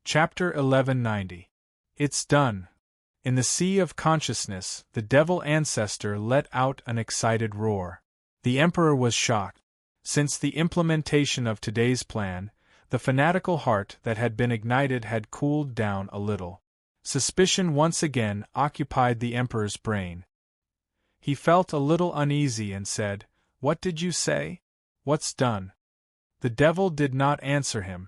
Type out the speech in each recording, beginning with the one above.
Chapter 1190. It's done. In the sea of consciousness, the devil ancestor let out an excited roar. The emperor was shocked. Since the implementation of today's plan, the fanatical heart that had been ignited had cooled down a little. Suspicion once again occupied the emperor's brain. He felt a little uneasy and said, "What did you say? What's done?" The devil did not answer him.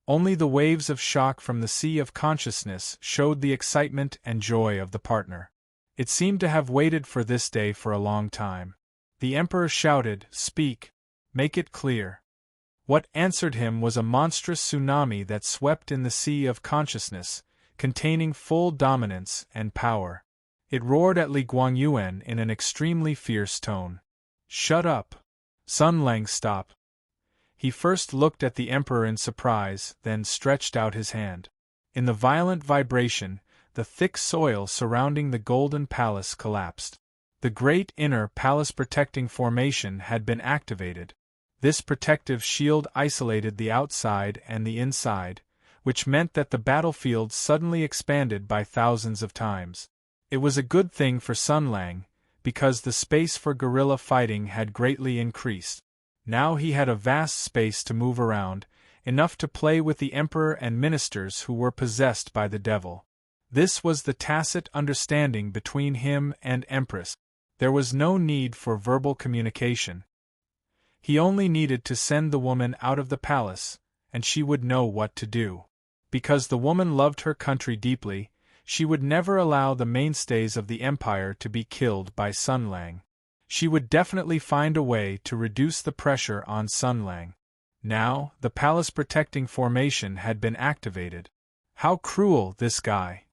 Only the waves of shock from the sea of consciousness showed the excitement and joy of the partner. It seemed to have waited for this day for a long time. The emperor shouted, "Speak! Make it clear!" What answered him was a monstrous tsunami that swept in the sea of consciousness, containing full dominance and power. It roared at Li Guangyuan in an extremely fierce tone. "Shut up! Sun Lang, stop!" He first looked at the emperor in surprise, then stretched out his hand. In the violent vibration, the thick soil surrounding the golden palace collapsed. The great inner palace-protecting formation had been activated. This protective shield isolated the outside and the inside, which meant that the battlefield suddenly expanded by thousands of times. It was a good thing for Sun Lang, because the space for guerrilla fighting had greatly increased. Now he had a vast space to move around, enough to play with the emperor and ministers who were possessed by the devil. This was the tacit understanding between him and Empress. There was no need for verbal communication. He only needed to send the woman out of the palace, and she would know what to do. Because the woman loved her country deeply, she would never allow the mainstays of the empire to be killed by Sun Lang. She would definitely find a way to reduce the pressure on Sun Lang. Now, the palace-protecting formation had been activated. How cruel, this guy!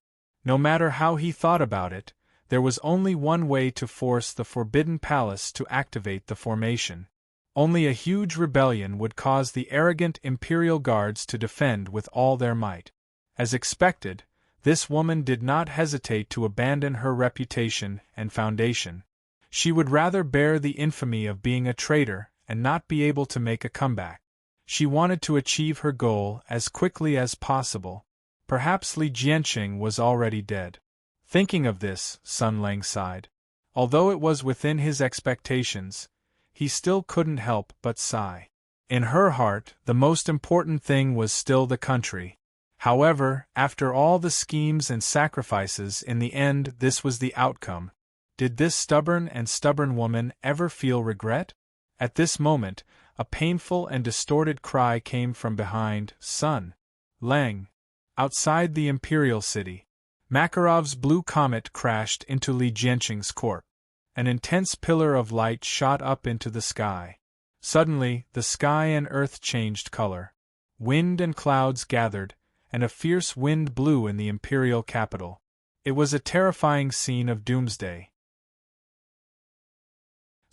No matter how he thought about it, there was only one way to force the Forbidden Palace to activate the formation. Only a huge rebellion would cause the arrogant Imperial Guards to defend with all their might. As expected, this woman did not hesitate to abandon her reputation and foundation. She would rather bear the infamy of being a traitor and not be able to make a comeback. She wanted to achieve her goal as quickly as possible. Perhaps Li Jianqing was already dead. Thinking of this, Sun Lang sighed. Although it was within his expectations, he still couldn't help but sigh. In her heart, the most important thing was still the country. However, after all the schemes and sacrifices, in the end this was the outcome. Did this stubborn woman ever feel regret? At this moment, a painful and distorted cry came from behind Sun Lang. Outside the imperial city, Makarov's blue comet crashed into Li Jianqing's court. An intense pillar of light shot up into the sky. Suddenly, the sky and earth changed color. Wind and clouds gathered, and a fierce wind blew in the imperial capital. It was a terrifying scene of doomsday.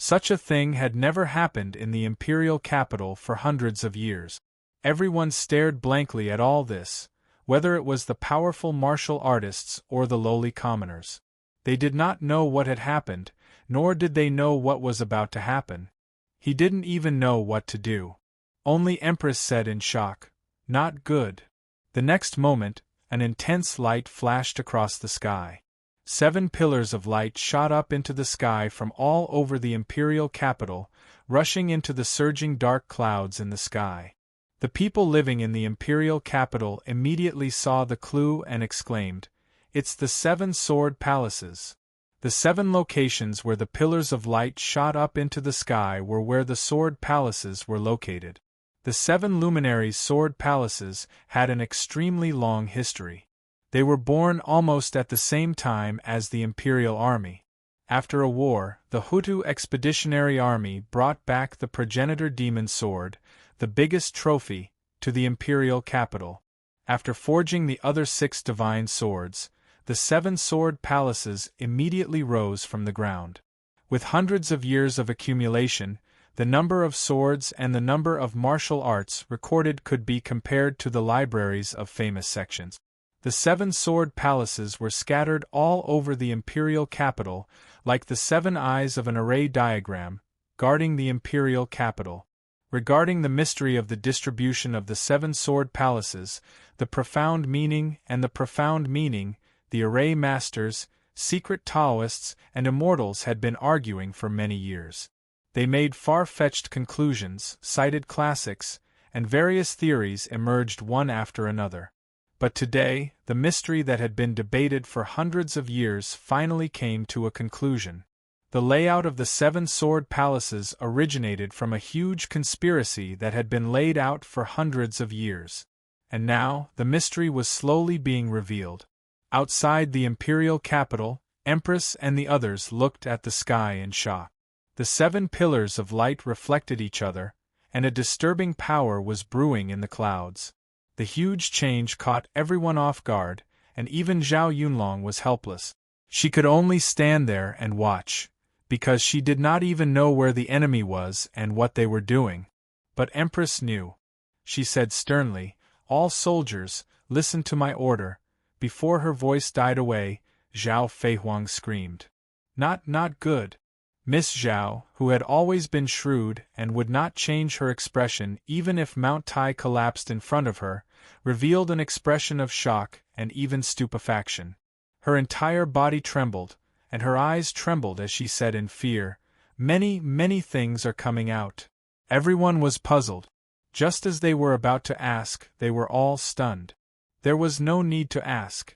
Such a thing had never happened in the imperial capital for hundreds of years. Everyone stared blankly at all this, whether it was the powerful martial artists or the lowly commoners. They did not know what had happened, nor did they know what was about to happen. He didn't even know what to do. Only Empress said in shock, "Not good." The next moment, an intense light flashed across the sky. 7 pillars of light shot up into the sky from all over the imperial capital, rushing into the surging dark clouds in the sky. The people living in the imperial capital immediately saw the clue and exclaimed, "It's the 7 sword palaces." The 7 locations where the pillars of light shot up into the sky were where the sword palaces were located. The 7 luminaries' sword palaces had an extremely long history. They were born almost at the same time as the Imperial Army. After a war, the Hutu Expeditionary Army brought back the progenitor demon sword, the biggest trophy, to the imperial capital. After forging the other 6 divine swords, the 7 sword palaces immediately rose from the ground. With hundreds of years of accumulation, the number of swords and the number of martial arts recorded could be compared to the libraries of famous sections. The 7 sword palaces were scattered all over the imperial capital, like the 7 eyes of an array diagram, guarding the imperial capital. Regarding the mystery of the distribution of the 7 sword palaces, the profound meaning, the array masters, secret Taoists, and immortals had been arguing for many years. They made far-fetched conclusions, cited classics, and various theories emerged one after another. But today, the mystery that had been debated for hundreds of years finally came to a conclusion. The layout of the 7 sword palaces originated from a huge conspiracy that had been laid out for hundreds of years. And now, the mystery was slowly being revealed. Outside the imperial capital, Empress and the others looked at the sky in shock. The 7 pillars of light reflected each other, and a disturbing power was brewing in the clouds. The huge change caught everyone off guard, and even Zhao Yunlong was helpless. She could only stand there and watch, because she did not even know where the enemy was and what they were doing. But Empress knew. She said sternly, "All soldiers, listen to my order." Before her voice died away, Zhao Feihuang screamed. Not good." Miss Zhao, who had always been shrewd and would not change her expression even if Mount Tai collapsed in front of her, revealed an expression of shock and even stupefaction. Her entire body trembled, and her eyes trembled as she said in fear, Many things are coming out." Everyone was puzzled. Just as they were about to ask, they were all stunned. There was no need to ask.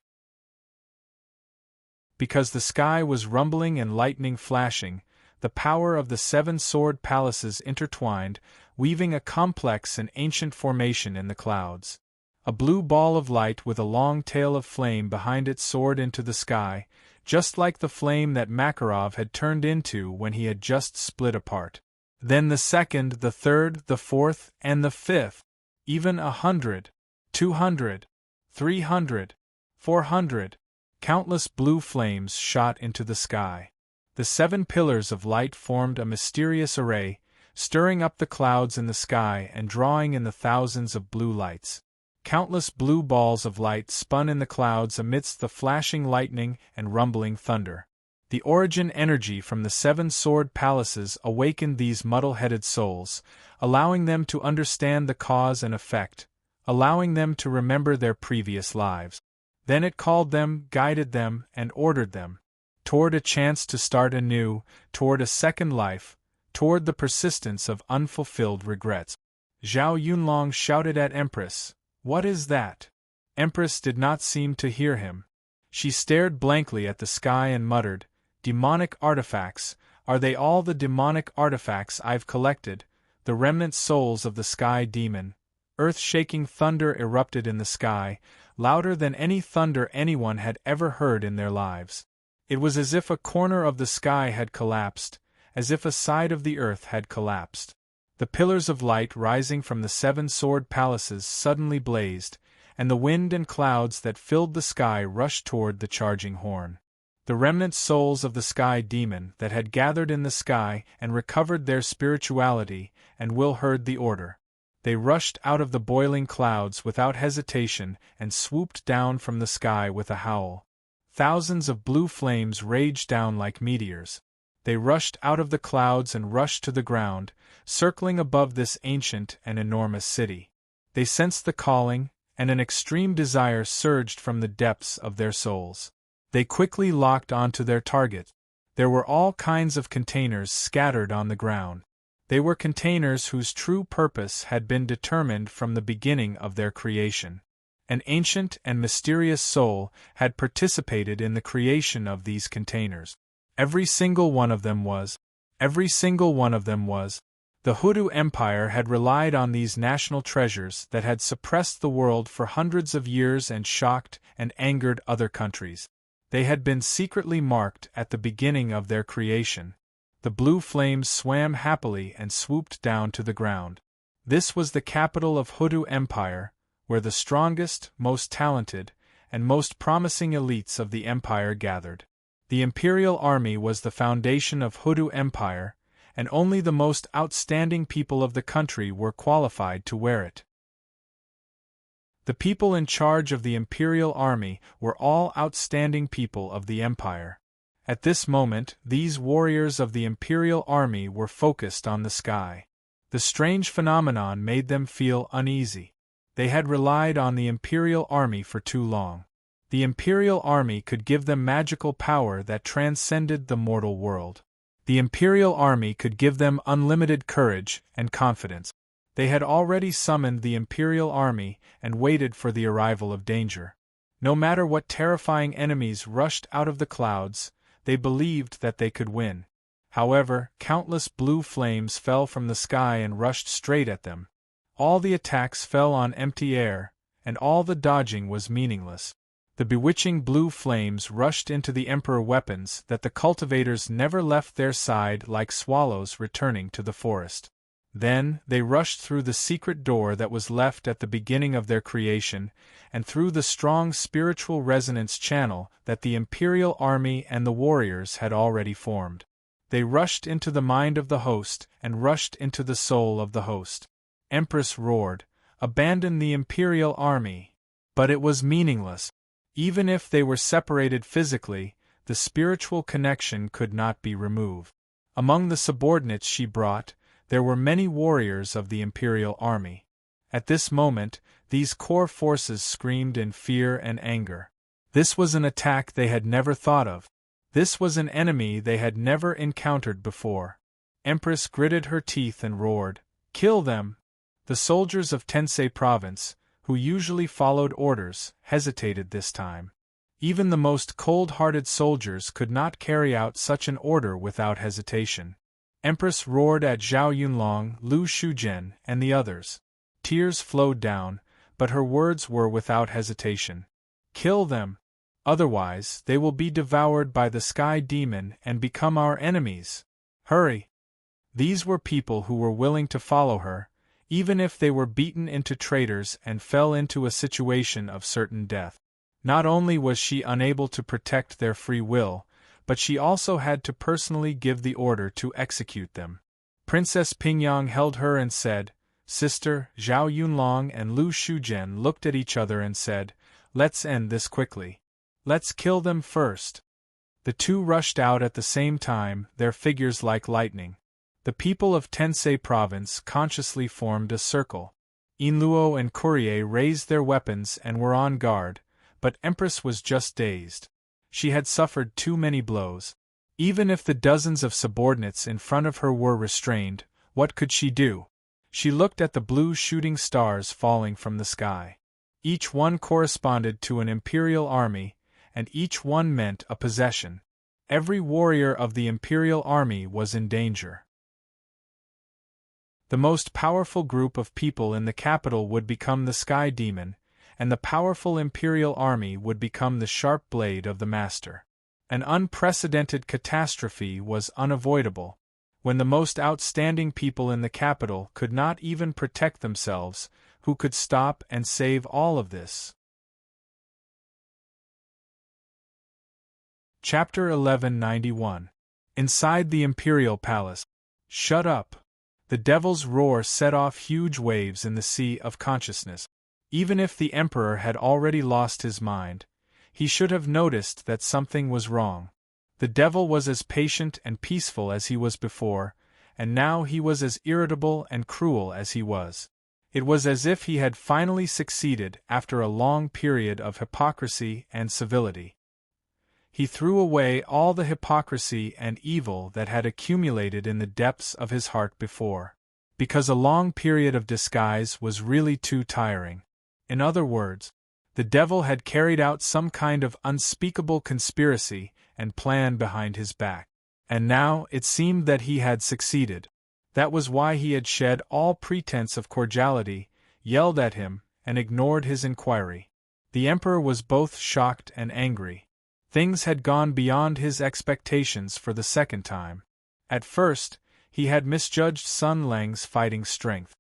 Because the sky was rumbling and lightning flashing, the power of the 7 sword palaces intertwined, weaving a complex and ancient formation in the clouds. A blue ball of light with a long tail of flame behind it soared into the sky, just like the flame that Makarov had turned into when he had just split apart. Then the 2nd, the 3rd, the 4th, and the 5th, even 100, 200, 300, 400, countless blue flames shot into the sky. The 7 pillars of light formed a mysterious array, stirring up the clouds in the sky and drawing in the thousands of blue lights. Countless blue balls of light spun in the clouds amidst the flashing lightning and rumbling thunder. The origin energy from the 7 sword palaces awakened these muddle-headed souls, allowing them to understand the cause and effect, allowing them to remember their previous lives. Then it called them, guided them, and ordered them toward a chance to start anew, toward a second life, toward the persistence of unfulfilled regrets. Zhao Yunlong shouted at Empress, "What is that?" Empress did not seem to hear him. She stared blankly at the sky and muttered, "Demonic artifacts, are they all the demonic artifacts I've collected, the remnant souls of the sky demon?" Earth-shaking thunder erupted in the sky, louder than any thunder anyone had ever heard in their lives. It was as if a corner of the sky had collapsed, as if a side of the earth had collapsed. The pillars of light rising from the 7 sword palaces suddenly blazed, and the wind and clouds that filled the sky rushed toward the charging horn. The remnant souls of the sky demon that had gathered in the sky and recovered their spirituality and will heard the order. They rushed out of the boiling clouds without hesitation and swooped down from the sky with a howl. Thousands of blue flames raged down like meteors. They rushed out of the clouds and rushed to the ground, circling above this ancient and enormous city. They sensed the calling, and an extreme desire surged from the depths of their souls. They quickly locked onto their target. There were all kinds of containers scattered on the ground. They were containers whose true purpose had been determined from the beginning of their creation. An ancient and mysterious soul had participated in the creation of these containers. Every single one of them was. The Hoodoo Empire had relied on these national treasures that had suppressed the world for hundreds of years and shocked and angered other countries. They had been secretly marked at the beginning of their creation. The blue flames swam happily and swooped down to the ground. This was the capital of Hoodoo Empire, where the strongest, most talented, and most promising elites of the empire gathered. The Imperial Army was the foundation of Hoodoo Empire, and only the most outstanding people of the country were qualified to wear it. The people in charge of the Imperial Army were all outstanding people of the Empire. At this moment, these warriors of the Imperial Army were focused on the sky. The strange phenomenon made them feel uneasy. They had relied on the Imperial army for too long. The Imperial army could give them magical power that transcended the mortal world. The Imperial army could give them unlimited courage and confidence. They had already summoned the Imperial army and waited for the arrival of danger. No matter what terrifying enemies rushed out of the clouds, they believed that they could win. However, countless blue flames fell from the sky and rushed straight at them. All the attacks fell on empty air, and all the dodging was meaningless. The bewitching blue flames rushed into the Emperor weapons that the cultivators never left their side like swallows returning to the forest. Then, they rushed through the secret door that was left at the beginning of their creation, and through the strong spiritual resonance channel that the Imperial army and the warriors had already formed. They rushed into the mind of the host and rushed into the soul of the host. Empress roared, "Abandon the Imperial army!" But it was meaningless. Even if they were separated physically, the spiritual connection could not be removed. Among the subordinates she brought, there were many warriors of the Imperial army. At this moment, these core forces screamed in fear and anger. This was an attack they had never thought of. This was an enemy they had never encountered before. Empress gritted her teeth and roared, "Kill them!" The soldiers of Tensei province, who usually followed orders, hesitated this time. Even the most cold-hearted soldiers could not carry out such an order without hesitation. Empress roared at Zhao Yunlong, Lu Shuzhen, and the others. Tears flowed down, but her words were without hesitation. "Kill them! Otherwise, they will be devoured by the Sky Demon and become our enemies. Hurry!" These were people who were willing to follow her, even if they were beaten into traitors and fell into a situation of certain death. Not only was she unable to protect their free will, but she also had to personally give the order to execute them. Princess Pingyang held her and said, "Sister." Zhao Yunlong and Lu Shuzhen looked at each other and said, "Let's end this quickly. Let's kill them first." The two rushed out at the same time, their figures like lightning. The people of Tensei province consciously formed a circle. Yinluo and Courier raised their weapons and were on guard, but Empress was just dazed. She had suffered too many blows. Even if the dozens of subordinates in front of her were restrained, what could she do? She looked at the blue shooting stars falling from the sky. Each one corresponded to an Imperial army, and each one meant a possession. Every warrior of the Imperial army was in danger. The most powerful group of people in the capital would become the Sky Demon, and the powerful Imperial army would become the sharp blade of the Master. An unprecedented catastrophe was unavoidable. When the most outstanding people in the capital could not even protect themselves, who could stop and save all of this? Chapter 1191. Inside the Imperial Palace. Shut up! The devil's roar set off huge waves in the sea of consciousness. Even if the Emperor had already lost his mind, he should have noticed that something was wrong. The devil was as patient and peaceful as he was before, and now he was as irritable and cruel as he was. It was as if he had finally succeeded after a long period of hypocrisy and civility. He threw away all the hypocrisy and evil that had accumulated in the depths of his heart before, because a long period of disguise was really too tiring. In other words, the devil had carried out some kind of unspeakable conspiracy and plan behind his back. And now it seemed that he had succeeded. That was why he had shed all pretense of cordiality, yelled at him, and ignored his inquiry. The Emperor was both shocked and angry. Things had gone beyond his expectations for the second time. At first, he had misjudged Sun Lang's fighting strength.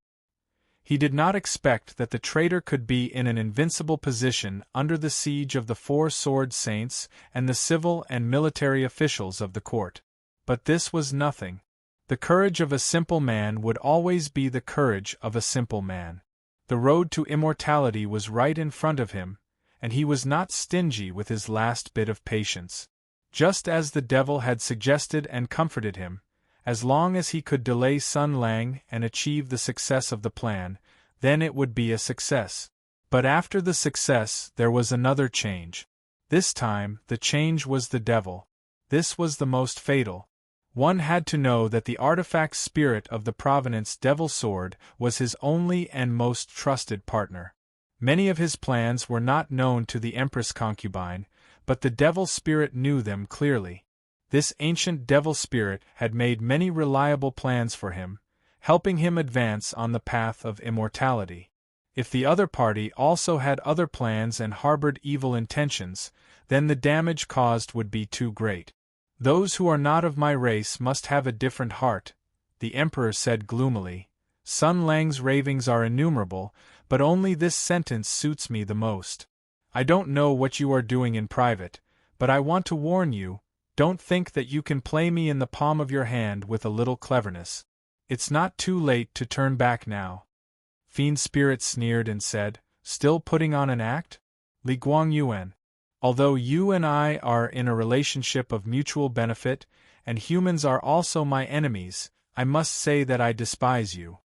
He did not expect that the traitor could be in an invincible position under the siege of the four sword saints and the civil and military officials of the court. But this was nothing. The courage of a simple man would always be the courage of a simple man. The road to immortality was right in front of him, and he was not stingy with his last bit of patience. Just as the devil had suggested and comforted him, as long as he could delay Sun Lang and achieve the success of the plan, then it would be a success. But after the success there was another change. This time, the change was the devil. This was the most fatal. One had to know that the artifact spirit of the Provenance Devil Sword was his only and most trusted partner. Many of his plans were not known to the Empress concubine, but the devil spirit knew them clearly. This ancient devil spirit had made many reliable plans for him, helping him advance on the path of immortality. If the other party also had other plans and harbored evil intentions, then the damage caused would be too great. Those who are not of my race must have a different heart, the Emperor said gloomily. Sun Lang's ravings are innumerable, but only this sentence suits me the most. I don't know what you are doing in private, but I want to warn you, don't think that you can play me in the palm of your hand with a little cleverness. It's not too late to turn back now. Fiend Spirit sneered and said, still putting on an act? Li Guangyuan. Although you and I are in a relationship of mutual benefit, and humans are also my enemies, I must say that I despise you.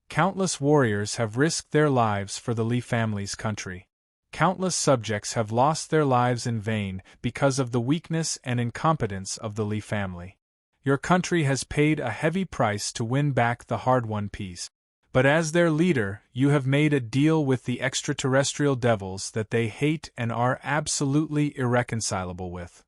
Countless warriors have risked their lives for the Li family's country. Countless subjects have lost their lives in vain because of the weakness and incompetence of the Li family. Your country has paid a heavy price to win back the hard-won peace. But as their leader, you have made a deal with the extraterrestrial devils that they hate and are absolutely irreconcilable with.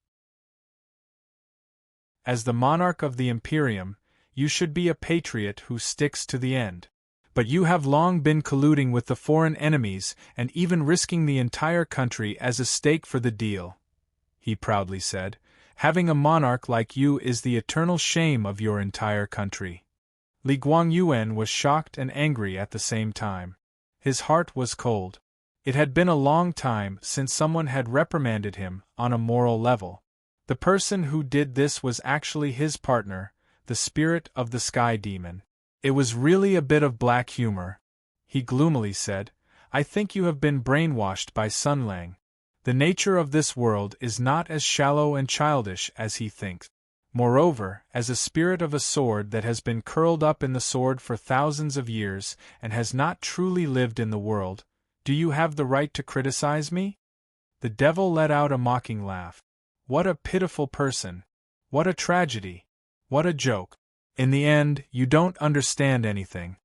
As the monarch of the Imperium, you should be a patriot who sticks to the end. But you have long been colluding with the foreign enemies and even risking the entire country as a stake for the deal, he proudly said. Having a monarch like you is the eternal shame of your entire country. Li Guangyuan was shocked and angry at the same time. His heart was cold. It had been a long time since someone had reprimanded him on a moral level. The person who did this was actually his partner, the spirit of the Sky Demon. It was really a bit of black humor. He gloomily said, I think you have been brainwashed by Sun Lang. The nature of this world is not as shallow and childish as he thinks. Moreover, as a spirit of a sword that has been curled up in the sword for thousands of years and has not truly lived in the world, do you have the right to criticize me? The devil let out a mocking laugh. What a pitiful person! What a tragedy! What a joke! In the end, you don't understand anything.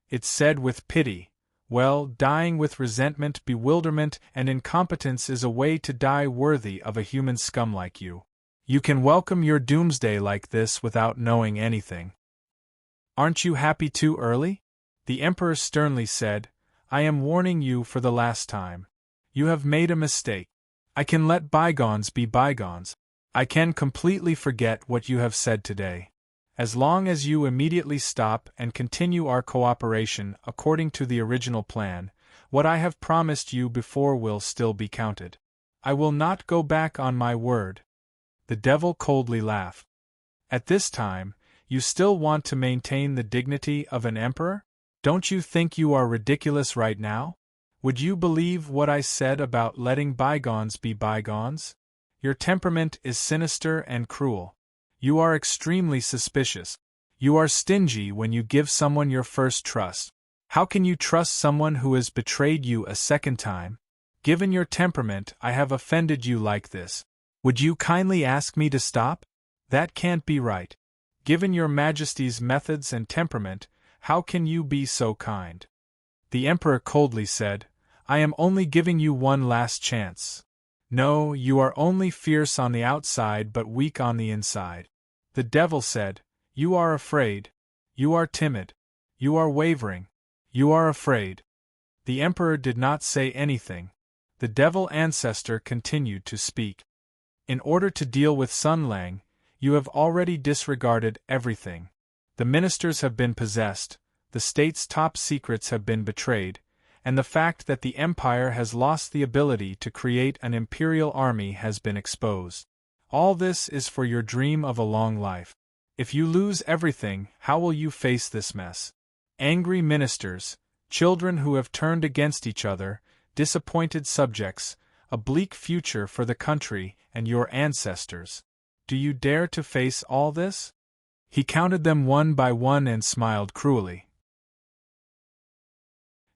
It's said with pity. Well, dying with resentment, bewilderment, and incompetence is a way to die worthy of a human scum like you. You can welcome your doomsday like this without knowing anything. Aren't you happy too early? The Emperor sternly said, I am warning you for the last time. You have made a mistake. I can let bygones be bygones. I can completely forget what you have said today. As long as you immediately stop and continue our cooperation according to the original plan, what I have promised you before will still be counted. I will not go back on my word. The devil coldly laughed. At this time, you still want to maintain the dignity of an emperor? Don't you think you are ridiculous right now? Would you believe what I said about letting bygones be bygones? Your temperament is sinister and cruel. You are extremely suspicious. You are stingy when you give someone your first trust. How can you trust someone who has betrayed you a second time? Given your temperament, I have offended you like this. Would you kindly ask me to stop? That can't be right. Given your Majesty's methods and temperament, how can you be so kind? The Emperor coldly said, I am only giving you one last chance. No, you are only fierce on the outside but weak on the inside. The devil said, You are afraid. You are timid. You are wavering. You are afraid. The Emperor did not say anything. The devil ancestor continued to speak. In order to deal with Sun Lang, you have already disregarded everything. The ministers have been possessed, the state's top secrets have been betrayed, and the fact that the empire has lost the ability to create an imperial army has been exposed. All this is for your dream of a long life. If you lose everything, how will you face this mess? Angry ministers, children who have turned against each other, disappointed subjects, a bleak future for the country and your ancestors. Do you dare to face all this? He counted them one by one and smiled cruelly.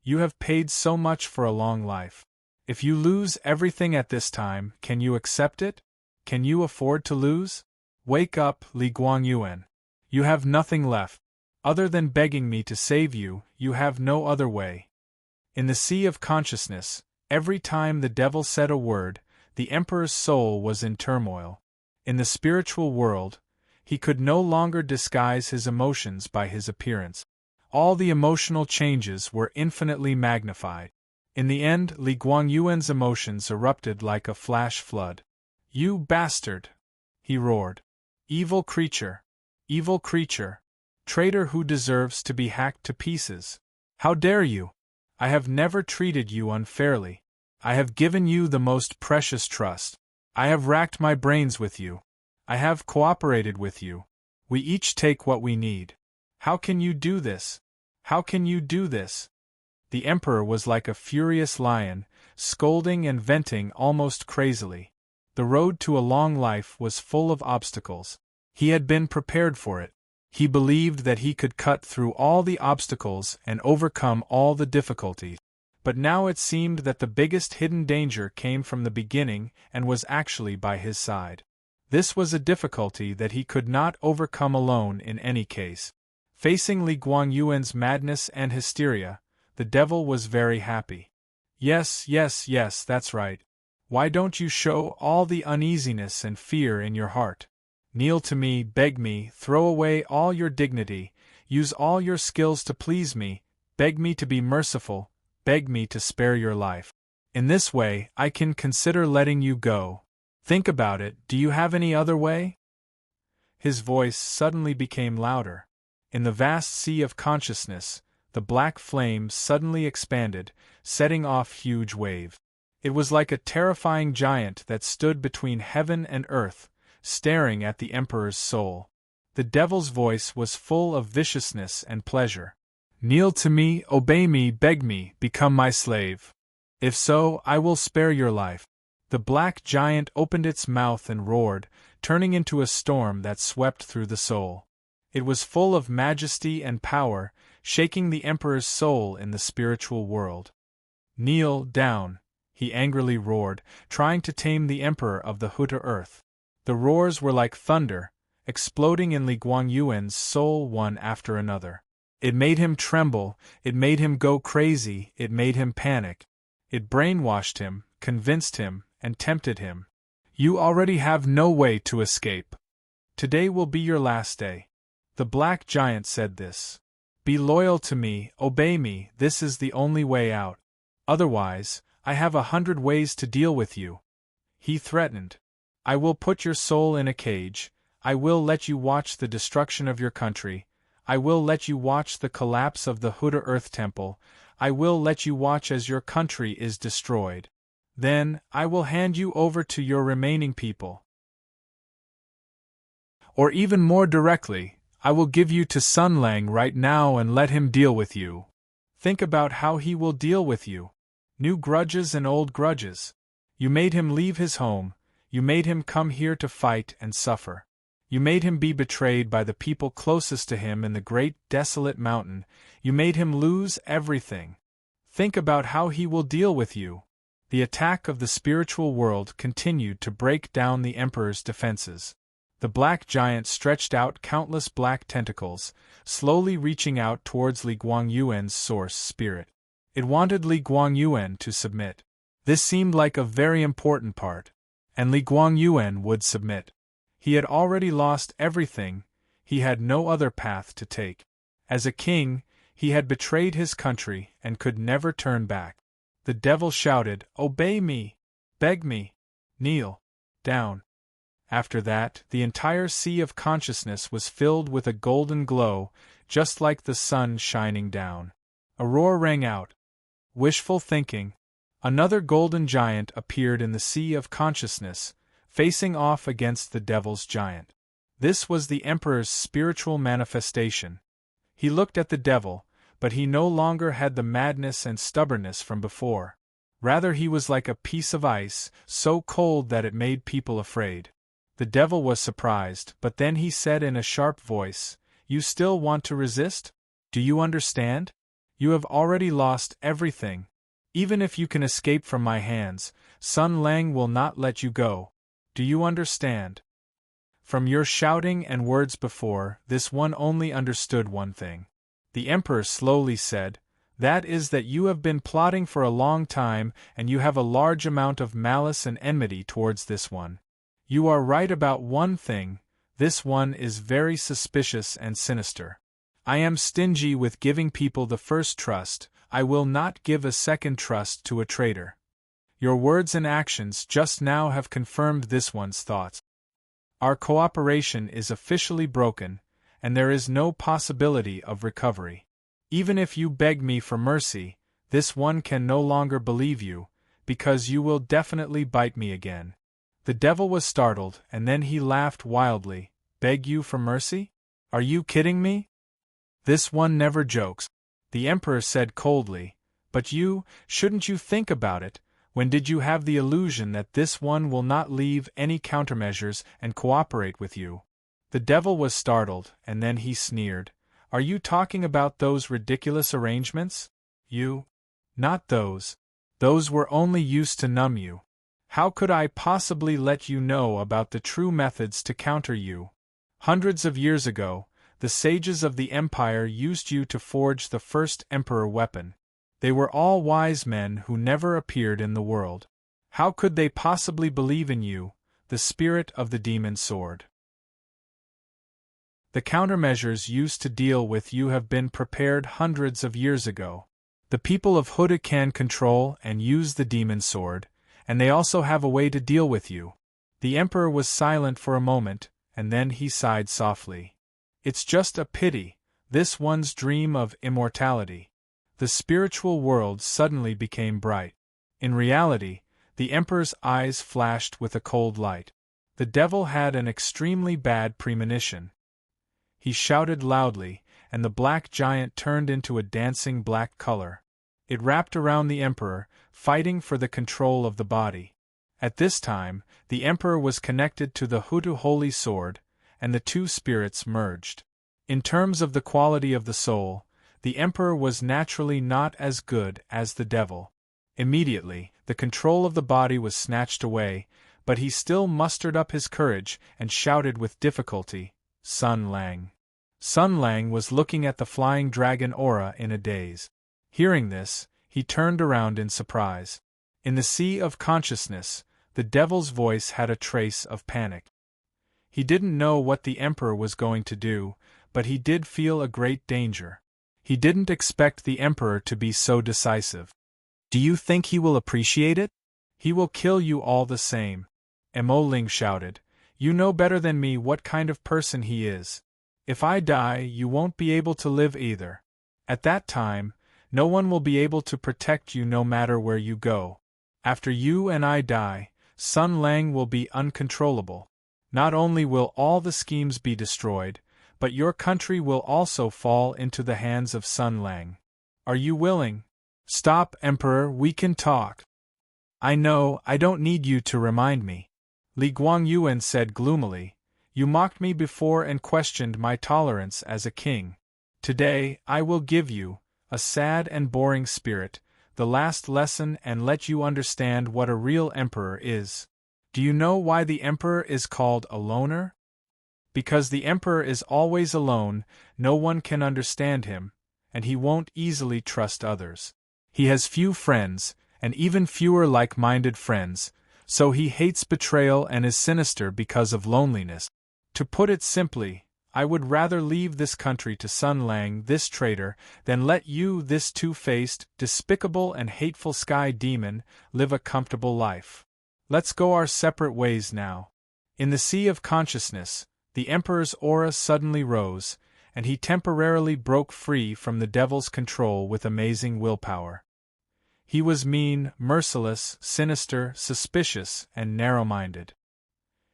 You have paid so much for a long life. If you lose everything at this time, can you accept it? Can you afford to lose? Wake up, Li Guangyuan. You have nothing left. Other than begging me to save you, you have no other way. In the sea of consciousness, every time the devil said a word, the emperor's soul was in turmoil. In the spiritual world, he could no longer disguise his emotions by his appearance. All the emotional changes were infinitely magnified. In the end, Li Guangyuan's emotions erupted like a flash flood. "You bastard!" he roared. "Evil creature! Evil creature! Traitor who deserves to be hacked to pieces! How dare you! I have never treated you unfairly. I have given you the most precious trust. I have racked my brains with you. I have cooperated with you. We each take what we need. How can you do this? How can you do this?" The emperor was like a furious lion, scolding and venting almost crazily. The road to a long life was full of obstacles. He had been prepared for it. He believed that he could cut through all the obstacles and overcome all the difficulties. But now it seemed that the biggest hidden danger came from the beginning and was actually by his side. This was a difficulty that he could not overcome alone in any case. Facing Li Guangyuan's madness and hysteria, the devil was very happy. Yes, that's right. Why don't you show all the uneasiness and fear in your heart? Kneel to me, beg me, throw away all your dignity, use all your skills to please me, beg me to be merciful, beg me to spare your life. In this way, I can consider letting you go. Think about it, do you have any other way? His voice suddenly became louder. In the vast sea of consciousness, the black flame suddenly expanded, setting off huge waves. It was like a terrifying giant that stood between heaven and earth, staring at the emperor's soul. The devil's voice was full of viciousness and pleasure. "Kneel to me, obey me, beg me, become my slave. If so, I will spare your life." The black giant opened its mouth and roared, turning into a storm that swept through the soul. It was full of majesty and power, shaking the emperor's soul in the spiritual world. "Kneel down," he angrily roared, trying to tame the emperor of the Huta earth. The roars were like thunder, exploding in Li Guangyuan's soul one after another. It made him tremble, it made him go crazy, it made him panic. It brainwashed him, convinced him, and tempted him. "You already have no way to escape. Today will be your last day." The black giant said this. "Be loyal to me, obey me, this is the only way out. Otherwise, I have 100 ways to deal with you." He threatened. "I will put your soul in a cage, I will let you watch the destruction of your country, I will let you watch the collapse of the Huta Earth Temple, I will let you watch as your country is destroyed. Then, I will hand you over to your remaining people. Or even more directly, I will give you to Sun Lang right now and let him deal with you. Think about how he will deal with you. New grudges and old grudges. You made him leave his home, you made him come here to fight and suffer. You made him be betrayed by the people closest to him in the great desolate mountain, you made him lose everything. Think about how he will deal with you." The attack of the spiritual world continued to break down the emperor's defenses. The black giant stretched out countless black tentacles, slowly reaching out towards Li Guangyuan's source spirit. It wanted Li Guangyuan to submit. This seemed like a very important part. And Li Guangyuan would submit. He had already lost everything, he had no other path to take. As a king, he had betrayed his country and could never turn back. The devil shouted, "Obey me! Beg me! Kneel down!" After that, the entire sea of consciousness was filled with a golden glow, just like the sun shining down. A roar rang out. Wishful thinking. Another golden giant appeared in the sea of consciousness, facing off against the devil's giant. This was the emperor's spiritual manifestation. He looked at the devil, but he no longer had the madness and stubbornness from before. Rather, he was like a piece of ice, so cold that it made people afraid. The devil was surprised, but then he said in a sharp voice, "You still want to resist? Do you understand? You have already lost everything. Even if you can escape from my hands, Sun Lang will not let you go. Do you understand? From your shouting and words before, this one only understood one thing. The Emperor slowly said, that is that you have been plotting for a long time and you have a large amount of malice and enmity towards this one. You are right about one thing, this one is very suspicious and sinister. I am stingy with giving people the first trust, I will not give a second trust to a traitor. Your words and actions just now have confirmed this one's thoughts. Our cooperation is officially broken, and there is no possibility of recovery. Even if you beg me for mercy, this one can no longer believe you, because you will definitely bite me again. The devil was startled, and then he laughed wildly. Beg you for mercy? Are you kidding me? This one never jokes. The Emperor said coldly, but shouldn't you think about it? When did you have the illusion that this one will not leave any countermeasures and cooperate with you? The devil was startled, and then he sneered. Are you talking about those ridiculous arrangements? Not those. Those were only used to numb you. How could I possibly let you know about the true methods to counter you? Hundreds of years ago, the sages of the Empire used you to forge the first Emperor weapon. They were all wise men who never appeared in the world. How could they possibly believe in you, the spirit of the demon sword? The countermeasures used to deal with you have been prepared hundreds of years ago. The people of Huda can control and use the demon sword, and they also have a way to deal with you. The Emperor was silent for a moment, and then he sighed softly. It's just a pity, this one's dream of immortality. The spiritual world suddenly became bright. In reality, the Emperor's eyes flashed with a cold light. The devil had an extremely bad premonition. He shouted loudly, and the black giant turned into a dancing black color. It wrapped around the Emperor, fighting for the control of the body. At this time, the Emperor was connected to the Hutu holy sword, and the two spirits merged. In terms of the quality of the soul, the Emperor was naturally not as good as the devil. Immediately, the control of the body was snatched away, but he still mustered up his courage and shouted with difficulty, Sun Lang. Sun Lang was looking at the flying dragon aura in a daze. Hearing this, he turned around in surprise. In the sea of consciousness, the devil's voice had a trace of panic. He didn't know what the Emperor was going to do, but he did feel a great danger. He didn't expect the Emperor to be so decisive. Do you think he will appreciate it? He will kill you all the same. Mo Ling shouted. You know better than me what kind of person he is. If I die, you won't be able to live either. At that time, no one will be able to protect you no matter where you go. After you and I die, Sun Lang will be uncontrollable. Not only will all the schemes be destroyed, but your country will also fall into the hands of Sun Lang. Are you willing? Stop, Emperor, we can talk. I know, I don't need you to remind me. Li Guangyuan said gloomily, you mocked me before and questioned my tolerance as a king. Today, I will give you, a sad and boring spirit, the last lesson and let you understand what a real emperor is. Do you know why the emperor is called a loner? Because the emperor is always alone, no one can understand him, and he won't easily trust others. He has few friends, and even fewer like-minded friends, so he hates betrayal and is sinister because of loneliness. To put it simply, I would rather leave this country to Sun Lang, this traitor, than let you, this two-faced, despicable and hateful sky demon, live a comfortable life. Let's go our separate ways now. In the sea of consciousness, the Emperor's aura suddenly rose, and he temporarily broke free from the devil's control with amazing willpower. He was mean, merciless, sinister, suspicious, and narrow-minded.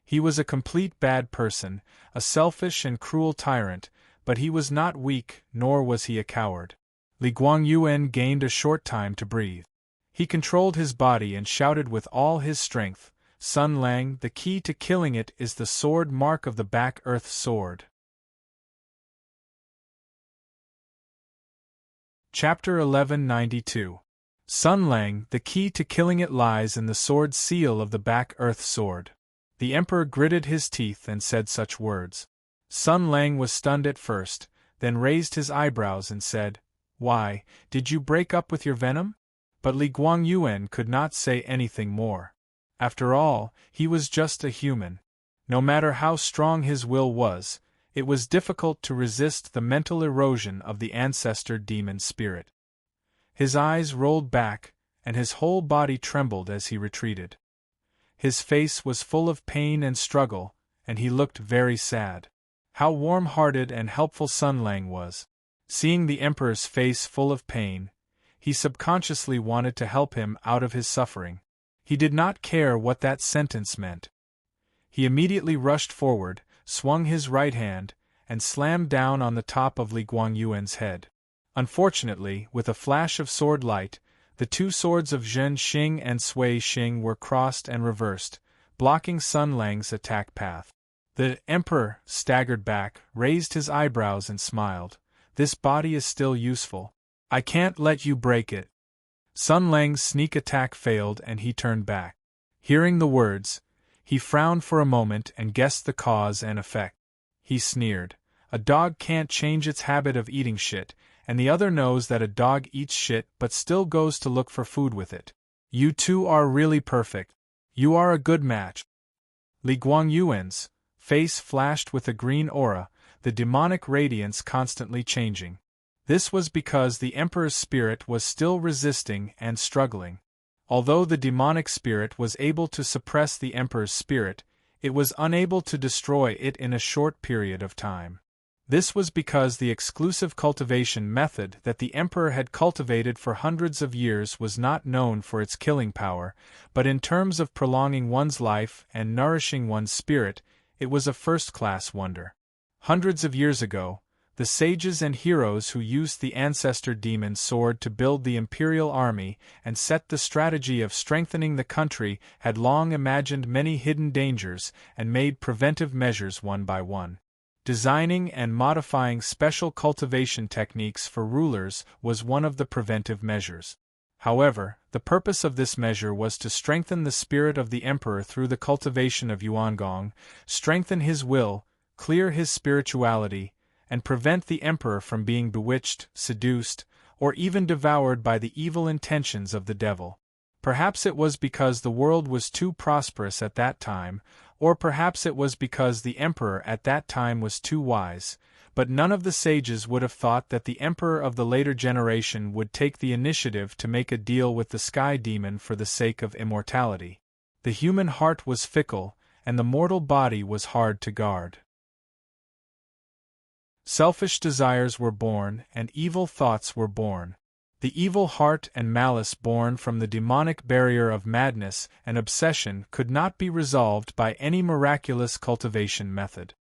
He was a complete bad person, a selfish and cruel tyrant, but he was not weak, nor was he a coward. Li Guangyuan gained a short time to breathe. He controlled his body and shouted with all his strength, Sun Lang, the key to killing it is the sword mark of the Back Earth sword. Chapter 1192. Sun Lang, the key to killing it lies in the sword seal of the back earth sword. The Emperor gritted his teeth and said such words. Sun Lang was stunned at first, then raised his eyebrows and said, "Why, did you break up with your venom?" But Li Guangyuan could not say anything more. After all, he was just a human. No matter how strong his will was, it was difficult to resist the mental erosion of the ancestor demon spirit. His eyes rolled back, and his whole body trembled as he retreated. His face was full of pain and struggle, and he looked very sad. How warm-hearted and helpful Sun Lang was. Seeing the Emperor's face full of pain, he subconsciously wanted to help him out of his suffering. He did not care what that sentence meant. He immediately rushed forward, swung his right hand, and slammed down on the top of Li Guangyuan's head. Unfortunately, with a flash of sword light, the two swords of Zhen Xing and Sui Xing were crossed and reversed, blocking Sun Lang's attack path. The Emperor staggered back, raised his eyebrows and smiled. "This body is still useful. I can't let you break it." Sun Lang's sneak attack failed and he turned back. Hearing the words, he frowned for a moment and guessed the cause and effect. He sneered. "A dog can't change its habit of eating shit, and the other knows that a dog eats shit but still goes to look for food with it. You two are really perfect. You are a good match." Li Guangyuan's face flashed with a green aura, the demonic radiance constantly changing. This was because the Emperor's spirit was still resisting and struggling. Although the demonic spirit was able to suppress the Emperor's spirit, it was unable to destroy it in a short period of time. This was because the exclusive cultivation method that the Emperor had cultivated for hundreds of years was not known for its killing power, but in terms of prolonging one's life and nourishing one's spirit, it was a first-class wonder. Hundreds of years ago, the sages and heroes who used the ancestor demon sword to build the imperial army and set the strategy of strengthening the country had long imagined many hidden dangers and made preventive measures one by one. Designing and modifying special cultivation techniques for rulers was one of the preventive measures. However, the purpose of this measure was to strengthen the spirit of the Emperor through the cultivation of Yuangong, strengthen his will, clear his spirituality, and prevent the Emperor from being bewitched, seduced, or even devoured by the evil intentions of the devil. Perhaps it was because the world was too prosperous at that time, or perhaps it was because the Emperor at that time was too wise, but none of the sages would have thought that the Emperor of the later generation would take the initiative to make a deal with the sky demon for the sake of immortality. The human heart was fickle, and the mortal body was hard to guard. Selfish desires were born, and evil thoughts were born. The evil heart and malice born from the demonic barrier of madness and obsession could not be resolved by any miraculous cultivation method.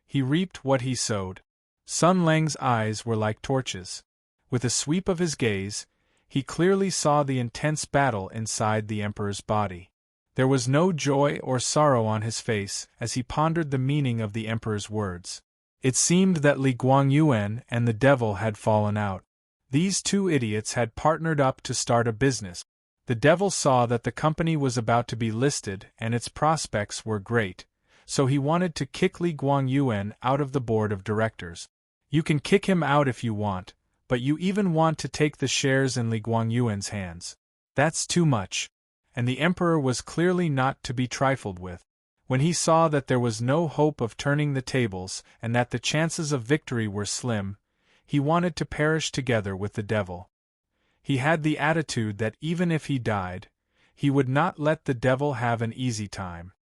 He reaped what he sowed. Sun Lang's eyes were like torches. With a sweep of his gaze, he clearly saw the intense battle inside the Emperor's body. There was no joy or sorrow on his face as he pondered the meaning of the Emperor's words. It seemed that Li Guangyuan and the devil had fallen out. These two idiots had partnered up to start a business. The devil saw that the company was about to be listed and its prospects were great, so he wanted to kick Li Guangyuan out of the board of directors. You can kick him out if you want, but you even want to take the shares in Li Guangyuan's hands. That's too much. And the Emperor was clearly not to be trifled with. When he saw that there was no hope of turning the tables and that the chances of victory were slim, he wanted to perish together with the devil. He had the attitude that even if he died, he would not let the devil have an easy time.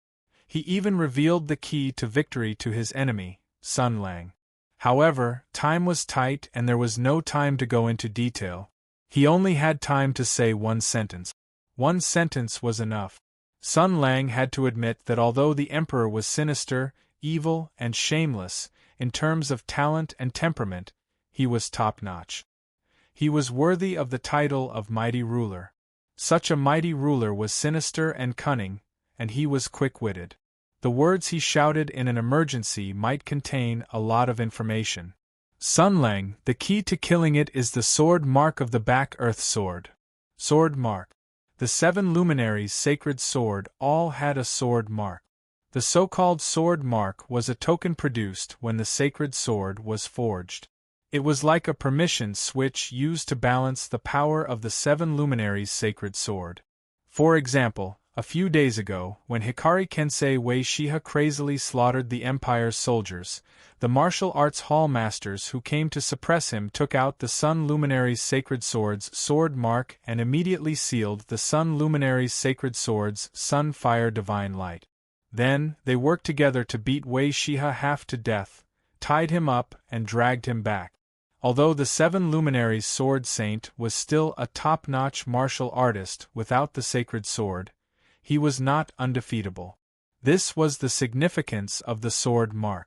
He even revealed the key to victory to his enemy, Sun Lang. However, time was tight and there was no time to go into detail. He only had time to say one sentence. One sentence was enough. Sun Lang had to admit that although the Emperor was sinister, evil, and shameless, in terms of talent and temperament, he was top-notch. He was worthy of the title of mighty ruler. Such a mighty ruler was sinister and cunning, and he was quick-witted. The words he shouted in an emergency might contain a lot of information. Sun Lang, the key to killing it is the sword mark of the back earth sword. Sword mark. The 7 luminaries' sacred sword all had a sword mark. The so-called sword mark was a token produced when the sacred sword was forged. It was like a permission switch used to balance the power of the 7 luminaries' sacred sword. For example, a few days ago, when Hikari Kensei Wei Shiha crazily slaughtered the Empire's soldiers, the martial arts hall masters who came to suppress him took out the Sun Luminary's sacred sword's sword mark and immediately sealed the Sun Luminary's sacred sword's Sun Fire Divine Light. Then, they worked together to beat Wei Shiha half to death, tied him up, and dragged him back. Although the 7 luminaries' sword saint was still a top-notch martial artist without the sacred sword, he was not undefeatable. This was the significance of the sword mark.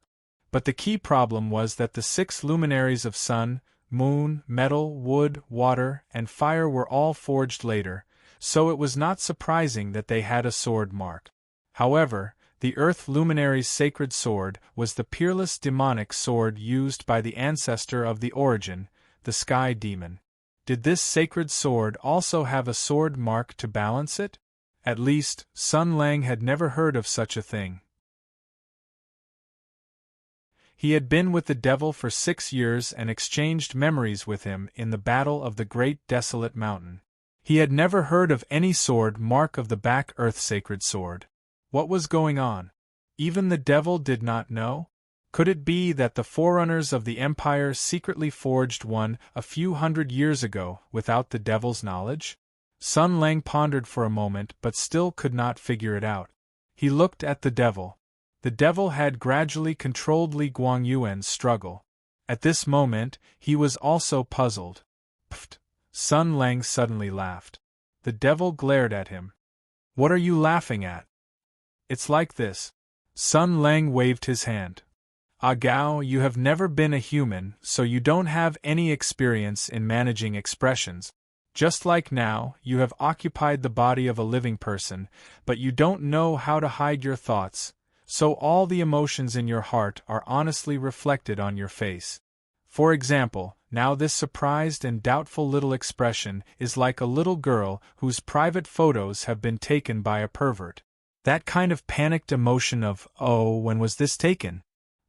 But the key problem was that the 6 luminaries of sun, moon, metal, wood, water, and fire were all forged later, so it was not surprising that they had a sword mark. However, the earth luminary's sacred sword was the peerless demonic sword used by the ancestor of the origin, the sky demon. Did this sacred sword also have a sword mark to balance it? At least, Sun Lang had never heard of such a thing. He had been with the devil for 6 years and exchanged memories with him in the battle of the great desolate mountain. He had never heard of any sword mark of the back earth sacred sword. What was going on? Even the devil did not know? Could it be that the forerunners of the Empire secretly forged one a few hundred years ago without the devil's knowledge? Sun Lang pondered for a moment but still could not figure it out. He looked at the devil. The devil had gradually controlled Li Guangyuan's struggle. At this moment, he was also puzzled. Pfft! Sun Lang suddenly laughed. The devil glared at him. What are you laughing at? It's like this. Sun Lang waved his hand. Ah Gao, you have never been a human, so you don't have any experience in managing expressions. Just like now, you have occupied the body of a living person, but you don't know how to hide your thoughts, so all the emotions in your heart are honestly reflected on your face. For example, now this surprised and doubtful little expression is like a little girl whose private photos have been taken by a pervert. That kind of panicked emotion of, oh, when was this taken?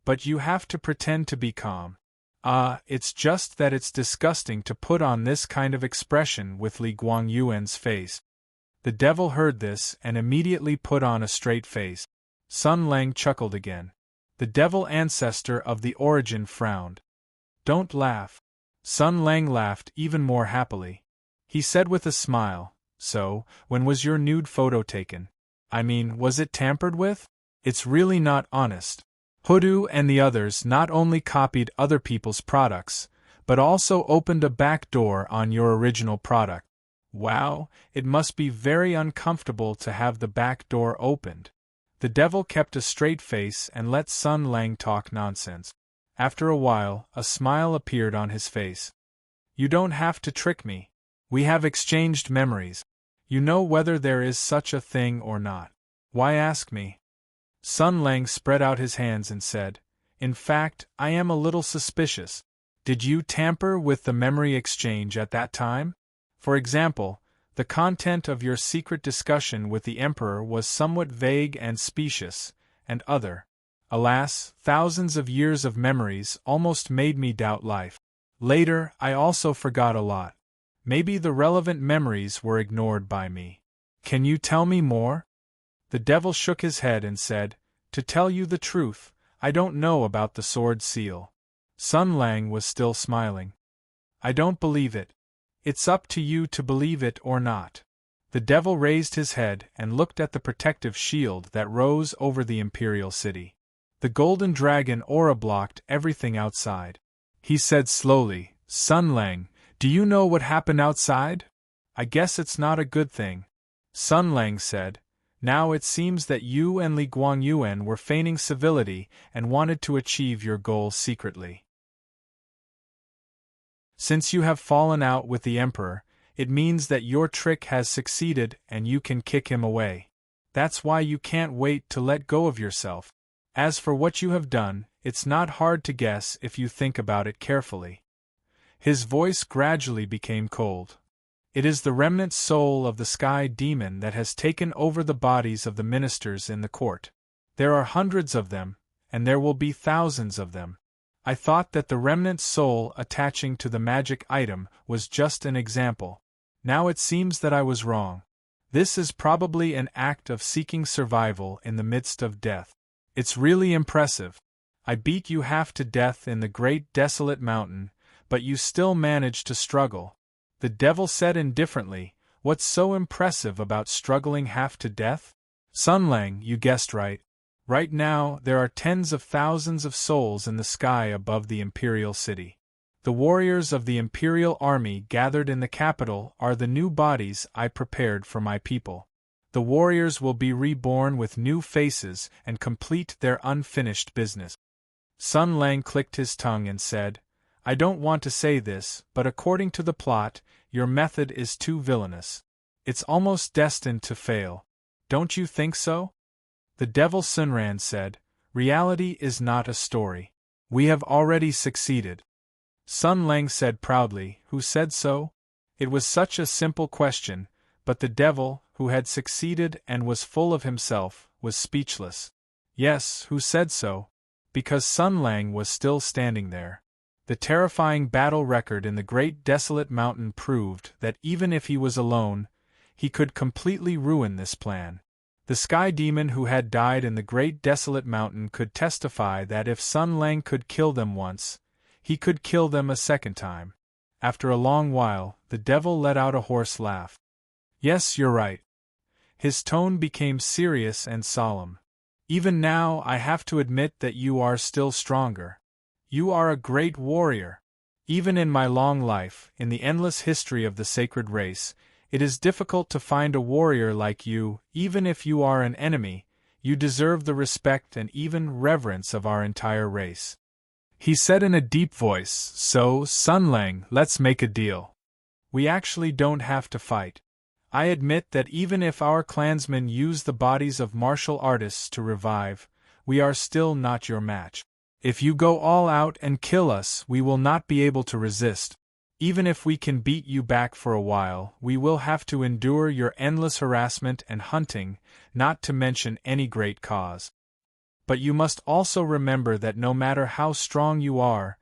But you have to pretend to be calm. It's just that it's disgusting to put on this kind of expression with Li Guangyuan's face. The devil heard this and immediately put on a straight face. Sun Lang chuckled again. The devil ancestor of the origin frowned. Don't laugh. Sun Lang laughed even more happily. He said with a smile, so, when was your nude photo taken? I mean, was it tampered with? It's really not honest. Hoodoo and the others not only copied other people's products, but also opened a back door on your original product. Wow, it must be very uncomfortable to have the back door opened. The devil kept a straight face and let Sun Lang talk nonsense. After a while, a smile appeared on his face. You don't have to trick me. We have exchanged memories. You know whether there is such a thing or not. Why ask me? Sun Lang spread out his hands and said, in fact, I am a little suspicious. Did you tamper with the memory exchange at that time? For example, the content of your secret discussion with the Emperor was somewhat vague and specious, and other. Alas, thousands of years of memories almost made me doubt life. Later, I also forgot a lot. Maybe the relevant memories were ignored by me. Can you tell me more? The devil shook his head and said, to tell you the truth, I don't know about the sword seal. Sun Lang was still smiling. I don't believe it. It's up to you to believe it or not. The devil raised his head and looked at the protective shield that rose over the imperial city. The golden dragon aura blocked everything outside. He said slowly, Sun Lang, do you know what happened outside? I guess it's not a good thing. Sun Lang said, now it seems that you and Li Guangyuan were feigning civility and wanted to achieve your goal secretly. Since you have fallen out with the Emperor, it means that your trick has succeeded and you can kick him away. That's why you can't wait to let go of yourself. As for what you have done, It's not hard to guess if you think about it carefully. His voice gradually became cold. It is the remnant soul of the sky demon that has taken over the bodies of the ministers in the court. There are hundreds of them, and there will be thousands of them. I thought that the remnant soul attaching to the magic item was just an example. Now it seems that I was wrong. This is probably an act of seeking survival in the midst of death. It's really impressive. I beat you half to death in the great desolate mountain, but you still managed to struggle. The devil said indifferently, "What's so impressive about struggling half to death?" Sun Lang, you guessed right. Right now, there are tens of thousands of souls in the sky above the Imperial City. The warriors of the Imperial Army gathered in the capital are the new bodies I prepared for my people. The warriors will be reborn with new faces and complete their unfinished business. Sun Lang clicked his tongue and said, "I don't want to say this, but according to the plot, your method is too villainous. It's almost destined to fail. Don't you think so?" The devil Sunran said, "Reality is not a story. We have already succeeded." Sun Lang said proudly, "Who said so?" It was such a simple question, but the devil, who had succeeded and was full of himself, was speechless. Yes, who said so? Because Sun Lang was still standing there. The terrifying battle record in the great desolate mountain proved that even if he was alone, he could completely ruin this plan. The sky demon who had died in the great desolate mountain could testify that if Sun Lang could kill them once, he could kill them a second time. After a long while, the devil let out a hoarse laugh. "Yes, you're right." His tone became serious and solemn. "Even now I have to admit that you are still stronger. You are a great warrior. Even in my long life, in the endless history of the sacred race, it is difficult to find a warrior like you. Even if you are an enemy, you deserve the respect and even reverence of our entire race." He said in a deep voice, "So, Sun Lang, let's make a deal. We actually don't have to fight. I admit that even if our clansmen use the bodies of martial artists to revive, we are still not your match. If you go all out and kill us, we will not be able to resist. Even if we can beat you back for a while, we will have to endure your endless harassment and hunting, not to mention any great cause. But you must also remember that no matter how strong you are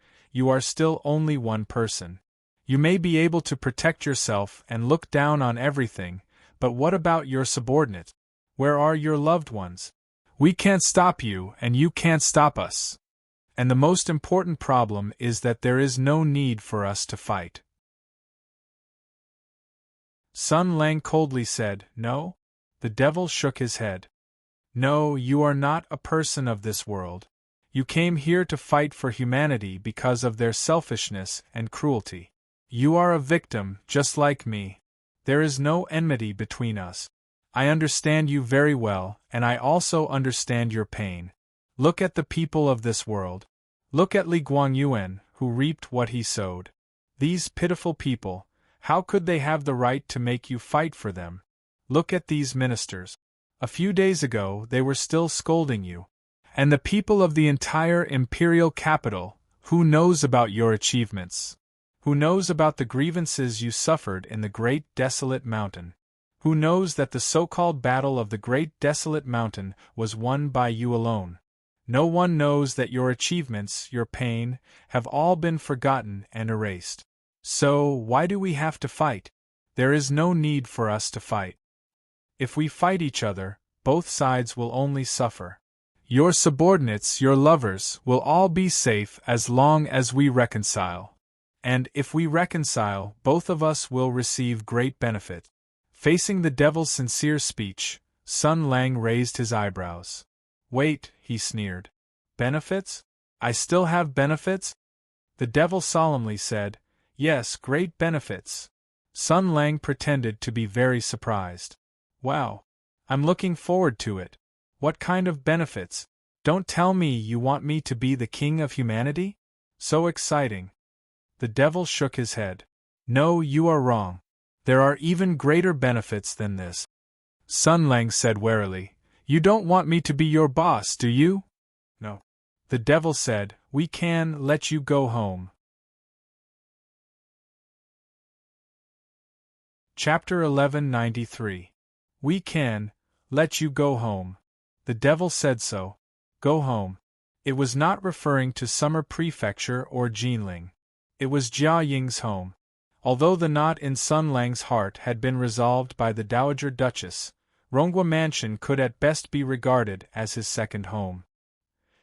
still only one person. You may be able to protect yourself and look down on everything, but what about your subordinate? Where are your loved ones? We can't stop you, and you can't stop us. And the most important problem is that there is no need for us to fight." Sun Lang coldly said, "No?" The devil shook his head. "No, you are not a person of this world. You came here to fight for humanity because of their selfishness and cruelty. You are a victim, just like me. There is no enmity between us. I understand you very well, and I also understand your pain. Look at the people of this world. Look at Li Guangyuan, who reaped what he sowed. These pitiful people, how could they have the right to make you fight for them? Look at these ministers. A few days ago they were still scolding you. And the people of the entire imperial capital, who knows about your achievements? Who knows about the grievances you suffered in the great desolate mountain? Who knows that the so-called battle of the great desolate mountain was won by you alone? No one knows that your achievements, your pain, have all been forgotten and erased. So, why do we have to fight? There is no need for us to fight. If we fight each other, both sides will only suffer. Your subordinates, your lovers, will all be safe as long as we reconcile. And if we reconcile, both of us will receive great benefit." Facing the devil's sincere speech, Sun Lang raised his eyebrows. "Wait," he sneered. "Benefits? I still have benefits?" The devil solemnly said, "Yes, great benefits." Sun Lang pretended to be very surprised. "Wow. I'm looking forward to it. What kind of benefits? Don't tell me you want me to be the king of humanity? So exciting." The devil shook his head. "No, you are wrong. There are even greater benefits than this." Sun Lang said warily, "You don't want me to be your boss, do you?" "No." The devil said, "We can let you go home." Chapter 1193. We can let you go home. The devil said so. Go home. It was not referring to Summer Prefecture or Jinling. It was Jia Ying's home. Although the knot in Sun Lang's heart had been resolved by the Dowager Duchess, Ronghua Mansion could at best be regarded as his second home.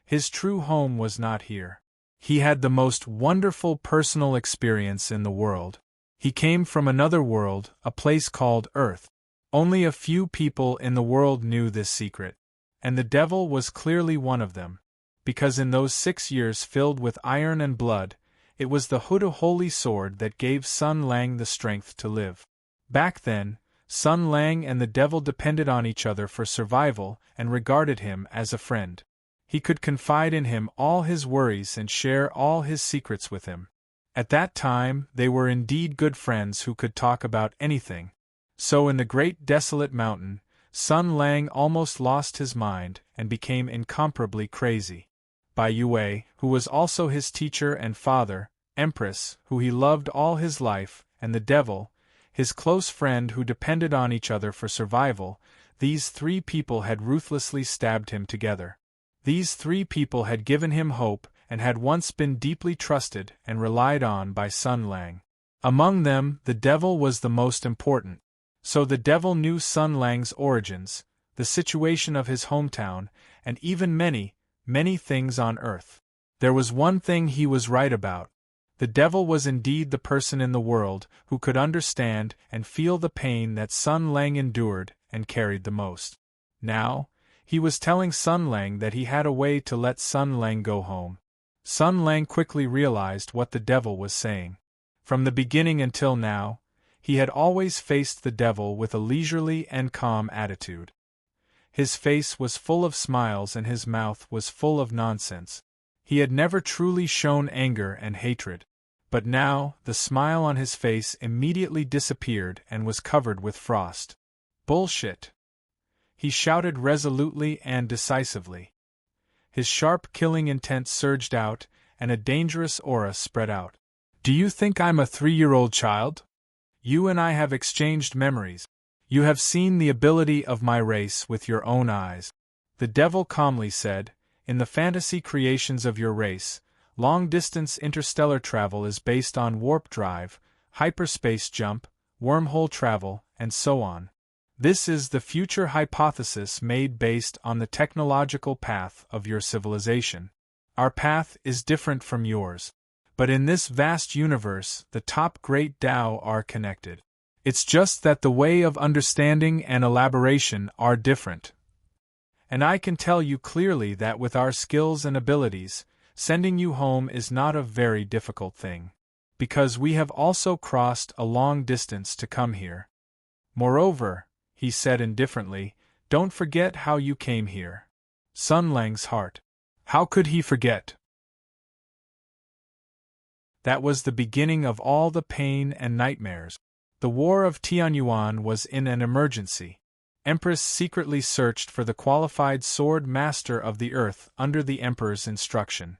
His true home was not here. He had the most wonderful personal experience in the world. He came from another world, a place called Earth. Only a few people in the world knew this secret, and the devil was clearly one of them, because in those 6 years filled with iron and blood, it was the Huda Holy Sword that gave Sun Lang the strength to live. Back then, Sun Lang and the devil depended on each other for survival and regarded him as a friend. He could confide in him all his worries and share all his secrets with him. At that time, they were indeed good friends who could talk about anything. So in the great desolate mountain, Sun Lang almost lost his mind and became incomparably crazy. Bai Yue, who was also his teacher and father, Empress, who he loved all his life, and the devil, his close friend who depended on each other for survival, these 3 people had ruthlessly stabbed him together. These 3 people had given him hope and had once been deeply trusted and relied on by Sun Lang. Among them, the devil was the most important. So the devil knew Sun Lang's origins, the situation of his hometown, and even many, many things on earth. There was one thing he was right about. The devil was indeed the person in the world who could understand and feel the pain that Sun Lang endured and carried the most. Now, he was telling Sun Lang that he had a way to let Sun Lang go home. Sun Lang quickly realized what the devil was saying. From the beginning until now, he had always faced the devil with a leisurely and calm attitude. His face was full of smiles and his mouth was full of nonsense. He had never truly shown anger and hatred. But now, the smile on his face immediately disappeared and was covered with frost. Bullshit! He shouted resolutely and decisively. His sharp killing intent surged out, and a dangerous aura spread out. Do you think I'm a 3-year-old child? You and I have exchanged memories. You have seen the ability of my race with your own eyes. The devil calmly said, in the fantasy creations of your race, long-distance interstellar travel is based on warp drive, hyperspace jump, wormhole travel, and so on. This is the future hypothesis made based on the technological path of your civilization. Our path is different from yours. But in this vast universe, the top great Tao are connected. It's just that the way of understanding and elaboration are different. And I can tell you clearly that with our skills and abilities, sending you home is not a very difficult thing. Because we have also crossed a long distance to come here. Moreover, he said indifferently, don't forget how you came here. Sun Lang's heart. How could he forget? That was the beginning of all the pain and nightmares. The war of Tianyuan was in an emergency. Empress secretly searched for the qualified sword master of the earth under the emperor's instruction.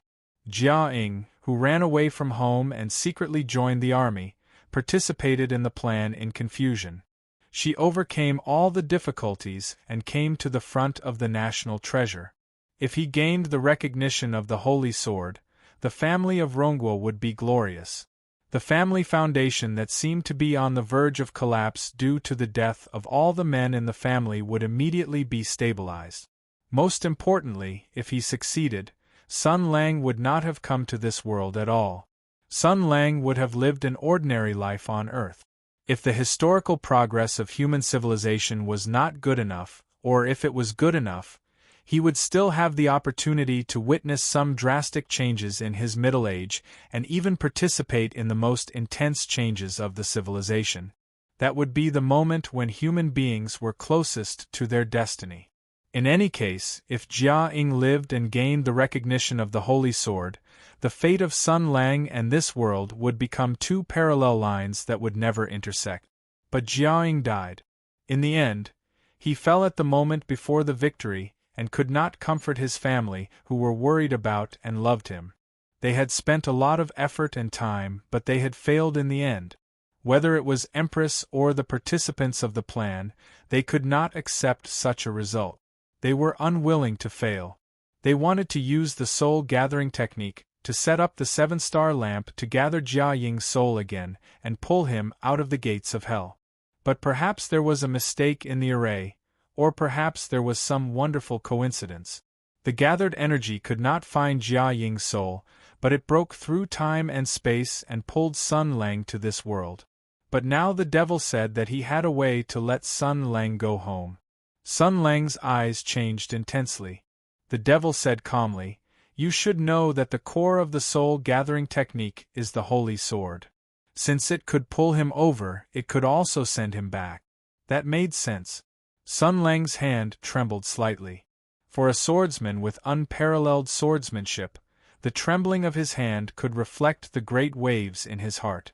Jia Ying, who ran away from home and secretly joined the army, participated in the plan in confusion. She overcame all the difficulties and came to the front of the national treasure. If he gained the recognition of the Holy Sword, the family of Ronghua would be glorious. The family foundation that seemed to be on the verge of collapse due to the death of all the men in the family would immediately be stabilized. Most importantly, if he succeeded, Sun Lang would not have come to this world at all. Sun Lang would have lived an ordinary life on Earth. If the historical progress of human civilization was not good enough, or if it was good enough, he would still have the opportunity to witness some drastic changes in his middle age and even participate in the most intense changes of the civilization. That would be the moment when human beings were closest to their destiny. In any case, if Jia Ying lived and gained the recognition of the Holy Sword, the fate of Sun Lang and this world would become 2 parallel lines that would never intersect. But Jia Ying died. In the end, he fell at the moment before the victory, and could not comfort his family, who were worried about and loved him. They had spent a lot of effort and time, but they had failed in the end. Whether it was Empress or the participants of the plan, they could not accept such a result. They were unwilling to fail. They wanted to use the soul-gathering technique to set up the seven-star lamp to gather Jia Ying's soul again and pull him out of the gates of hell. But perhaps there was a mistake in the array, or perhaps there was some wonderful coincidence. The gathered energy could not find Jia Ying's soul, but it broke through time and space and pulled Sun Lang to this world. But now the devil said that he had a way to let Sun Lang go home. Sun Lang's eyes changed intensely. The devil said calmly, "You should know that the core of the soul-gathering technique is the holy sword. Since it could pull him over, it could also send him back." That made sense. Sun Lang's hand trembled slightly. For a swordsman with unparalleled swordsmanship, the trembling of his hand could reflect the great waves in his heart.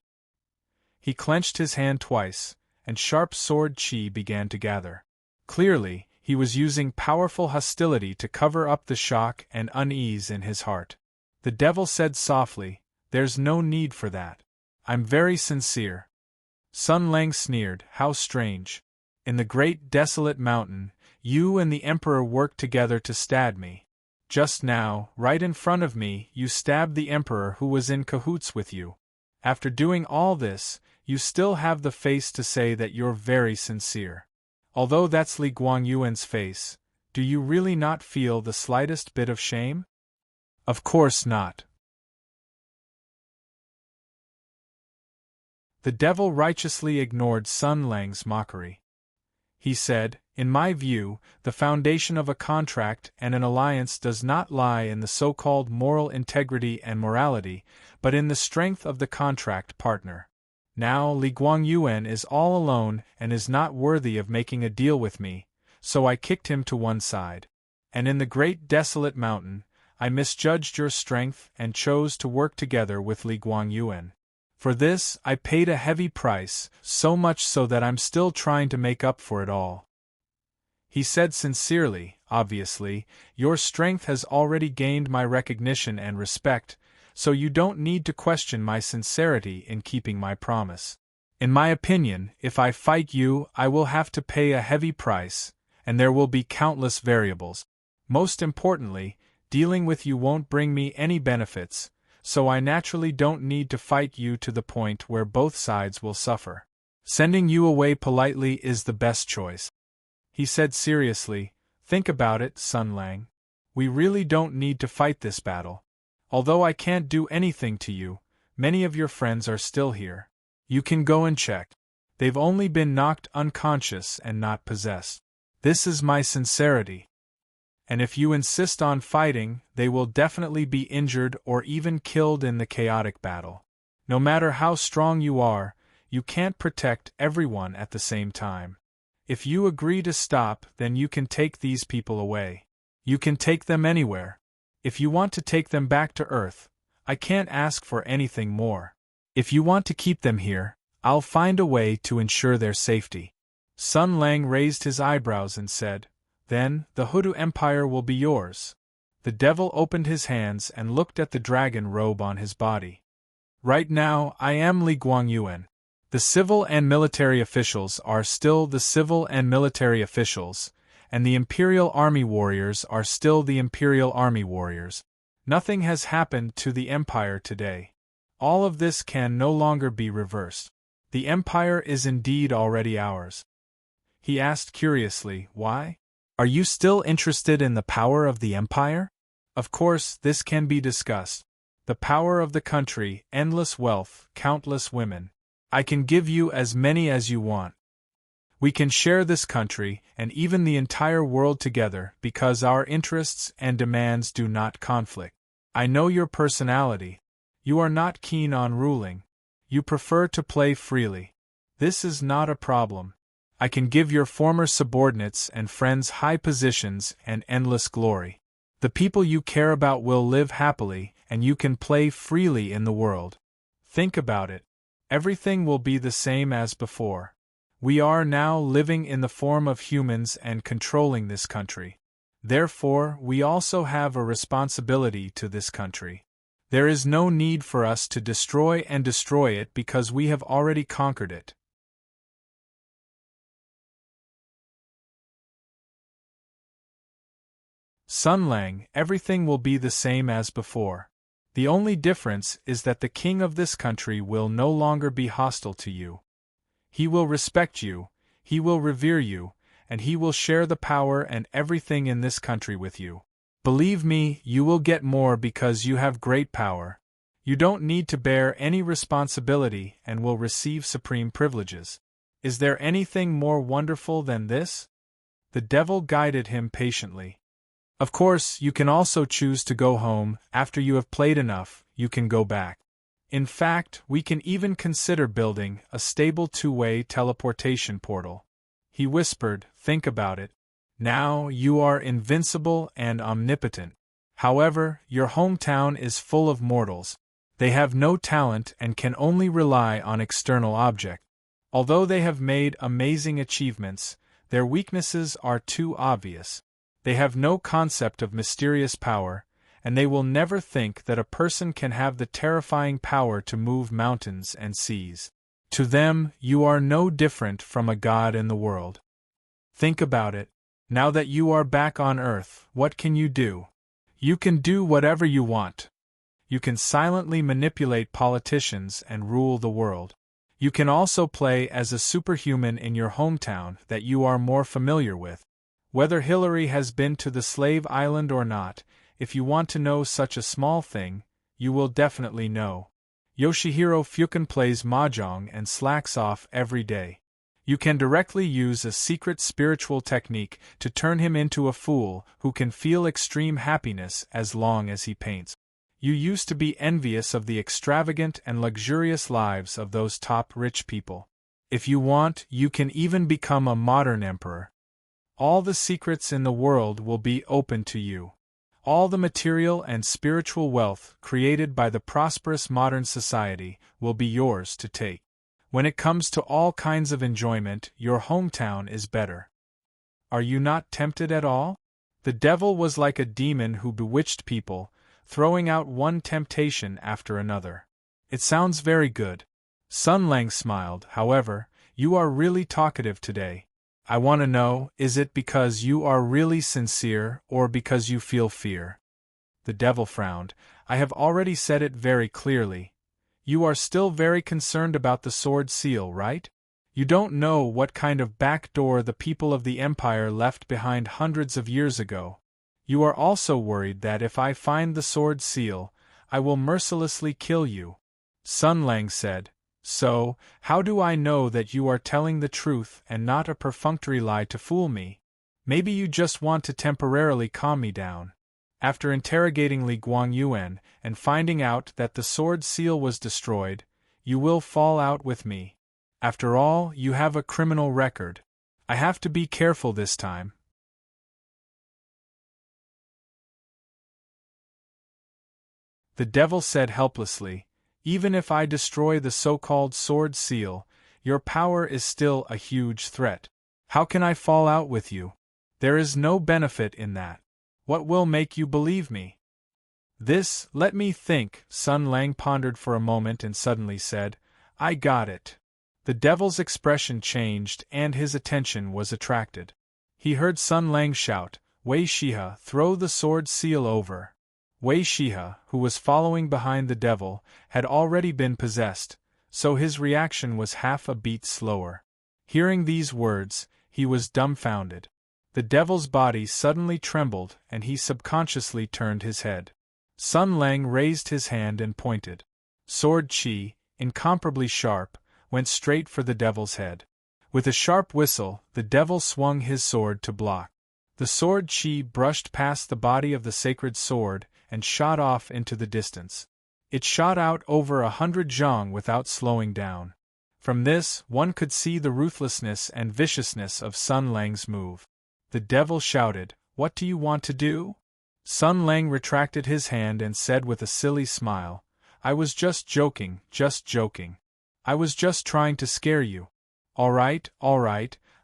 He clenched his hand twice, and sharp sword chi began to gather. Clearly, he was using powerful hostility to cover up the shock and unease in his heart. The devil said softly, "There's no need for that. I'm very sincere." Sun Lang sneered, "How strange. In the great desolate mountain, you and the Emperor worked together to stab me. Just now, right in front of me, you stabbed the Emperor who was in cahoots with you. After doing all this, you still have the face to say that you're very sincere. Although that's Li Guangyuan's face, do you really not feel the slightest bit of shame?" "Of course not." The devil righteously ignored Sun Lang's mockery. He said, "In my view, the foundation of a contract and an alliance does not lie in the so-called moral integrity and morality, but in the strength of the contract partner. Now Li Guangyuan is all alone and is not worthy of making a deal with me, so I kicked him to one side. And in the great desolate mountain, I misjudged your strength and chose to work together with Li Guangyuan. For this, I paid a heavy price, so much so that I'm still trying to make up for it all." He said sincerely, obviously, "Your strength has already gained my recognition and respect, so you don't need to question my sincerity in keeping my promise. In my opinion, if I fight you, I will have to pay a heavy price, and there will be countless variables. Most importantly, dealing with you won't bring me any benefits, so I naturally don't need to fight you to the point where both sides will suffer. Sending you away politely is the best choice." He said seriously, "Think about it, Sun Lang. We really don't need to fight this battle. Although I can't do anything to you, many of your friends are still here. You can go and check. They've only been knocked unconscious and not possessed. This is my sincerity. And if you insist on fighting, they will definitely be injured or even killed in the chaotic battle. No matter how strong you are, you can't protect everyone at the same time. If you agree to stop, then you can take these people away. You can take them anywhere. If you want to take them back to Earth, I can't ask for anything more. If you want to keep them here, I'll find a way to ensure their safety." Sun Lang raised his eyebrows and said, "Then, the Hudu Empire will be yours." The devil opened his hands and looked at the dragon robe on his body. "Right now, I am Li Guangyuan. The civil and military officials are still the civil and military officials, and the Imperial Army warriors are still the Imperial Army warriors. Nothing has happened to the Empire today. All of this can no longer be reversed. The Empire is indeed already ours." He asked curiously, "Why? Are you still interested in the power of the Empire?" "Of course, this can be discussed. The power of the country, endless wealth, countless women. I can give you as many as you want. We can share this country, and even the entire world together, because our interests and demands do not conflict. I know your personality. You are not keen on ruling. You prefer to play freely. This is not a problem. I can give your former subordinates and friends high positions and endless glory. The people you care about will live happily, and you can play freely in the world. Think about it. Everything will be the same as before. We are now living in the form of humans and controlling this country. Therefore, we also have a responsibility to this country. There is no need for us to destroy it because we have already conquered it. Sun Lang, everything will be the same as before. The only difference is that the king of this country will no longer be hostile to you. He will respect you, he will revere you, and he will share the power and everything in this country with you. Believe me, you will get more because you have great power. You don't need to bear any responsibility and will receive supreme privileges. Is there anything more wonderful than this? The devil guided him patiently. Of course, you can also choose to go home. After you have played enough, you can go back. In fact, we can even consider building a stable two-way teleportation portal. He whispered, think about it. Now you are invincible and omnipotent. However, your hometown is full of mortals. They have no talent and can only rely on external objects. Although they have made amazing achievements, their weaknesses are too obvious. They have no concept of mysterious power, and they will never think that a person can have the terrifying power to move mountains and seas. To them, you are no different from a god in the world. Think about it. Now that you are back on Earth, what can you do? You can do whatever you want. You can silently manipulate politicians and rule the world. You can also play as a superhuman in your hometown that you are more familiar with. Whether Hillary has been to the slave island or not, if you want to know such a small thing, you will definitely know. Yoshihiro Fukin plays mahjong and slacks off every day. You can directly use a secret spiritual technique to turn him into a fool who can feel extreme happiness as long as he paints. You used to be envious of the extravagant and luxurious lives of those top rich people. If you want, you can even become a modern emperor. All the secrets in the world will be open to you. All the material and spiritual wealth created by the prosperous modern society will be yours to take. When it comes to all kinds of enjoyment, your hometown is better. Are you not tempted at all? The devil was like a demon who bewitched people, throwing out one temptation after another. It sounds very good. Sun Lang smiled. However, you are really talkative today. I want to know, is it because you are really sincere or because you feel fear? The devil frowned. I have already said it very clearly. You are still very concerned about the sword seal, right? You don't know what kind of back door the people of the Empire left behind hundreds of years ago. You are also worried that if I find the sword seal, I will mercilessly kill you. Sun Lang said, so, how do I know that you are telling the truth and not a perfunctory lie to fool me? Maybe you just want to temporarily calm me down. After interrogating Li Guangyuan and finding out that the sword seal was destroyed, you will fall out with me. After all, you have a criminal record. I have to be careful this time. The devil said helplessly, even if I destroy the so-called sword seal, your power is still a huge threat. How can I fall out with you? There is no benefit in that. What will make you believe me? Let me think. Sun Lang pondered for a moment and suddenly said, I got it. The devil's expression changed and his attention was attracted. He heard Sun Lang shout, Wei Shihe, throw the sword seal over. Wei Shihe, who was following behind the devil, had already been possessed, so his reaction was half a beat slower. Hearing these words, he was dumbfounded. The devil's body suddenly trembled and he subconsciously turned his head. Sun Lang raised his hand and pointed. Sword Qi, incomparably sharp, went straight for the devil's head. With a sharp whistle, the devil swung his sword to block. The sword Qi brushed past the body of the sacred sword and shot off into the distance. It shot out over 100 zhang without slowing down. From this, one could see the ruthlessness and viciousness of Sun Lang's move. The devil shouted, What do you want to do? Sun Lang retracted his hand and said with a silly smile, I was just joking, just joking. I was just trying to scare you. All right,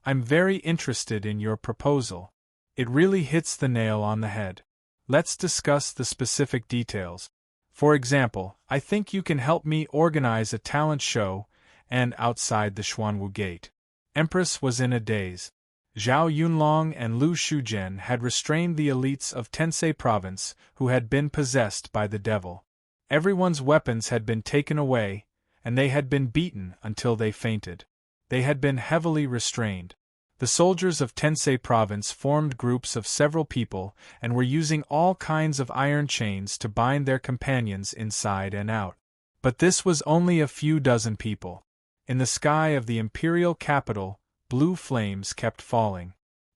I'm very interested in your proposal. It really hits the nail on the head. Let's discuss the specific details. For example, I think you can help me organize a talent show, and outside the Xuanwu Gate. Empress was in a daze. Zhao Yunlong and Lu Shuzhen had restrained the elites of Tensei province who had been possessed by the devil. Everyone's weapons had been taken away, and they had been beaten until they fainted. They had been heavily restrained. The soldiers of Tensei province formed groups of several people and were using all kinds of iron chains to bind their companions inside and out. But this was only a few dozen people. In the sky of the imperial capital, blue flames kept falling.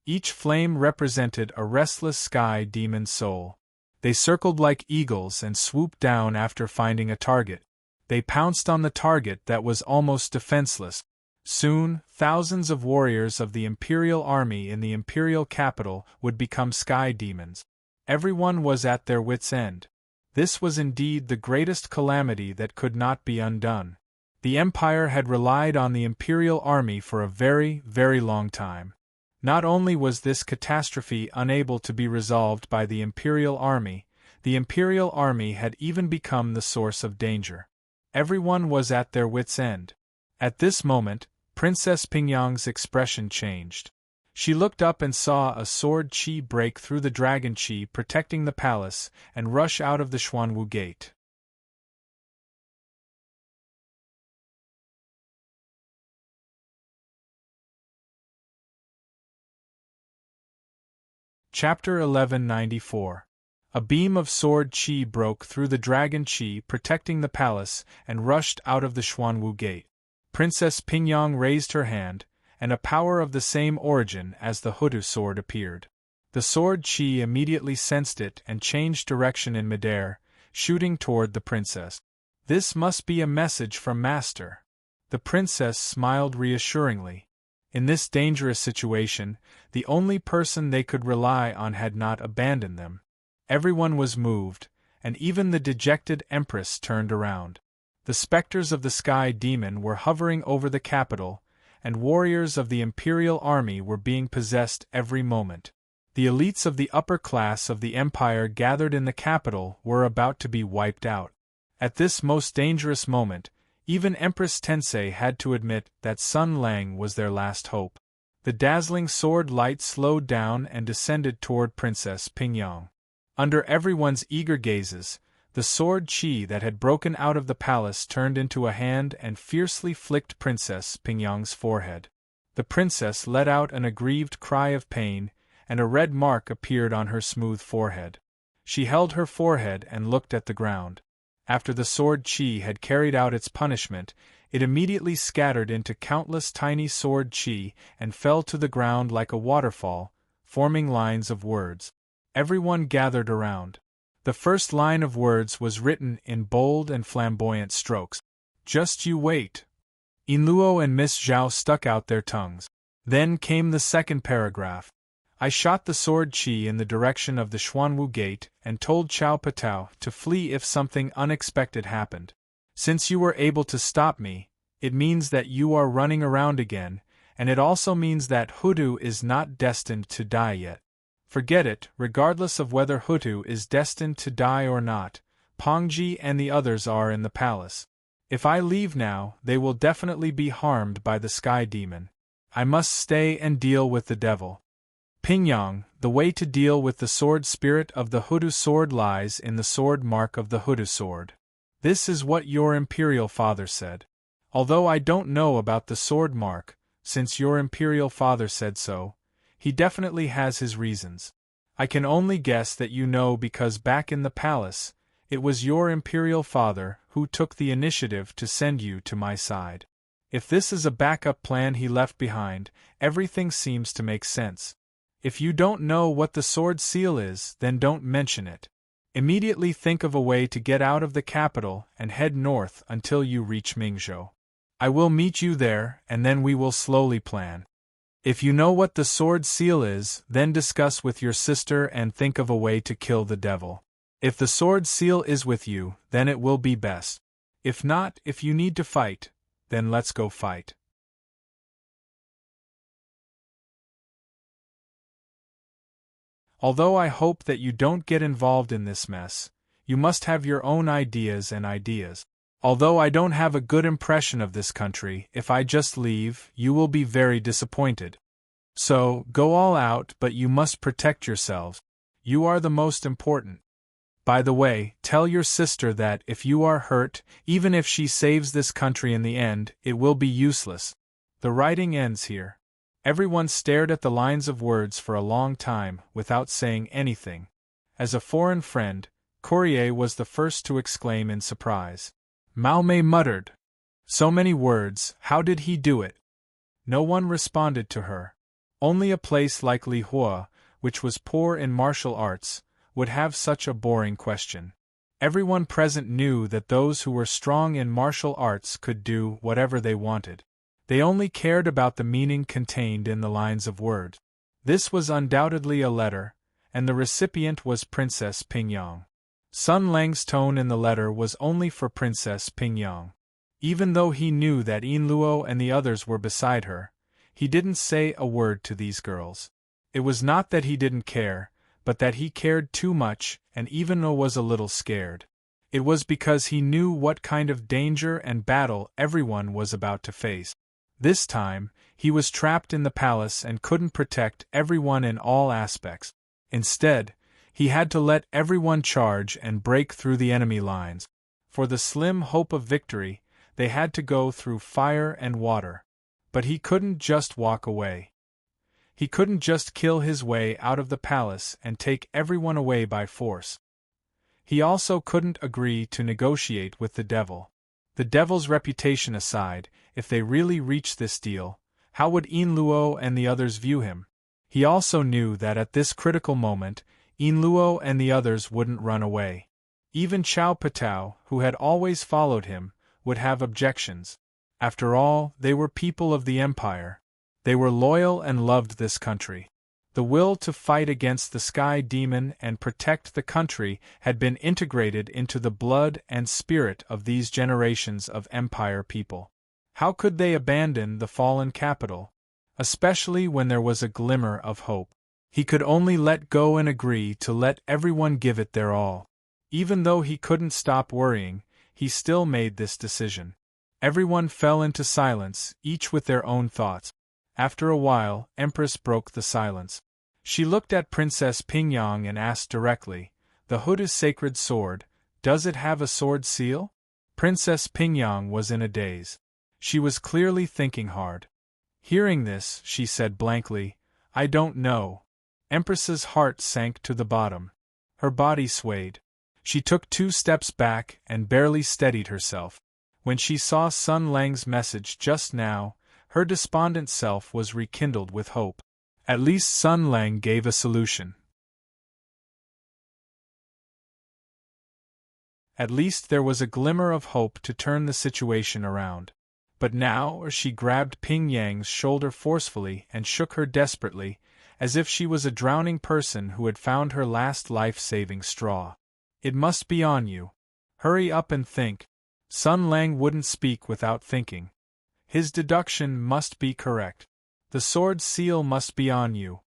Each flame represented a restless sky demon soul. They circled like eagles and swooped down after finding a target. They pounced on the target that was almost defenseless. Soon, thousands of warriors of the imperial army in the imperial capital would become sky demons. Everyone was at their wits' end. This was indeed the greatest calamity that could not be undone. The empire had relied on the imperial army for a very, very long time. Not only was this catastrophe unable to be resolved by the imperial army had even become the source of danger. Everyone was at their wits' end. At this moment, Princess Pingyang's expression changed. She looked up and saw a sword chi break through the dragon chi protecting the palace and rush out of the Xuanwu Gate. Chapter 1194. A beam of sword chi broke through the dragon chi protecting the palace and rushed out of the Xuanwu Gate. Princess Pingyang raised her hand, and a power of the same origin as the Hutu sword appeared. The sword chi immediately sensed it and changed direction in midair, shooting toward the princess. This must be a message from Master. The princess smiled reassuringly. In this dangerous situation, the only person they could rely on had not abandoned them. Everyone was moved, and even the dejected empress turned around. The specters of the sky demon were hovering over the capital, and warriors of the imperial army were being possessed every moment. The elites of the upper class of the empire gathered in the capital were about to be wiped out. At this most dangerous moment, even Empress Tensei had to admit that Sun Lang was their last hope. The dazzling sword light slowed down and descended toward Princess Pingyang. Under everyone's eager gazes, the sword chi that had broken out of the palace turned into a hand and fiercely flicked Princess Pingyang's forehead. The princess let out an aggrieved cry of pain, and a red mark appeared on her smooth forehead. She held her forehead and looked at the ground. After the sword chi had carried out its punishment, it immediately scattered into countless tiny sword chi and fell to the ground like a waterfall, forming lines of words. Everyone gathered around. The first line of words was written in bold and flamboyant strokes. "Just you wait." Inluo and Miss Zhao stuck out their tongues. Then came the second paragraph. I shot the sword chi in the direction of the Xuanwu Gate and told Chao Patao to flee if something unexpected happened. Since you were able to stop me, it means that you are running around again, and it also means that Hutu is not destined to die yet. Forget it, regardless of whether Hutu is destined to die or not, Pongji and the others are in the palace. If I leave now, they will definitely be harmed by the sky demon. I must stay and deal with the devil. Pingyang, the way to deal with the sword spirit of the Hutu sword lies in the sword mark of the Hutu sword. This is what your imperial father said. Although I don't know about the sword mark, since your imperial father said so, he definitely has his reasons. I can only guess that you know because back in the palace, it was your imperial father who took the initiative to send you to my side. If this is a backup plan he left behind, everything seems to make sense. If you don't know what the sword seal is, then don't mention it. Immediately think of a way to get out of the capital and head north until you reach Mingzhou. I will meet you there, and then we will slowly plan. If you know what the sword seal is, then discuss with your sister and think of a way to kill the devil. If the sword seal is with you, then it will be best. If not, if you need to fight, then let's go fight. Although I hope that you don't get involved in this mess, you must have your own ideas and ideas. Although I don't have a good impression of this country, if I just leave, you will be very disappointed. So, go all out, but you must protect yourselves. You are the most important. By the way, tell your sister that if you are hurt, even if she saves this country in the end, it will be useless. The writing ends here. Everyone stared at the lines of words for a long time, without saying anything. As a foreign friend, Courier was the first to exclaim in surprise. Malmay muttered. So many words, how did he do it? No one responded to her. Only a place like Li Hua, which was poor in martial arts, would have such a boring question. Everyone present knew that those who were strong in martial arts could do whatever they wanted. They only cared about the meaning contained in the lines of words. This was undoubtedly a letter, and the recipient was Princess Pingyang. Sun Lang's tone in the letter was only for Princess Pingyang. Even though he knew that Yin Luo and the others were beside her, he didn't say a word to these girls. It was not that he didn't care, but that he cared too much, and even was a little scared. It was because he knew what kind of danger and battle everyone was about to face. This time, he was trapped in the palace and couldn't protect everyone in all aspects. Instead, he had to let everyone charge and break through the enemy lines. For the slim hope of victory, they had to go through fire and water. But he couldn't just walk away. He couldn't just kill his way out of the palace and take everyone away by force. He also couldn't agree to negotiate with the devil. The devil's reputation aside, if they really reached this deal, how would Yin Luo and the others view him? He also knew that at this critical moment, Yin Luo and the others wouldn't run away. Even Chao Patao, who had always followed him, would have objections. After all, they were people of the empire. They were loyal and loved this country. The will to fight against the Sky Demon and protect the country had been integrated into the blood and spirit of these generations of empire people. How could they abandon the fallen capital? Especially when there was a glimmer of hope. He could only let go and agree to let everyone give it their all. Even though he couldn't stop worrying, he still made this decision. Everyone fell into silence, each with their own thoughts. After a while, Empress broke the silence. She looked at Princess Pingyang and asked directly, "The Huda's sacred sword, does it have a sword seal?" Princess Pingyang was in a daze. She was clearly thinking hard. Hearing this, she said blankly, "I don't know." Empress's heart sank to the bottom. Her body swayed. She took 2 steps back and barely steadied herself. When she saw Sun Lang's message just now, her despondent self was rekindled with hope. At least Sun Lang gave a solution. At least there was a glimmer of hope to turn the situation around. But now she grabbed Ping Yang's shoulder forcefully and shook her desperately, as if she was a drowning person who had found her last life-saving straw. "It must be on you. Hurry up and think." Sun Lang wouldn't speak without thinking. His deduction must be correct. The sword seal must be on you.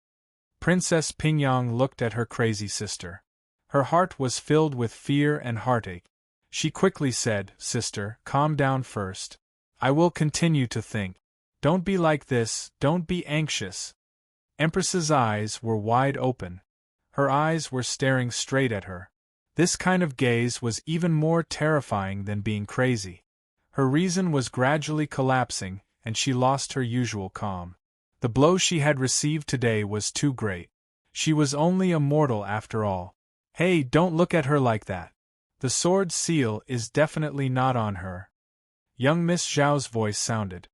Princess Pingyang looked at her crazy sister. Her heart was filled with fear and heartache. She quickly said, "Sister, calm down first. I will continue to think. Don't be like this, don't be anxious." Empress's eyes were wide open. Her eyes were staring straight at her. This kind of gaze was even more terrifying than being crazy. Her reason was gradually collapsing, and she lost her usual calm. The blow she had received today was too great. She was only a mortal after all. "Hey, don't look at her like that. The sword seal is definitely not on her." Young Miss Zhao's voice sounded.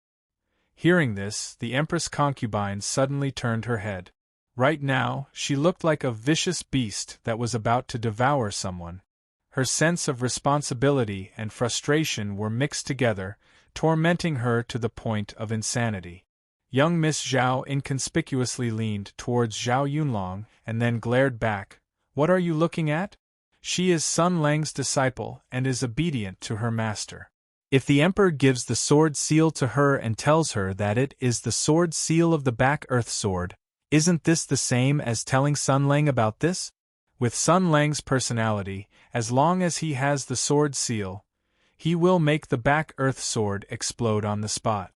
Hearing this, the Empress concubine suddenly turned her head. Right now, she looked like a vicious beast that was about to devour someone. Her sense of responsibility and frustration were mixed together, tormenting her to the point of insanity. Young Miss Zhao inconspicuously leaned towards Zhao Yunlong and then glared back. "What are you looking at? She is Sun Lang's disciple and is obedient to her master. If the Emperor gives the sword seal to her and tells her that it is the sword seal of the Back Earth Sword, Isn't this the same as telling Sun Lang about this? With Sun Lang's personality, as long as he has the sword seal, he will make the back earth sword explode on the spot.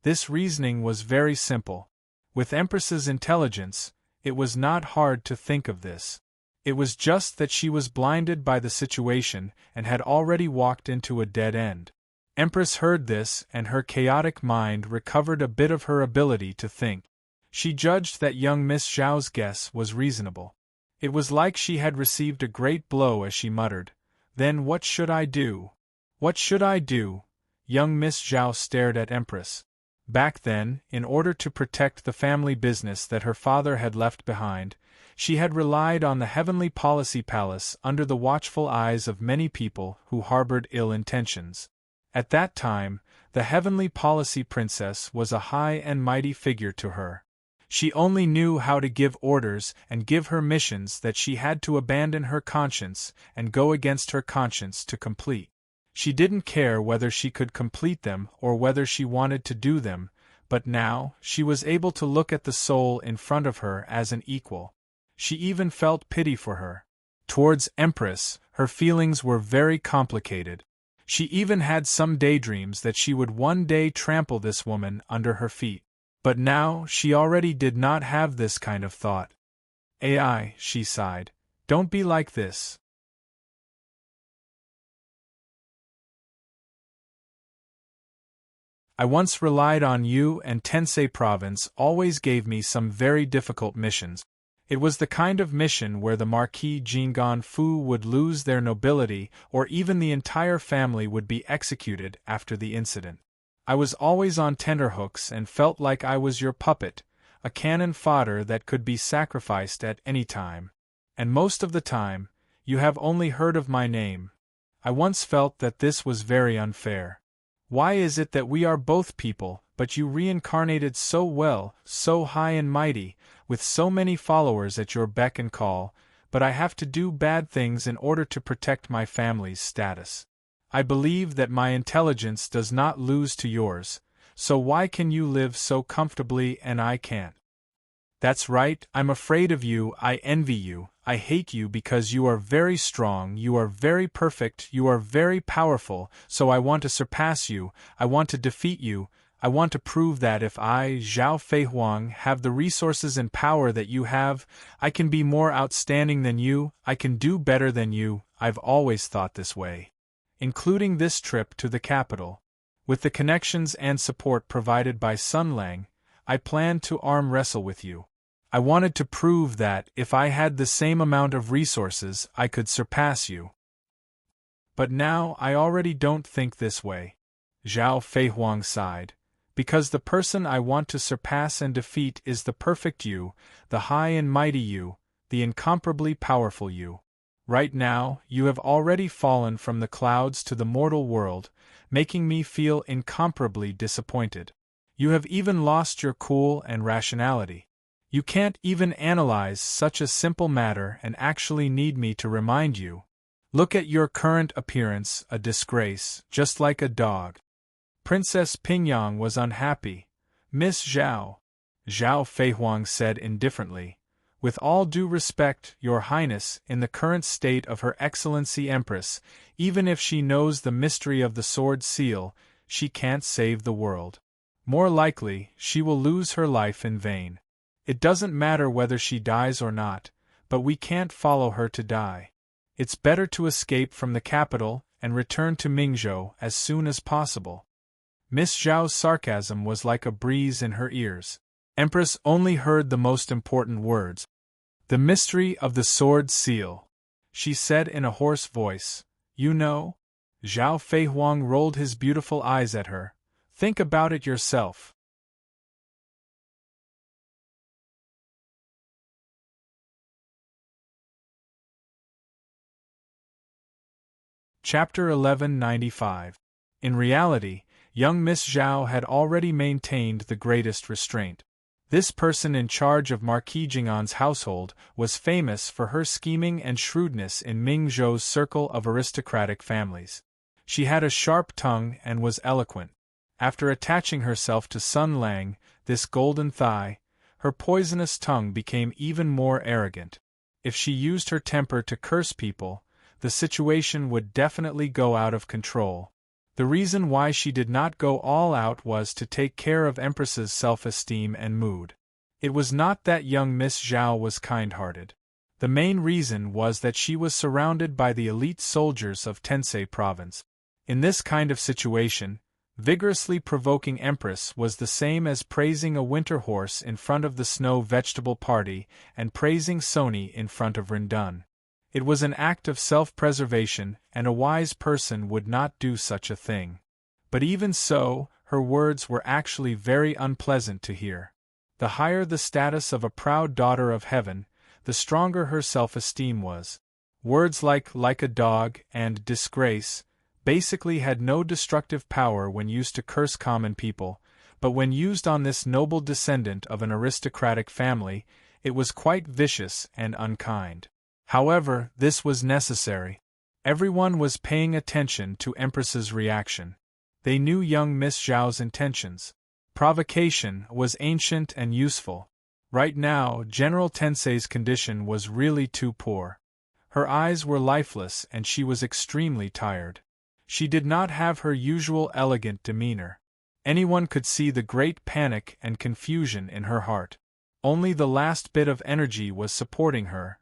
This reasoning was very simple. With Empress's intelligence, it was not hard to think of this. It was just that she was blinded by the situation and had already walked into a dead end. Empress heard this, and her chaotic mind recovered a bit of her ability to think. She judged that young Miss Zhao's guess was reasonable. It was like she had received a great blow as she muttered, "Then what should I do? What should I do?" Young Miss Zhao stared at Empress. Back then, in order to protect the family business that her father had left behind, she had relied on the Heavenly Policy Palace under the watchful eyes of many people who harbored ill intentions. At that time, the Heavenly Policy Princess was a high and mighty figure to her. She only knew how to give orders and give her missions that she had to abandon her conscience and go against her conscience to complete. She didn't care whether she could complete them or whether she wanted to do them, but now she was able to look at the soul in front of her as an equal. She even felt pity for her. Towards Empress, her feelings were very complicated. She even had some daydreams that she would one day trample this woman under her feet. But now she already did not have this kind of thought. "Ai," she sighed, "don't be like this. I once relied on you, and Tensei Province always gave me some very difficult missions. It was the kind of mission where the Marquis Jingan Fu would lose their nobility or even the entire family would be executed after the incident. I was always on tenterhooks and felt like I was your puppet, a cannon fodder that could be sacrificed at any time. And most of the time, you have only heard of my name. I once felt that this was very unfair. Why is it that we are both people, but you reincarnated so well, so high and mighty, with so many followers at your beck and call, but I have to do bad things in order to protect my family's status? I believe that my intelligence does not lose to yours, so why can you live so comfortably and I can't? That's right, I'm afraid of you, I envy you, I hate you because you are very strong, you are very perfect, you are very powerful, so I want to surpass you, I want to defeat you, I want to prove that if I, Zhao Feihuang, have the resources and power that you have, I can be more outstanding than you, I can do better than you. I've always thought this way. Including this trip to the capital. With the connections and support provided by Sun Lang, I planned to arm wrestle with you. I wanted to prove that, if I had the same amount of resources, I could surpass you. But now I already don't think this way. Zhao Feihuang sighed. Because the person I want to surpass and defeat is the perfect you, the high and mighty you, the incomparably powerful you. Right now, you have already fallen from the clouds to the mortal world, making me feel incomparably disappointed. You have even lost your cool and rationality. You can't even analyze such a simple matter and actually need me to remind you. Look at your current appearance, a disgrace, just like a dog. Princess Pingyang was unhappy. Miss Zhao, Zhao Feihuang said indifferently. With all due respect, Your Highness, in the current state of Her Excellency Empress, even if she knows the mystery of the sword seal, she can't save the world. More likely, she will lose her life in vain. It doesn't matter whether she dies or not, but we can't follow her to die. It's better to escape from the capital and return to Mingzhou as soon as possible. Miss Zhao's sarcasm was like a breeze in her ears. Empress only heard the most important words. "The mystery of the sword seal," she said in a hoarse voice. "You know?" Zhao Feihuang rolled his beautiful eyes at her. "Think about it yourself." Chapter 1195. In reality, young Miss Zhao had already maintained the greatest restraint. This person in charge of Marquis Jing'an's household was famous for her scheming and shrewdness in Mingzhou's circle of aristocratic families. She had a sharp tongue and was eloquent. After attaching herself to Sun Lang, this golden thigh, her poisonous tongue became even more arrogant. If she used her temper to curse people, the situation would definitely go out of control. The reason why she did not go all out was to take care of Empress's self-esteem and mood. It was not that young Miss Zhao was kind-hearted. The main reason was that she was surrounded by the elite soldiers of Tensei province. In this kind of situation, vigorously provoking Empress was the same as praising a winter horse in front of the snow vegetable party and praising Sony in front of Rindun. It was an act of self-preservation, and a wise person would not do such a thing. But even so, her words were actually very unpleasant to hear. The higher the status of a proud daughter of heaven, the stronger her self-esteem was. Words like a dog and disgrace basically had no destructive power when used to curse common people, but when used on this noble descendant of an aristocratic family, it was quite vicious and unkind. However, this was necessary. Everyone was paying attention to Empress's reaction. They knew young Miss Zhao's intentions. Provocation was ancient and useful. Right now, General Tensei's condition was really too poor. Her eyes were lifeless and she was extremely tired. She did not have her usual elegant demeanor. Anyone could see the great panic and confusion in her heart. Only the last bit of energy was supporting her,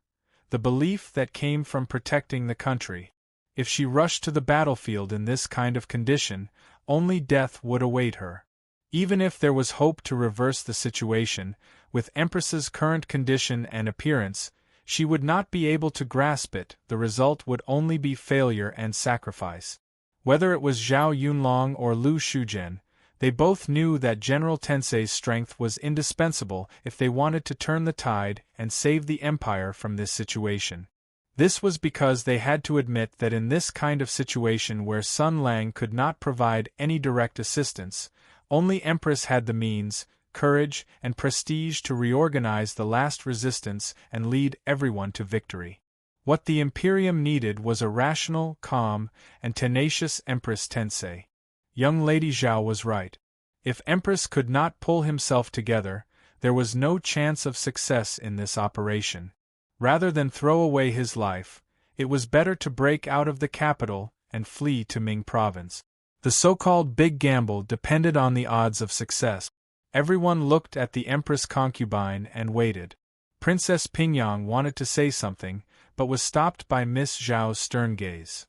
the belief that came from protecting the country. If she rushed to the battlefield in this kind of condition, only death would await her. Even if there was hope to reverse the situation, with Empress's current condition and appearance, she would not be able to grasp it. The result would only be failure and sacrifice. Whether it was Zhao Yunlong or Lu Shuzhen, they both knew that General Tensei's strength was indispensable if they wanted to turn the tide and save the empire from this situation. This was because they had to admit that in this kind of situation where Sun Lang could not provide any direct assistance, only Empress had the means, courage, and prestige to reorganize the last resistance and lead everyone to victory. What the Imperium needed was a rational, calm, and tenacious Empress Tensei. Young Lady Zhao was right. If Empress could not pull himself together, there was no chance of success in this operation. Rather than throw away his life, it was better to break out of the capital and flee to Ming province. The so-called big gamble depended on the odds of success. Everyone looked at the Empress concubine and waited. Princess Pingyang wanted to say something, but was stopped by Miss Zhao's stern gaze.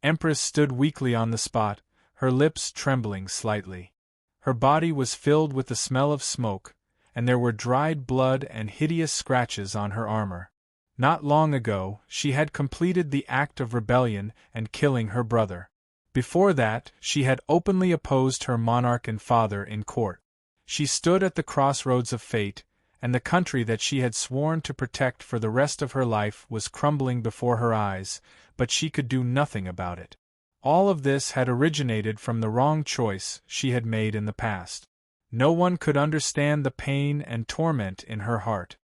Empress stood weakly on the spot, her lips trembling slightly. Her body was filled with the smell of smoke, and there were dried blood and hideous scratches on her armor. Not long ago, she had completed the act of rebellion and killing her brother. Before that, she had openly opposed her monarch and father in court. She stood at the crossroads of fate, and the country that she had sworn to protect for the rest of her life was crumbling before her eyes, but she could do nothing about it. All of this had originated from the wrong choice she had made in the past. No one could understand the pain and torment in her heart.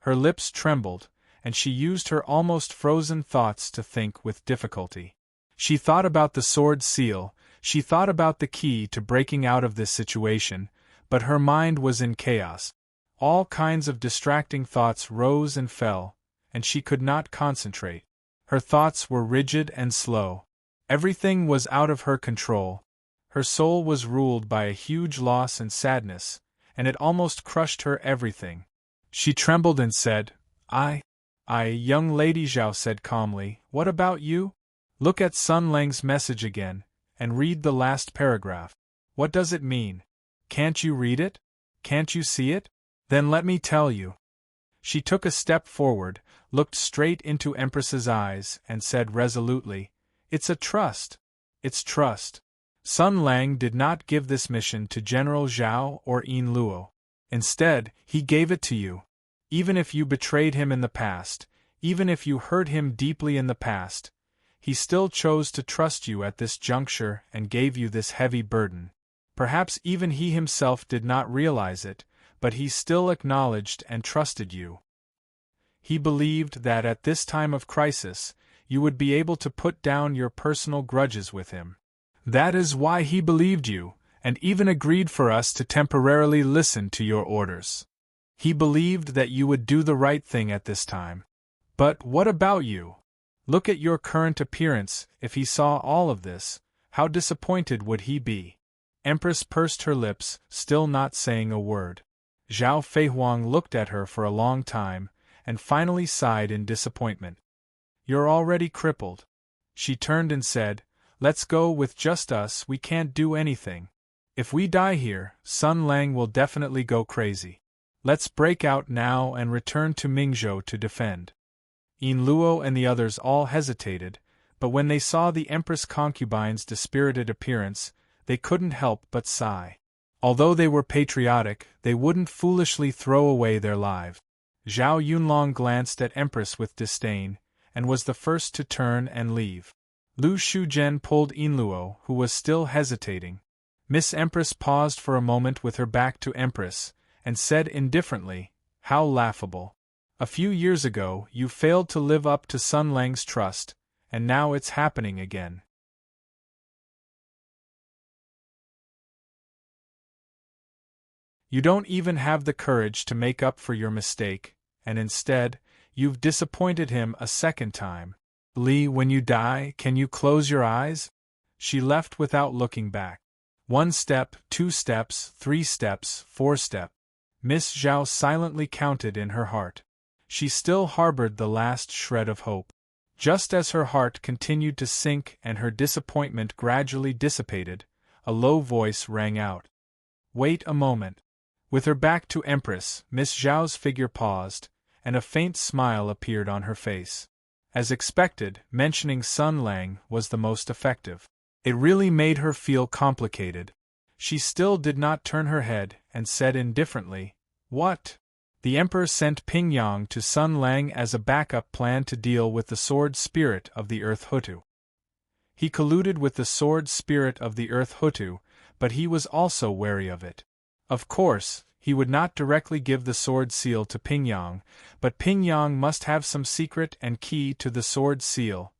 Her lips trembled, and she used her almost frozen thoughts to think with difficulty. She thought about the sword seal, she thought about the key to breaking out of this situation, but her mind was in chaos. All kinds of distracting thoughts rose and fell, and she could not concentrate. Her thoughts were rigid and slow. Everything was out of her control. Her soul was ruled by a huge loss and sadness, and it almost crushed her everything. She trembled and said, I, young Lady Zhao said calmly, what about you? Look at Sun Lang's message again, and read the last paragraph. What does it mean? Can't you read it? Can't you see it? Then let me tell you. She took a step forward, looked straight into Empress's eyes, and said resolutely, It's a trust. It's trust. Sun Lang did not give this mission to General Zhao or Yin Luo. Instead, he gave it to you. Even if you betrayed him in the past, even if you hurt him deeply in the past, he still chose to trust you at this juncture and gave you this heavy burden. Perhaps even he himself did not realize it, but he still acknowledged and trusted you. He believed that at this time of crisis, you would be able to put down your personal grudges with him. That is why he believed you, and even agreed for us to temporarily listen to your orders. He believed that you would do the right thing at this time. But what about you? Look at your current appearance. If he saw all of this, how disappointed would he be? Empress pursed her lips, still not saying a word. Zhao Feihuang looked at her for a long time, and finally sighed in disappointment. You're already crippled. She turned and said, let's go with just us, we can't do anything. If we die here, Sun Lang will definitely go crazy. Let's break out now and return to Mingzhou to defend. Yin Luo and the others all hesitated, but when they saw the Empress concubine's dispirited appearance, they couldn't help but sigh. Although they were patriotic, they wouldn't foolishly throw away their lives. Zhao Yunlong glanced at Empress with disdain, and was the first to turn and leave. Lu Shuzhen pulled Yin Luo, who was still hesitating. Miss Empress paused for a moment with her back to Empress, and said indifferently, how laughable. A few years ago you failed to live up to Sun Lang's trust, and now it's happening again. You don't even have the courage to make up for your mistake, and instead, you've disappointed him a second time. Li, when you die, can you close your eyes? She left without looking back. 1 step, 2 steps, 3 steps, 4 steps. Miss Zhao silently counted in her heart. She still harbored the last shred of hope. Just as her heart continued to sink and her disappointment gradually dissipated, a low voice rang out. Wait a moment. With her back to Empress, Miss Zhao's figure paused, and a faint smile appeared on her face. As expected, mentioning Sun Lang was the most effective. It really made her feel complicated. She still did not turn her head, and said indifferently, What? The Emperor sent Ping Yang to Sun Lang as a backup plan to deal with the sword spirit of the Earth Hutu. He colluded with the sword spirit of the Earth Hutu, but he was also wary of it. Of course, he would not directly give the sword seal to Ping Yang, but Ping Yang must have some secret and key to the sword seal.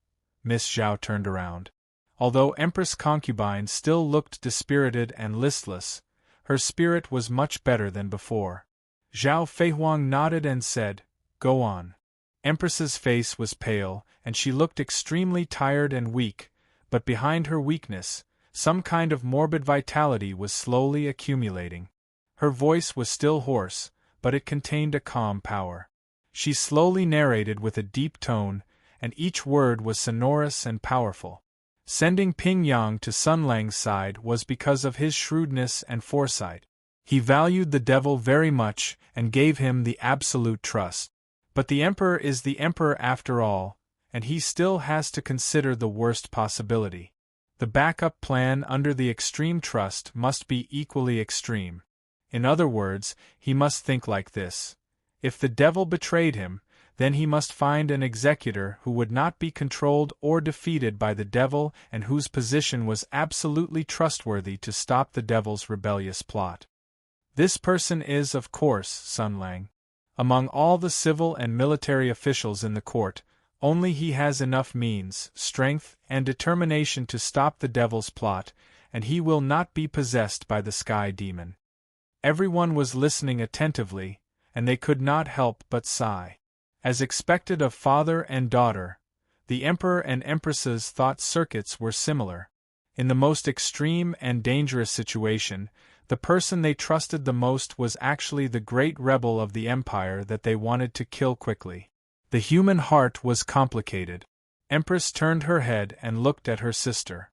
Miss Zhao turned around. Although Empress Concubine still looked dispirited and listless, her spirit was much better than before. Zhao Feihuang nodded and said, Go on. Empress's face was pale, and she looked extremely tired and weak, but behind her weakness, some kind of morbid vitality was slowly accumulating. Her voice was still hoarse, but it contained a calm power. She slowly narrated with a deep tone, and each word was sonorous and powerful. Sending Ping Yang to Sun Lang's side was because of his shrewdness and foresight. He valued the devil very much and gave him the absolute trust. But the Emperor is the Emperor after all, and he still has to consider the worst possibility. The backup plan under the extreme trust must be equally extreme. In other words, he must think like this. If the devil betrayed him, then he must find an executor who would not be controlled or defeated by the devil and whose position was absolutely trustworthy to stop the devil's rebellious plot. This person is, of course, Sun Lang. Among all the civil and military officials in the court, only he has enough means, strength, and determination to stop the devil's plot, and he will not be possessed by the sky demon. Everyone was listening attentively, and they could not help but sigh. As expected of father and daughter, the Emperor and Empress's thought circuits were similar. In the most extreme and dangerous situation, the person they trusted the most was actually the great rebel of the empire that they wanted to kill quickly. The human heart was complicated. Empress turned her head and looked at her sister.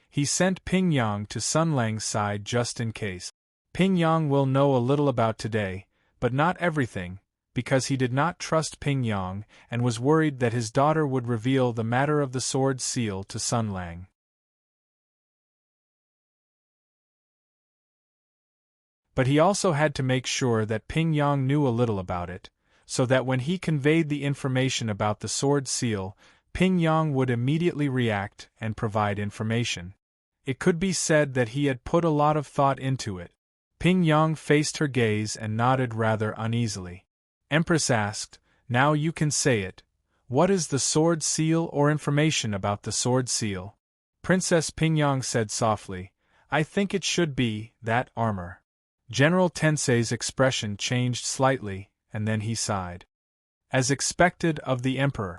He sent Ping Yang to Sun Lang's side just in case. Ping Yang will know a little about today, but not everything, because he did not trust Ping Yang and was worried that his daughter would reveal the matter of the sword seal to Sun Lang. But he also had to make sure that Ping Yang knew a little about it, so that when he conveyed the information about the sword seal, Ping Yang would immediately react and provide information. It could be said that he had put a lot of thought into it. Ping Yang faced her gaze and nodded rather uneasily. Empress asked, Now you can say it. What is the sword seal or information about the sword seal? Princess Ping Yang said softly, I think it should be that armor. General Tensei's expression changed slightly, and then he sighed. As expected of the Emperor.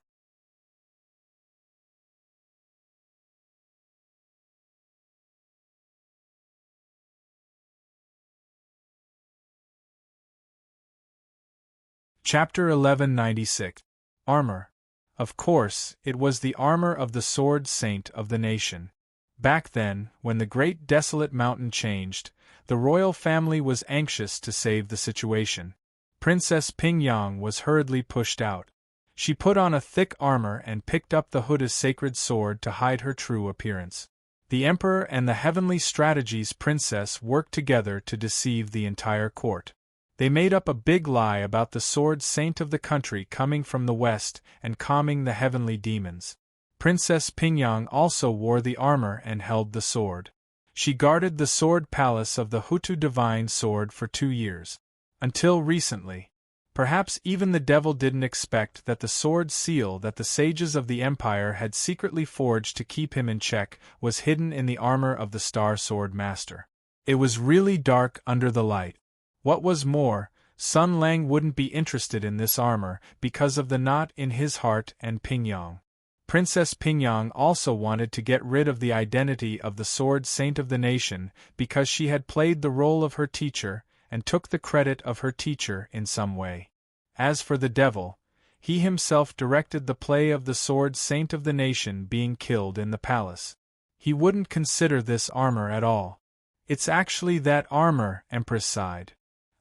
Chapter 1196. Armor. Of course, it was the armor of the sword saint of the nation. Back then, when the great desolate mountain changed, the royal family was anxious to save the situation. Princess Pingyang was hurriedly pushed out. She put on a thick armor and picked up the hood's sacred sword to hide her true appearance. The Emperor and the Heavenly Strategies Princess worked together to deceive the entire court. They made up a big lie about the sword saint of the country coming from the west and calming the heavenly demons. Princess Pingyang also wore the armor and held the sword. She guarded the sword palace of the Hutu divine sword for 2 years. Until recently. Perhaps even the devil didn't expect that the sword seal that the sages of the empire had secretly forged to keep him in check was hidden in the armor of the Star Sword Master. It was really dark under the light. What was more, Sun Lang wouldn't be interested in this armor because of the knot in his heart and Pingyang. Princess Pingyang also wanted to get rid of the identity of the sword saint of the nation because she had played the role of her teacher and took the credit of her teacher in some way. As for the devil, he himself directed the play of the sword saint of the nation being killed in the palace. He wouldn't consider this armor at all. It's actually that armor, Empress sighed.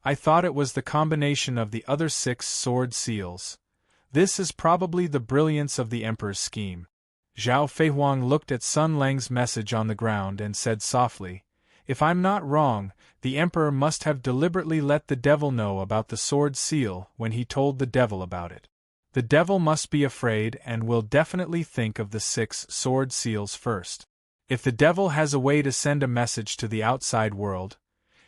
I thought it was the combination of the other 6 sword seals. This is probably the brilliance of the Emperor's scheme. Zhao Feihuang looked at Sun Lang's message on the ground and said softly, "If I'm not wrong, the Emperor must have deliberately let the devil know about the sword seal when he told the devil about it. The devil must be afraid and will definitely think of the 6 sword seals first. If the devil has a way to send a message to the outside world,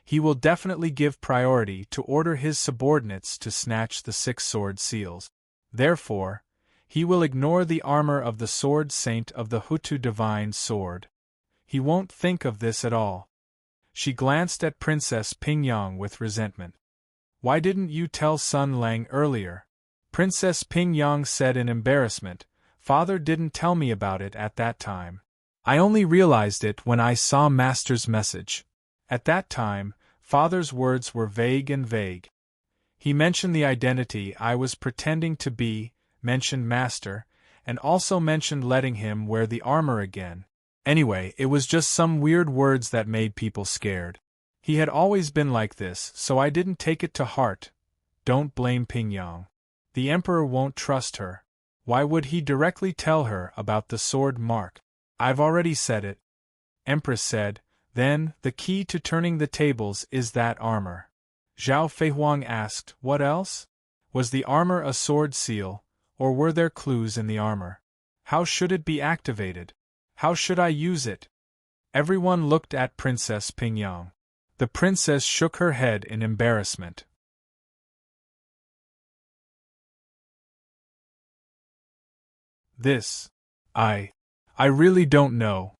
he will definitely give priority to order his subordinates to snatch the 6 sword seals. Therefore, he will ignore the armor of the sword saint of the Hutu divine sword. He won't think of this at all." She glanced at Princess Pingyang with resentment. "Why didn't you tell Sun Lang earlier?" Princess Pingyang said in embarrassment, "Father didn't tell me about it at that time. I only realized it when I saw Master's message. At that time, Father's words were vague and vague. He mentioned the identity I was pretending to be, mentioned Master, and also mentioned letting him wear the armor again. Anyway, it was just some weird words that made people scared. He had always been like this, so I didn't take it to heart. Don't blame Pingyang. The Emperor won't trust her. Why would he directly tell her about the sword mark? I've already said it." Empress said, "Then, the key to turning the tables is that armor." Zhao Feihuang asked, "What else? Was the armor a sword seal, or were there clues in the armor? How should it be activated? How should I use it?" Everyone looked at Princess Pingyang. The princess shook her head in embarrassment. I really don't know."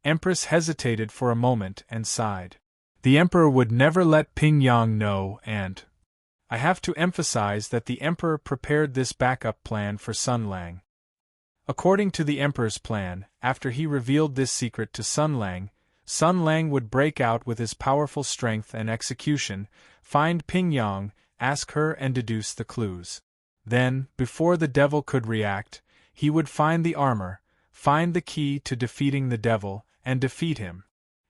Empress hesitated for a moment and sighed. The Emperor would never let Pingyang know, and I have to emphasize that the Emperor prepared this backup plan for Sun Lang. According to the Emperor's plan, after he revealed this secret to Sun Lang would break out with his powerful strength and execution, find Pingyang, ask her and deduce the clues. Then, before the devil could react, he would find the armor, find the key to defeating the devil, and defeat him.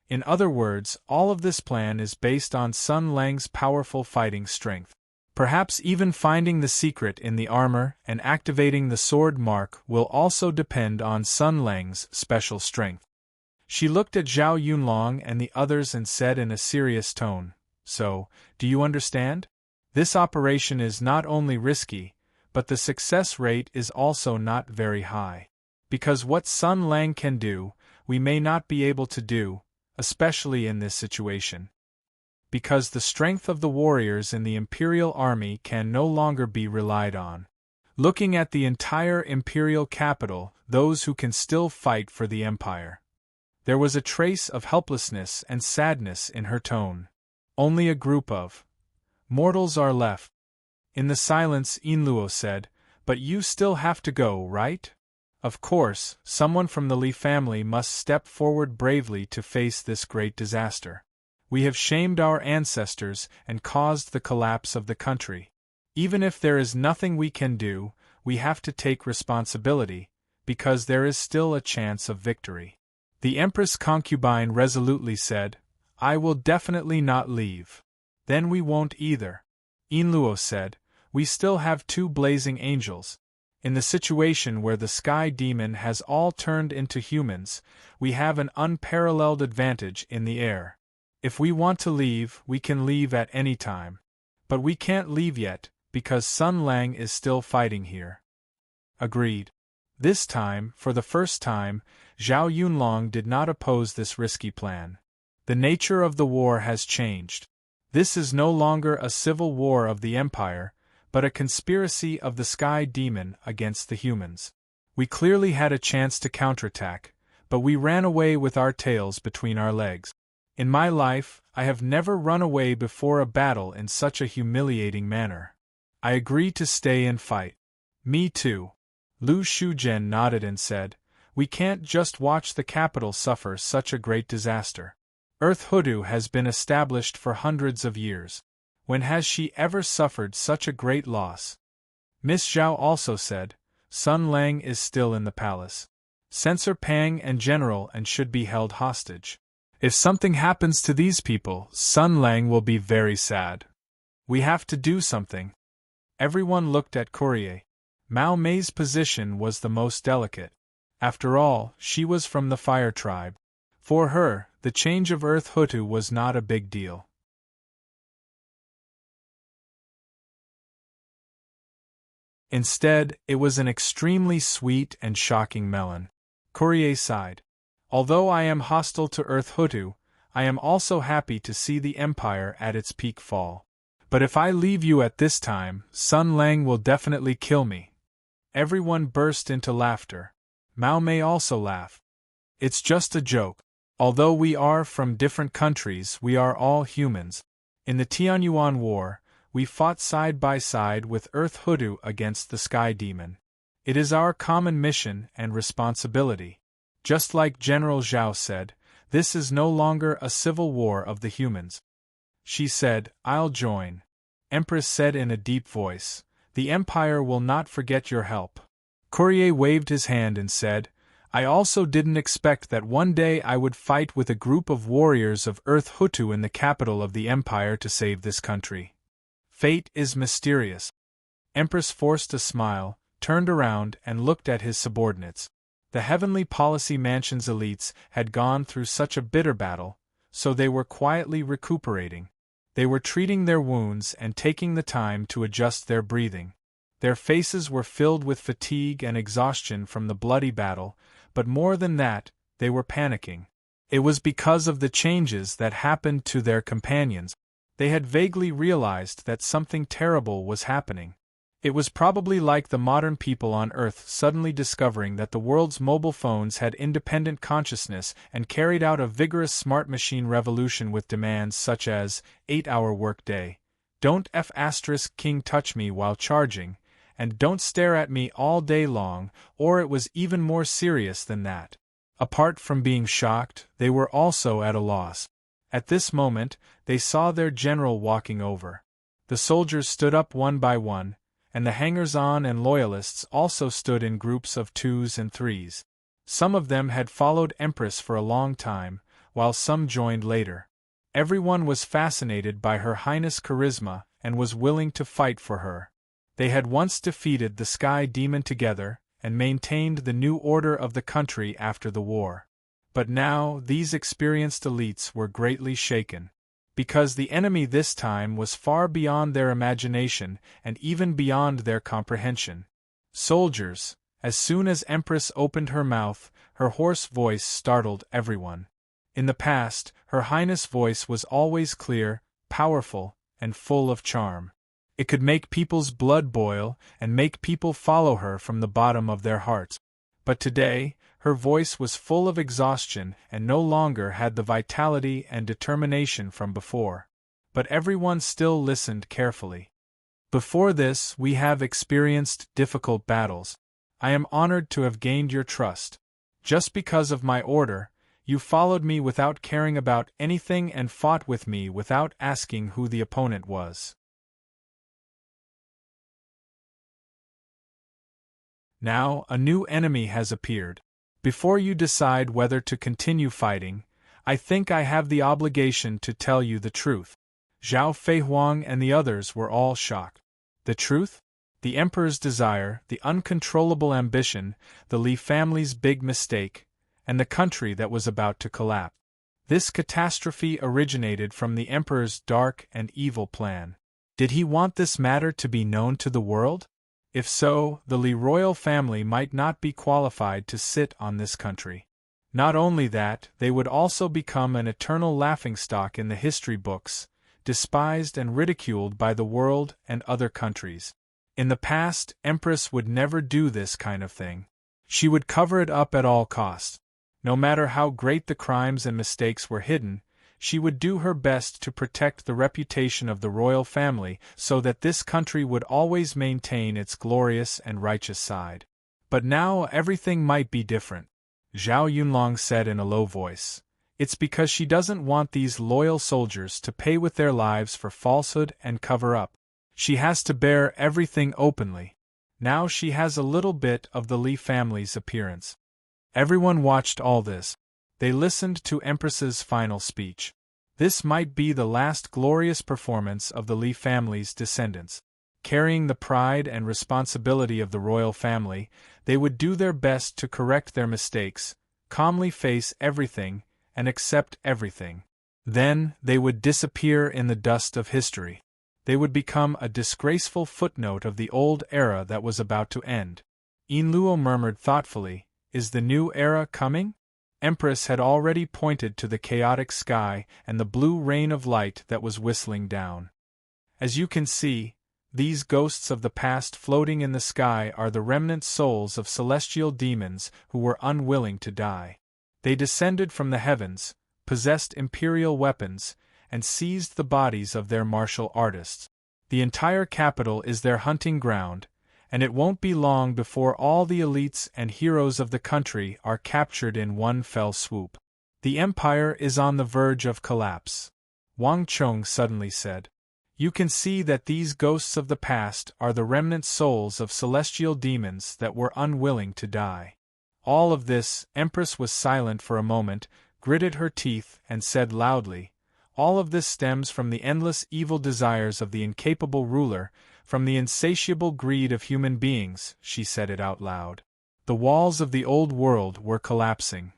In other words, all of this plan is based on Sun Lang's powerful fighting strength. Perhaps even finding the secret in the armor and activating the sword mark will also depend on Sun Lang's special strength. She looked at Zhao Yunlong and the others and said in a serious tone, "So, do you understand? This operation is not only risky, but the success rate is also not very high. Because what Sun Lang can do, we may not be able to do, especially in this situation. Because the strength of the warriors in the Imperial Army can no longer be relied on. Looking at the entire Imperial capital, those who can still fight for the Empire. There was a trace of helplessness and sadness in her tone. Only a group of mortals are left. In the silence, Inluo said, "But you still have to go, right? Of course, someone from the Li family must step forward bravely to face this great disaster. We have shamed our ancestors and caused the collapse of the country. Even if there is nothing we can do, we have to take responsibility, because there is still a chance of victory." The Empress concubine resolutely said, "I will definitely not leave." "Then we won't either," Inluo said. "We still have two blazing angels. In the situation where the sky demon has all turned into humans, we have an unparalleled advantage in the air. If we want to leave, we can leave at any time. But we can't leave yet, because Sun Lang is still fighting here." Agreed. This time, for the first time, Zhao Yunlong did not oppose this risky plan. The nature of the war has changed. This is no longer a civil war of the Empire, but a conspiracy of the Sky Demon against the humans. We clearly had a chance to counterattack, but we ran away with our tails between our legs. In my life, I have never run away before a battle in such a humiliating manner. I agree to stay and fight. Me too. Lu Shuzhen nodded and said, "We can't just watch the capital suffer such a great disaster. Earth Hoodoo has been established for hundreds of years. When has she ever suffered such a great loss?" Miss Zhao also said, "Sun Lang is still in the palace. Censor Pang and General and should be held hostage. If something happens to these people, Sun Lang will be very sad. We have to do something." Everyone looked at Courier. Mao Mei's position was the most delicate. After all, she was from the Fire Tribe. For her, the change of Earth Hutu was not a big deal. Instead, it was an extremely sweet and shocking melon. Courier sighed. "Although I am hostile to Earth Hutu, I am also happy to see the Empire at its peak fall. But if I leave you at this time, Sun Lang will definitely kill me." Everyone burst into laughter. Mao Mei also laughed. "It's just a joke. Although we are from different countries, we are all humans. In the Tianyuan War, we fought side by side with Earth Hoodoo against the Sky Demon. It is our common mission and responsibility. Just like General Zhao said, this is no longer a civil war of the humans." She said, "I'll join." Empress said in a deep voice, "The Empire will not forget your help." Courier waved his hand and said, "I also didn't expect that one day I would fight with a group of warriors of Earth Hutu in the capital of the Empire to save this country. Fate is mysterious." Empress forced a smile, turned around and looked at his subordinates. The Heavenly Policy Mansion's elites had gone through such a bitter battle, so they were quietly recuperating. They were treating their wounds and taking the time to adjust their breathing. Their faces were filled with fatigue and exhaustion from the bloody battle, but more than that, they were panicking. It was because of the changes that happened to their companions. They had vaguely realized that something terrible was happening. It was probably like the modern people on Earth suddenly discovering that the world's mobile phones had independent consciousness and carried out a vigorous smart machine revolution with demands such as 8-hour workday, don't King touch me while charging, and don't stare at me all day long, or it was even more serious than that. Apart from being shocked, they were also at a loss. At this moment, they saw their general walking over. The soldiers stood up one by one, and the hangers-on and loyalists also stood in groups of 2s and 3s. Some of them had followed Empress for a long time, while some joined later. Everyone was fascinated by Her Highness' charisma and was willing to fight for her. They had once defeated the Sky Demon together and maintained the new order of the country after the war. But now these experienced elites were greatly shaken. Because the enemy this time was far beyond their imagination and even beyond their comprehension. Soldiers, as soon as Empress opened her mouth, her hoarse voice startled everyone. In the past, Her Highness' voice was always clear, powerful, and full of charm. It could make people's blood boil and make people follow her from the bottom of their hearts. But today, Her voice was full of exhaustion and no longer had the vitality and determination from before. But everyone still listened carefully. Before this, we have experienced difficult battles. I am honored to have gained your trust. Just because of my order, you followed me without caring about anything and fought with me without asking who the opponent was. Now, a new enemy has appeared. Before you decide whether to continue fighting, I think I have the obligation to tell you the truth. Zhao Feihuang and the others were all shocked. The truth? The Emperor's desire, the uncontrollable ambition, the Li family's big mistake, and the country that was about to collapse. This catastrophe originated from the Emperor's dark and evil plan. Did he want this matter to be known to the world? If so, the Li royal family might not be qualified to sit on this country. Not only that, they would also become an eternal laughingstock in the history books, despised and ridiculed by the world and other countries. In the past, Empress would never do this kind of thing. She would cover it up at all costs. No matter how great the crimes and mistakes were hidden, she would do her best to protect the reputation of the royal family so that this country would always maintain its glorious and righteous side. But now everything might be different. Zhao Yunlong said in a low voice. It's because she doesn't want these loyal soldiers to pay with their lives for falsehood and cover-up. She has to bear everything openly. Now she has a little bit of the Li family's appearance. Everyone watched all this. They listened to Empress's final speech. This might be the last glorious performance of the Li family's descendants. Carrying the pride and responsibility of the royal family, they would do their best to correct their mistakes, calmly face everything, and accept everything. Then, they would disappear in the dust of history. They would become a disgraceful footnote of the old era that was about to end. Yin Luo murmured thoughtfully, "Is the new era coming?" Empress had already pointed to the chaotic sky and the blue rain of light that was whistling down. As you can see, these ghosts of the past floating in the sky are the remnant souls of celestial demons who were unwilling to die. They descended from the heavens, possessed imperial weapons, and seized the bodies of their martial artists. The entire capital is their hunting ground, and it won't be long before all the elites and heroes of the country are captured in one fell swoop. The empire is on the verge of collapse. Wang Chong suddenly said. You can see that these ghosts of the past are the remnant souls of celestial demons that were unwilling to die. All of this, Empress was silent for a moment, gritted her teeth, and said loudly, all of this stems from the endless evil desires of the incapable ruler, from the insatiable greed of human beings, she said it out loud. The walls of the old world were collapsing.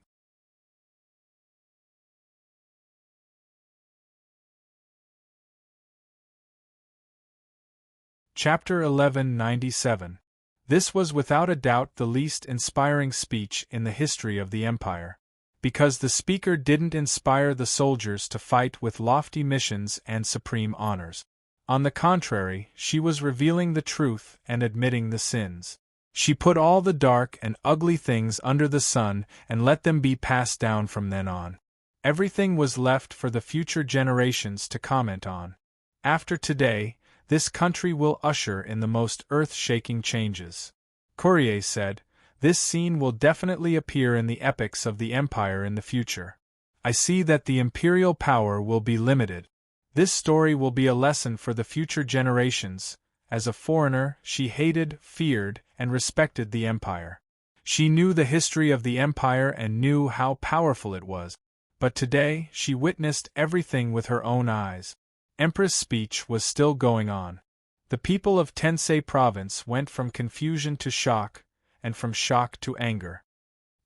Chapter 1197. This was without a doubt the least inspiring speech in the history of the empire. Because the speaker didn't inspire the soldiers to fight with lofty missions and supreme honors. On the contrary, she was revealing the truth and admitting the sins. She put all the dark and ugly things under the sun and let them be passed down from then on. Everything was left for the future generations to comment on. After today, this country will usher in the most earth-shaking changes. Courier said, this scene will definitely appear in the epics of the empire in the future. I see that the imperial power will be limited. This story will be a lesson for the future generations. As a foreigner, she hated, feared, and respected the empire. She knew the history of the empire and knew how powerful it was. But today, she witnessed everything with her own eyes. Empress' speech was still going on. The people of Tensei province went from confusion to shock, and from shock to anger.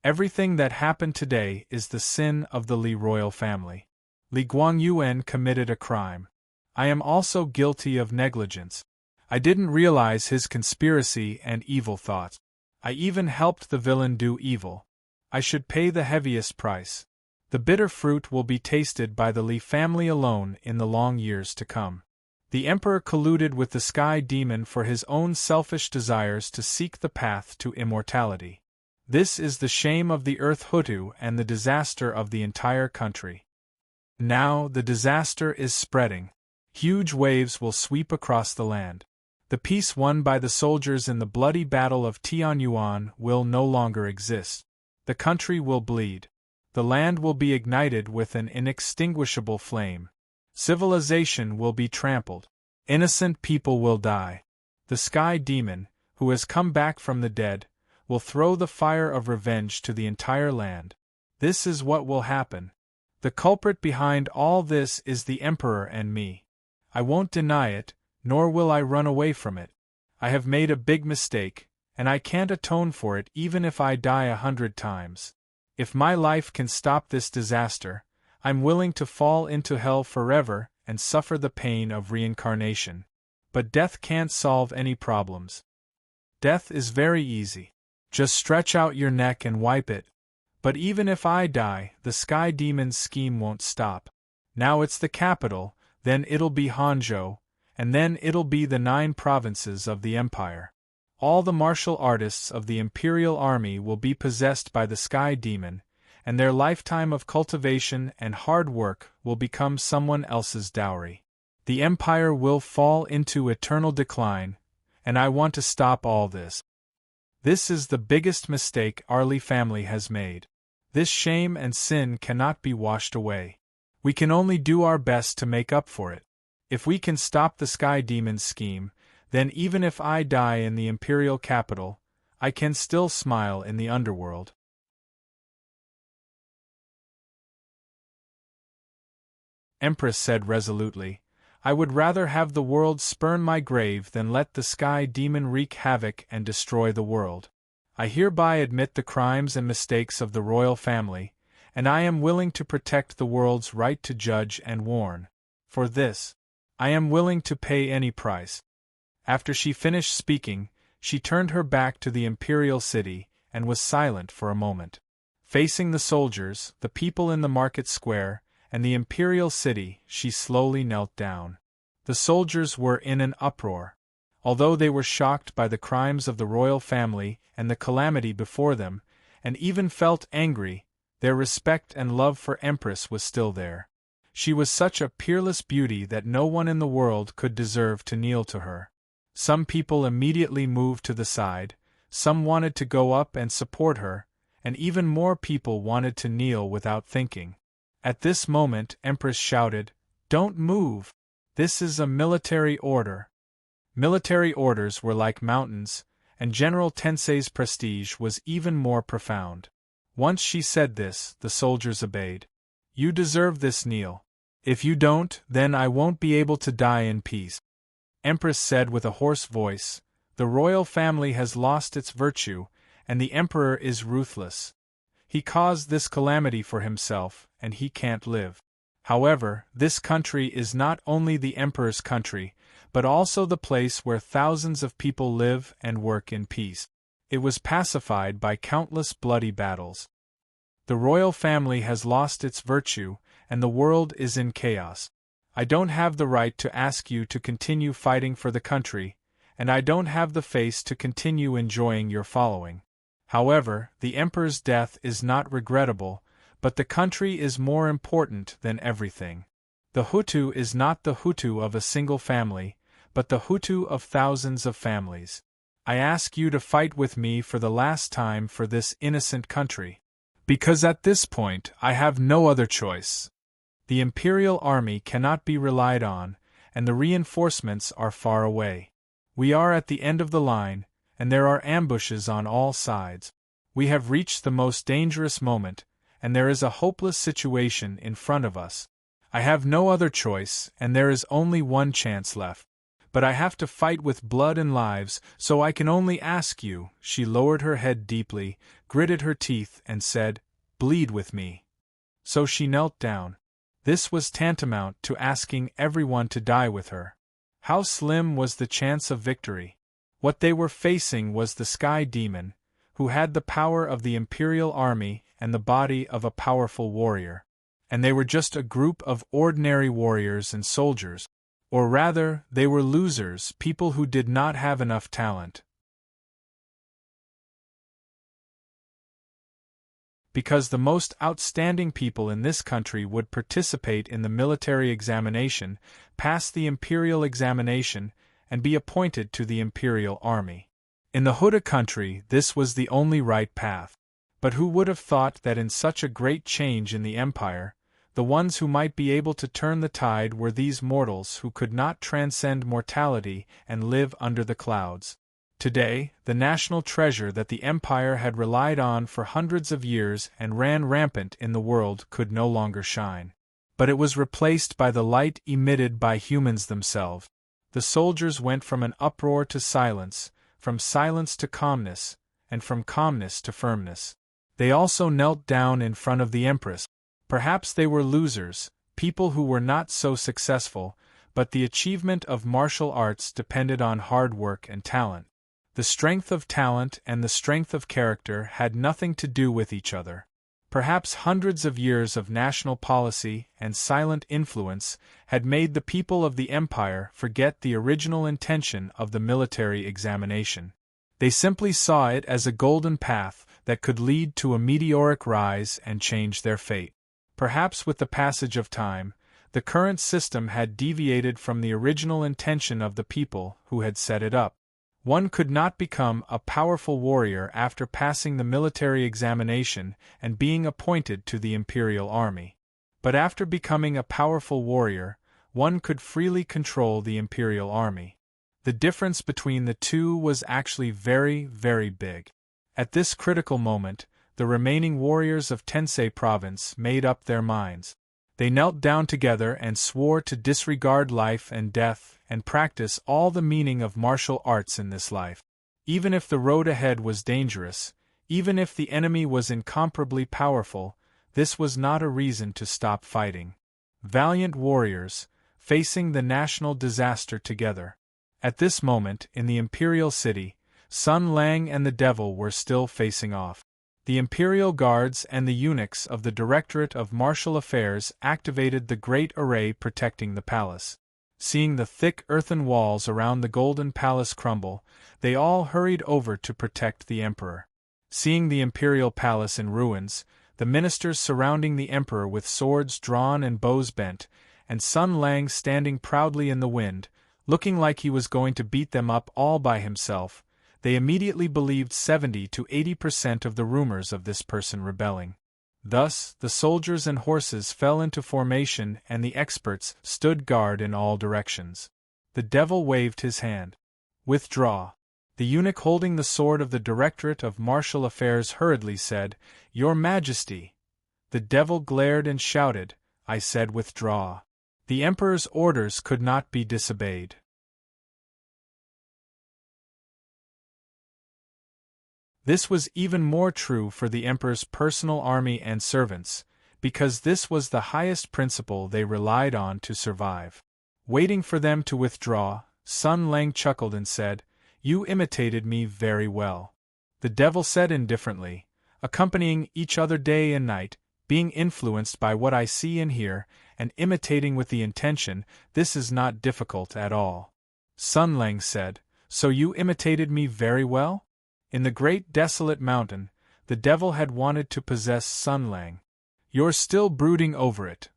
Everything that happened today is the sin of the Li royal family. Li Guangyuan committed a crime. I am also guilty of negligence. I didn't realize his conspiracy and evil thoughts. I even helped the villain do evil. I should pay the heaviest price. The bitter fruit will be tasted by the Li family alone in the long years to come. The emperor colluded with the sky demon for his own selfish desires to seek the path to immortality. This is the shame of the Earth Hutu and the disaster of the entire country. Now the disaster is spreading. Huge waves will sweep across the land. The peace won by the soldiers in the bloody Battle of Tianyuan will no longer exist. The country will bleed. The land will be ignited with an inextinguishable flame. Civilization will be trampled. Innocent people will die. The sky demon, who has come back from the dead, will throw the fire of revenge to the entire land. This is what will happen. The culprit behind all this is the Emperor and me. I won't deny it, nor will I run away from it. I have made a big mistake, and I can't atone for it even if I die 100 times. If my life can stop this disaster, I'm willing to fall into hell forever and suffer the pain of reincarnation. But death can't solve any problems. Death is very easy. Just stretch out your neck and wipe it. But even if I die, the Sky Demon's scheme won't stop. Now it's the capital, then it'll be Hangzhou, and then it'll be the 9 provinces of the empire. All the martial artists of the Imperial Army will be possessed by the Sky Demon, and their lifetime of cultivation and hard work will become someone else's dowry. The empire will fall into eternal decline, and I want to stop all this. This is the biggest mistake our Li family has made. This shame and sin cannot be washed away. We can only do our best to make up for it. If we can stop the Sky Demon's scheme, then even if I die in the imperial capital, I can still smile in the underworld. Empress said resolutely, I would rather have the world spurn my grave than let the Sky Demon wreak havoc and destroy the world. I hereby admit the crimes and mistakes of the royal family, and I am willing to protect the world's right to judge and warn. For this, I am willing to pay any price. After she finished speaking, she turned her back to the imperial city and was silent for a moment. Facing the soldiers, the people in the market square, and the imperial city, she slowly knelt down. The soldiers were in an uproar. Although they were shocked by the crimes of the royal family and the calamity before them, and even felt angry, their respect and love for Empress was still there. She was such a peerless beauty that no one in the world could deserve to kneel to her. Some people immediately moved to the side, some wanted to go up and support her, and even more people wanted to kneel without thinking. At this moment, Empress shouted, "Don't move! This is a military order." Military orders were like mountains, and General Tensei's prestige was even more profound. Once she said this, the soldiers obeyed. You deserve this, kneel. If you don't, then I won't be able to die in peace. Empress said with a hoarse voice, the royal family has lost its virtue, and the emperor is ruthless. He caused this calamity for himself, and he can't live. However, this country is not only the emperor's country, but also the place where thousands of people live and work in peace. It was pacified by countless bloody battles. The royal family has lost its virtue, and the world is in chaos. I don't have the right to ask you to continue fighting for the country, and I don't have the face to continue enjoying your following. However, the emperor's death is not regrettable, but the country is more important than everything. The Hutu is not the Hutu of a single family, but the Hutu of thousands of families. I ask you to fight with me for the last time for this innocent country. Because at this point I have no other choice. The imperial army cannot be relied on, and the reinforcements are far away. We are at the end of the line, and there are ambushes on all sides. We have reached the most dangerous moment, and there is a hopeless situation in front of us. I have no other choice, and there is only one chance left. But I have to fight with blood and lives, so I can only ask you. She lowered her head deeply, gritted her teeth, and said, "Bleed with me." So she knelt down. This was tantamount to asking everyone to die with her. How slim was the chance of victory? What they were facing was the Sky Demon, who had the power of the imperial army and the body of a powerful warrior. And they were just a group of ordinary warriors and soldiers. Or rather, they were losers, people who did not have enough talent. because the most outstanding people in this country would participate in the military examination, pass the imperial examination, and be appointed to the imperial army. In the Huda country, this was the only right path. But who would have thought that in such a great change in the empire, the ones who might be able to turn the tide were these mortals who could not transcend mortality and live under the clouds. Today, the national treasure that the empire had relied on for hundreds of years and ran rampant in the world could no longer shine. But it was replaced by the light emitted by humans themselves. The soldiers went from an uproar to silence, from silence to calmness, and from calmness to firmness. They also knelt down in front of the Empress. Perhaps they were losers, people who were not so successful, but the achievement of martial arts depended on hard work and talent. The strength of talent and the strength of character had nothing to do with each other. Perhaps hundreds of years of national policy and silent influence had made the people of the empire forget the original intention of the military examination. They simply saw it as a golden path that could lead to a meteoric rise and change their fate. Perhaps with the passage of time, the current system had deviated from the original intention of the people who had set it up. One could not become a powerful warrior after passing the military examination and being appointed to the imperial army. But after becoming a powerful warrior, one could freely control the imperial army. The difference between the two was actually very, very big. At this critical moment, the remaining warriors of Tensei province made up their minds. They knelt down together and swore to disregard life and death and practice all the meaning of martial arts in this life. Even if the road ahead was dangerous, even if the enemy was incomparably powerful, this was not a reason to stop fighting. Valiant warriors, facing the national disaster together. At this moment, in the imperial city, Sun Lang and the devil were still facing off. The imperial guards and the eunuchs of the Directorate of Martial Affairs activated the great array protecting the palace. Seeing the thick earthen walls around the golden palace crumble, they all hurried over to protect the emperor. Seeing the imperial palace in ruins, the ministers surrounding the emperor with swords drawn and bows bent, and Sun Lang standing proudly in the wind, looking like he was going to beat them up all by himself, they immediately believed 70 to 80% of the rumors of this person rebelling. Thus, the soldiers and horses fell into formation and the experts stood guard in all directions. The devil waved his hand. "Withdraw." The eunuch holding the sword of the Directorate of Martial Affairs hurriedly said, "Your Majesty." The devil glared and shouted, "I said withdraw." The emperor's orders could not be disobeyed. This was even more true for the emperor's personal army and servants, because this was the highest principle they relied on to survive. Waiting for them to withdraw, Sun Lang chuckled and said, "You imitated me very well." The devil said indifferently, "Accompanying each other day and night, being influenced by what I see and hear, and imitating with the intention, this is not difficult at all." Sun Lang said, "So you imitated me very well?" In the great desolate mountain, the devil had wanted to possess Sun Lang. "You're still brooding over it,"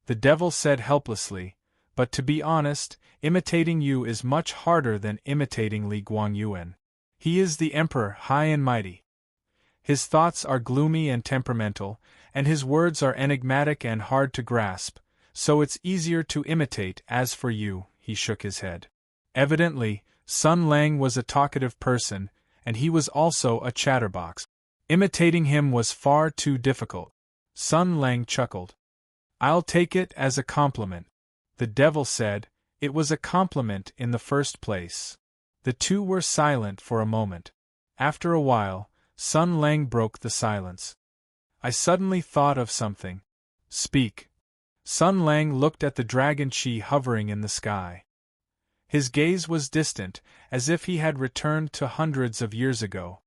the devil said helplessly, "but to be honest, imitating you is much harder than imitating Li Guangyuan. He is the emperor high and mighty. His thoughts are gloomy and temperamental, and his words are enigmatic and hard to grasp, so it's easier to imitate. As for you," he shook his head. Evidently, Sun Lang was a talkative person, and he was also a chatterbox. Imitating him was far too difficult. Sun Lang chuckled. "I'll take it as a compliment." The devil said, "It was a compliment in the first place." The two were silent for a moment. After a while, Sun Lang broke the silence. "I suddenly thought of something." "Speak." Sun Lang looked at the dragon Chi hovering in the sky. His gaze was distant, as if he had returned to hundreds of years ago.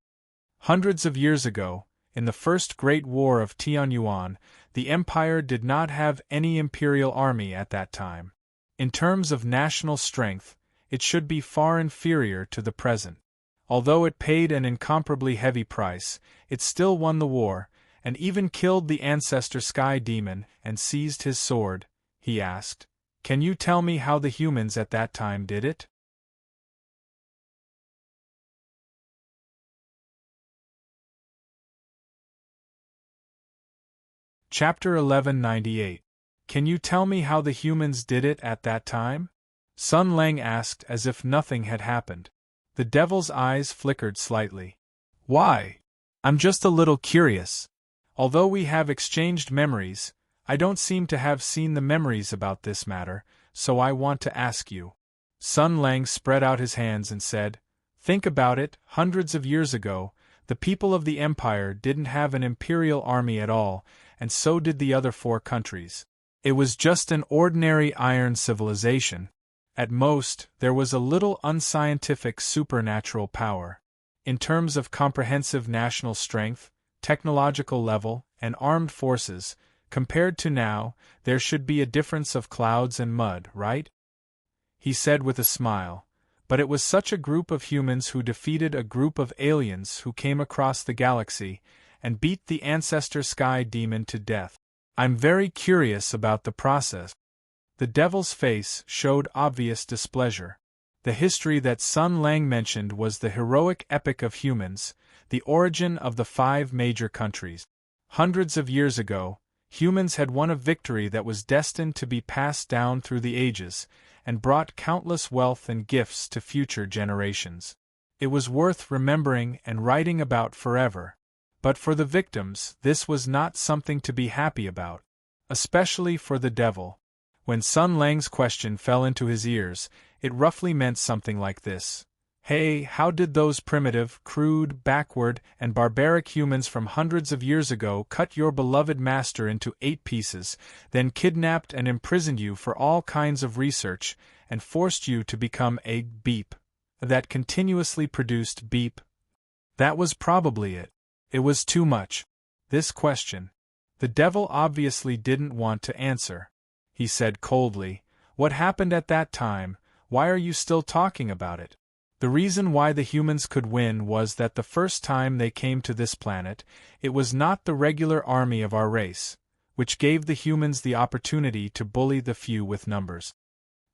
Hundreds of years ago, in the first great war of Tianyuan, the empire did not have any imperial army at that time. In terms of national strength, it should be far inferior to the present. Although it paid an incomparably heavy price, it still won the war, and even killed the ancestor sky demon and seized his sword, he asked, "Can you tell me how the humans at that time did it?" Chapter 1198. Can you tell me how the humans did it at that time? Sun Lang asked as if nothing had happened. The devil's eyes flickered slightly. Why? I'm just a little curious. Although we have exchanged memories, I don't seem to have seen the memories about this matter, so I want to ask you. Sun Lang spread out his hands and said, "Think about it, hundreds of years ago, the people of the empire didn't have an imperial army at all, and so did the other 4 countries. It was just an ordinary iron civilization. At most, there was a little unscientific supernatural power. In terms of comprehensive national strength, technological level, and armed forces, compared to now, there should be a difference of clouds and mud, right?" He said with a smile, "But it was such a group of humans who defeated a group of aliens who came across the galaxy and beat the ancestor sky demon to death. I'm very curious about the process." The devil's face showed obvious displeasure. The history that Sun Lang mentioned was the heroic epic of humans, the origin of the 5 major countries. Hundreds of years ago, humans had won a victory that was destined to be passed down through the ages, and brought countless wealth and gifts to future generations. It was worth remembering and writing about forever. But for the victims, this was not something to be happy about. Especially for the devil. When Sun Lang's question fell into his ears, it roughly meant something like this. "Hey, how did those primitive, crude, backward, and barbaric humans from hundreds of years ago cut your beloved master into 8 pieces, then kidnapped and imprisoned you for all kinds of research, and forced you to become a beep that continuously produced beep?" That was probably it. It was too much. This question. The devil obviously didn't want to answer. He said coldly, "What happened at that time? Why are you still talking about it?" The reason why the humans could win was that the first time they came to this planet, it was not the regular army of our race, which gave the humans the opportunity to bully the few with numbers.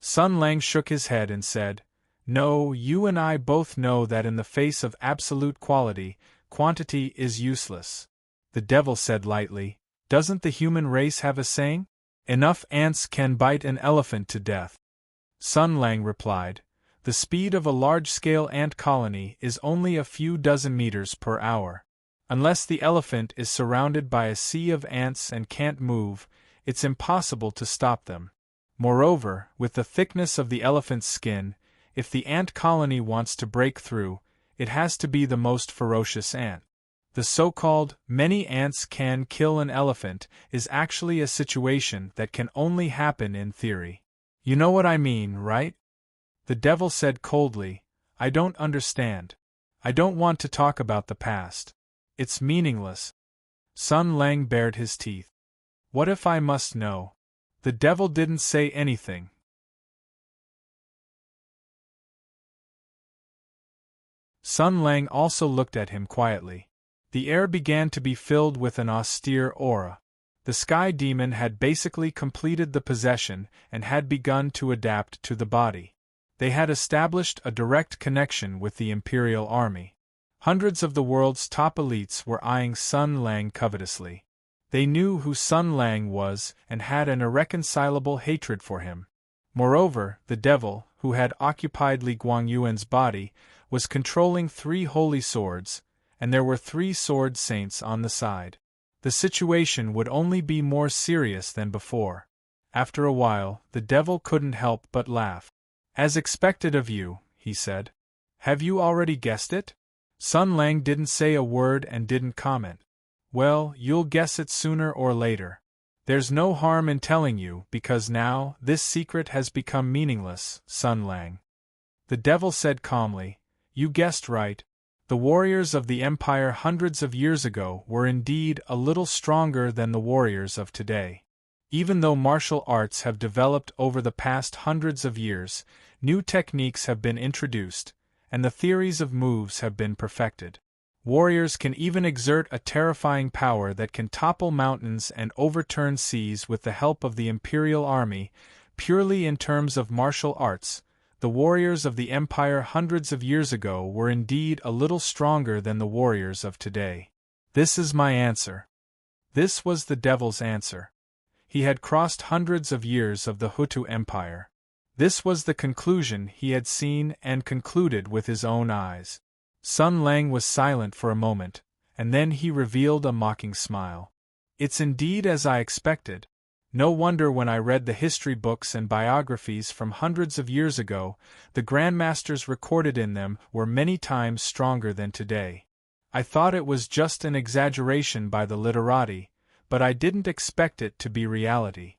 Sun Lang shook his head and said, "No, you and I both know that in the face of absolute quality, quantity is useless." The devil said lightly, "Doesn't the human race have a saying? Enough ants can bite an elephant to death." Sun Lang replied, "The speed of a large-scale ant colony is only a few dozen meters per hour. Unless the elephant is surrounded by a sea of ants and can't move, it's impossible to stop them. Moreover, with the thickness of the elephant's skin, if the ant colony wants to break through, it has to be the most ferocious ant. The so-called many ants can kill an elephant is actually a situation that can only happen in theory. You know what I mean, right?" The devil said coldly, "I don't understand. I don't want to talk about the past. It's meaningless." Sun Lang bared his teeth. "What if I must know?" The devil didn't say anything. Sun Lang also looked at him quietly. The air began to be filled with an austere aura. The sky demon had basically completed the possession and had begun to adapt to the body. They had established a direct connection with the Imperial Army. Hundreds of the world's top elites were eyeing Sun Lang covetously. They knew who Sun Lang was and had an irreconcilable hatred for him. Moreover, the devil, who had occupied Li Guangyuan's body, was controlling 3 holy swords, and there were 3 sword saints on the side. The situation would only be more serious than before. After a while, the devil couldn't help but laugh. "As expected of you," he said. "Have you already guessed it?" Sun Lang didn't say a word and didn't comment. "Well, you'll guess it sooner or later. There's no harm in telling you, because now, this secret has become meaningless, Sun Lang." The devil said calmly, "You guessed right. The warriors of the Empire hundreds of years ago were indeed a little stronger than the warriors of today. Even though martial arts have developed over the past hundreds of years, new techniques have been introduced, and the theories of moves have been perfected. Warriors can even exert a terrifying power that can topple mountains and overturn seas with the help of the Imperial Army. Purely in terms of martial arts, the warriors of the Empire hundreds of years ago were indeed a little stronger than the warriors of today. This is my answer. This was the devil's answer. He had crossed hundreds of years of the Hutu Empire. This was the conclusion he had seen and concluded with his own eyes. Sun Lang was silent for a moment, and then he revealed a mocking smile. It's indeed as I expected. No wonder when I read the history books and biographies from hundreds of years ago, the grandmasters recorded in them were many times stronger than today. I thought it was just an exaggeration by the literati, but I didn't expect it to be reality.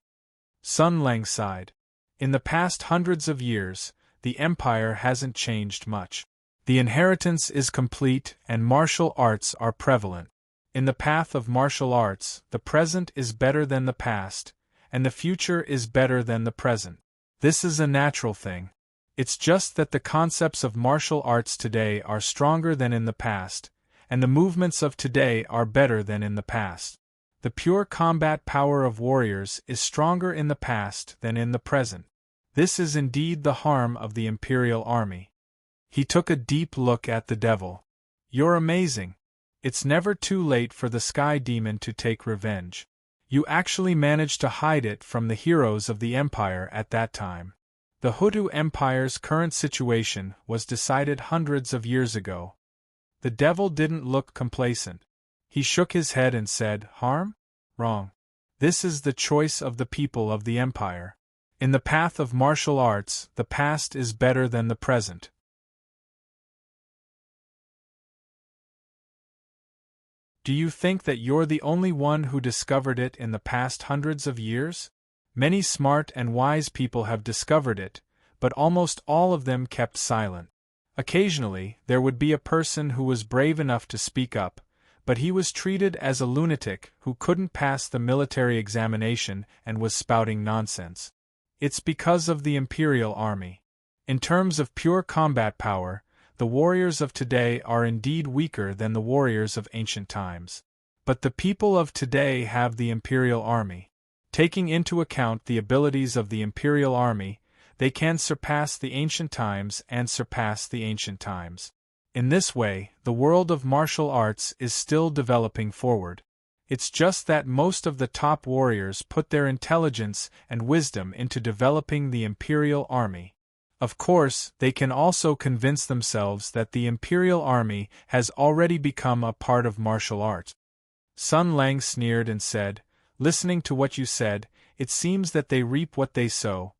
Sun Lang sighed. In the past hundreds of years, the empire hasn't changed much. The inheritance is complete and martial arts are prevalent. In the path of martial arts, the present is better than the past, and the future is better than the present. This is a natural thing. It's just that the concepts of martial arts today are stronger than in the past, and the movements of today are better than in the past. The pure combat power of warriors is stronger in the past than in the present. This is indeed the harm of the Imperial Army. He took a deep look at the devil. You're amazing. It's never too late for the Sky Demon to take revenge. You actually managed to hide it from the heroes of the Empire at that time. The Hutu Empire's current situation was decided hundreds of years ago. The devil didn't look complacent. He shook his head and said, Harm? Wrong. This is the choice of the people of the Empire. In the path of martial arts, the past is better than the present. Do you think that you're the only one who discovered it in the past hundreds of years? Many smart and wise people have discovered it, but almost all of them kept silent. Occasionally, there would be a person who was brave enough to speak up, but he was treated as a lunatic who couldn't pass the military examination and was spouting nonsense. It's because of the Imperial Army. In terms of pure combat power, the warriors of today are indeed weaker than the warriors of ancient times. But the people of today have the Imperial Army. Taking into account the abilities of the Imperial Army, they can surpass the ancient times and surpass the ancient times. In this way, the world of martial arts is still developing forward. It's just that most of the top warriors put their intelligence and wisdom into developing the Imperial Army. Of course, they can also convince themselves that the Imperial Army has already become a part of martial art. Sun Lang sneered and said, Listening to what you said, it seems that they reap what they sow.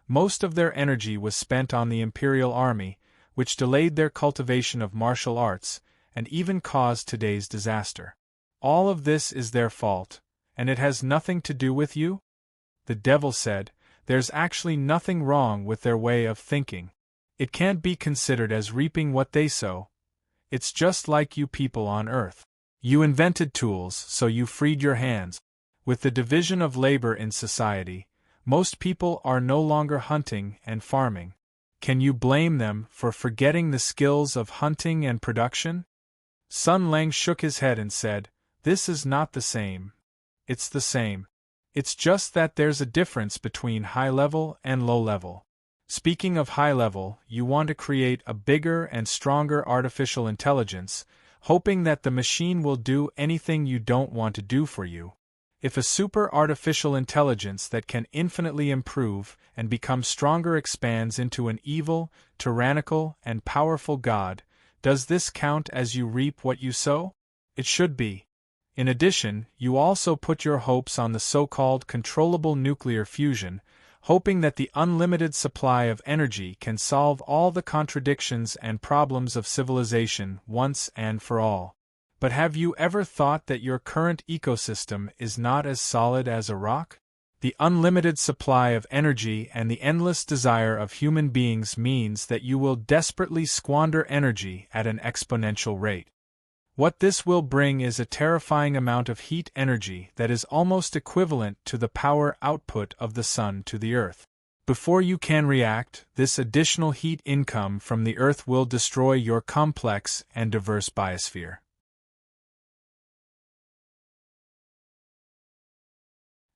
Most of their energy was spent on the Imperial Army, which delayed their cultivation of martial arts, and even caused today's disaster. All of this is their fault, and it has nothing to do with you? The devil said, There's actually nothing wrong with their way of thinking. It can't be considered as reaping what they sow. It's just like you people on Earth. You invented tools, so you freed your hands. With the division of labor in society, most people are no longer hunting and farming. Can you blame them for forgetting the skills of hunting and production? Sun Lang shook his head and said, This is not the same. It's the same. It's just that there's a difference between high level and low level. Speaking of high level, you want to create a bigger and stronger artificial intelligence, hoping that the machine will do anything you don't want to do for you. If a super artificial intelligence that can infinitely improve and become stronger expands into an evil, tyrannical, and powerful god, does this count as you reap what you sow? It should be. In addition, you also put your hopes on the so-called controllable nuclear fusion, hoping that the unlimited supply of energy can solve all the contradictions and problems of civilization once and for all. But have you ever thought that your current ecosystem is not as solid as a rock? The unlimited supply of energy and the endless desire of human beings means that you will desperately squander energy at an exponential rate. What this will bring is a terrifying amount of heat energy that is almost equivalent to the power output of the sun to the Earth. Before you can react, this additional heat income from the Earth will destroy your complex and diverse biosphere.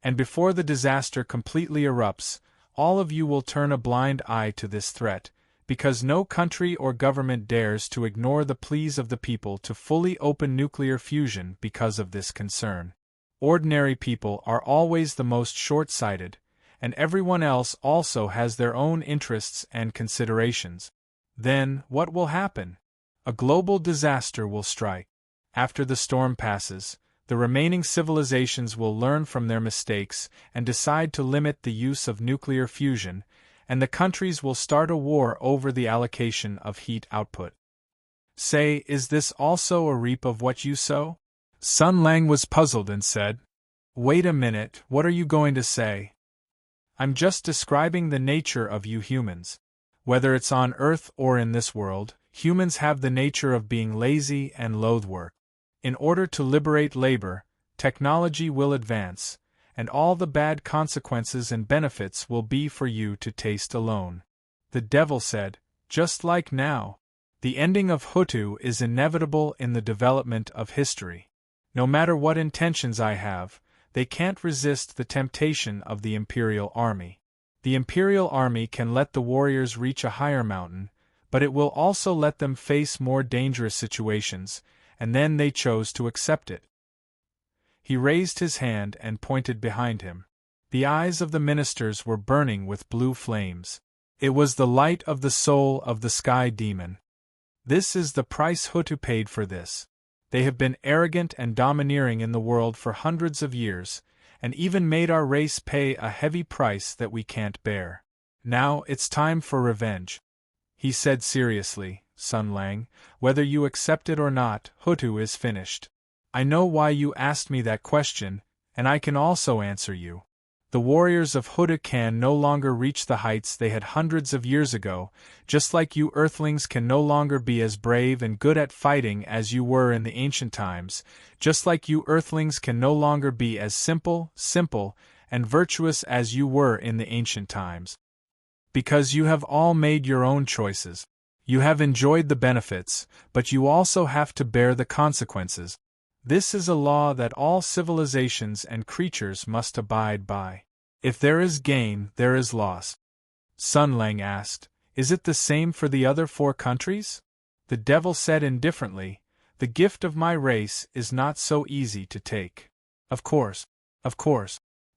And before the disaster completely erupts, all of you will turn a blind eye to this threat, because no country or government dares to ignore the pleas of the people to fully open nuclear fusion because of this concern. Ordinary people are always the most short-sighted, and everyone else also has their own interests and considerations. Then, what will happen? A global disaster will strike. After the storm passes, the remaining civilizations will learn from their mistakes and decide to limit the use of nuclear fusion, and the countries will start a war over the allocation of heat output. Say, is this also a reap of what you sow? Sun Lang was puzzled and said, Wait a minute, what are you going to say? I'm just describing the nature of you humans. Whether it's on Earth or in this world, humans have the nature of being lazy and loathe work. In order to liberate labor, technology will advance, and all the bad consequences and benefits will be for you to taste alone. The devil said, just like now. The ending of Hutu is inevitable in the development of history. No matter what intentions I have, they can't resist the temptation of the Imperial Army. The Imperial Army can let the warriors reach a higher mountain, but it will also let them face more dangerous situations, and then they chose to accept it. He raised his hand and pointed behind him. The eyes of the ministers were burning with blue flames. It was the light of the soul of the sky demon. This is the price Hutu paid for this. They have been arrogant and domineering in the world for hundreds of years, and even made our race pay a heavy price that we can't bear. Now it's time for revenge. He said seriously, Sun Lang, whether you accept it or not, Hutu is finished. I know why you asked me that question, and I can also answer you. The warriors of Hutu can no longer reach the heights they had hundreds of years ago, just like you Earthlings can no longer be as brave and good at fighting as you were in the ancient times, just like you Earthlings can no longer be as simple, and virtuous as you were in the ancient times. Because you have all made your own choices. You have enjoyed the benefits, but you also have to bear the consequences. This is a law that all civilizations and creatures must abide by. If there is gain, there is loss. Sun Lang asked, Is it the same for the other 4 countries? The devil said indifferently, The gift of my race is not so easy to take. Of course.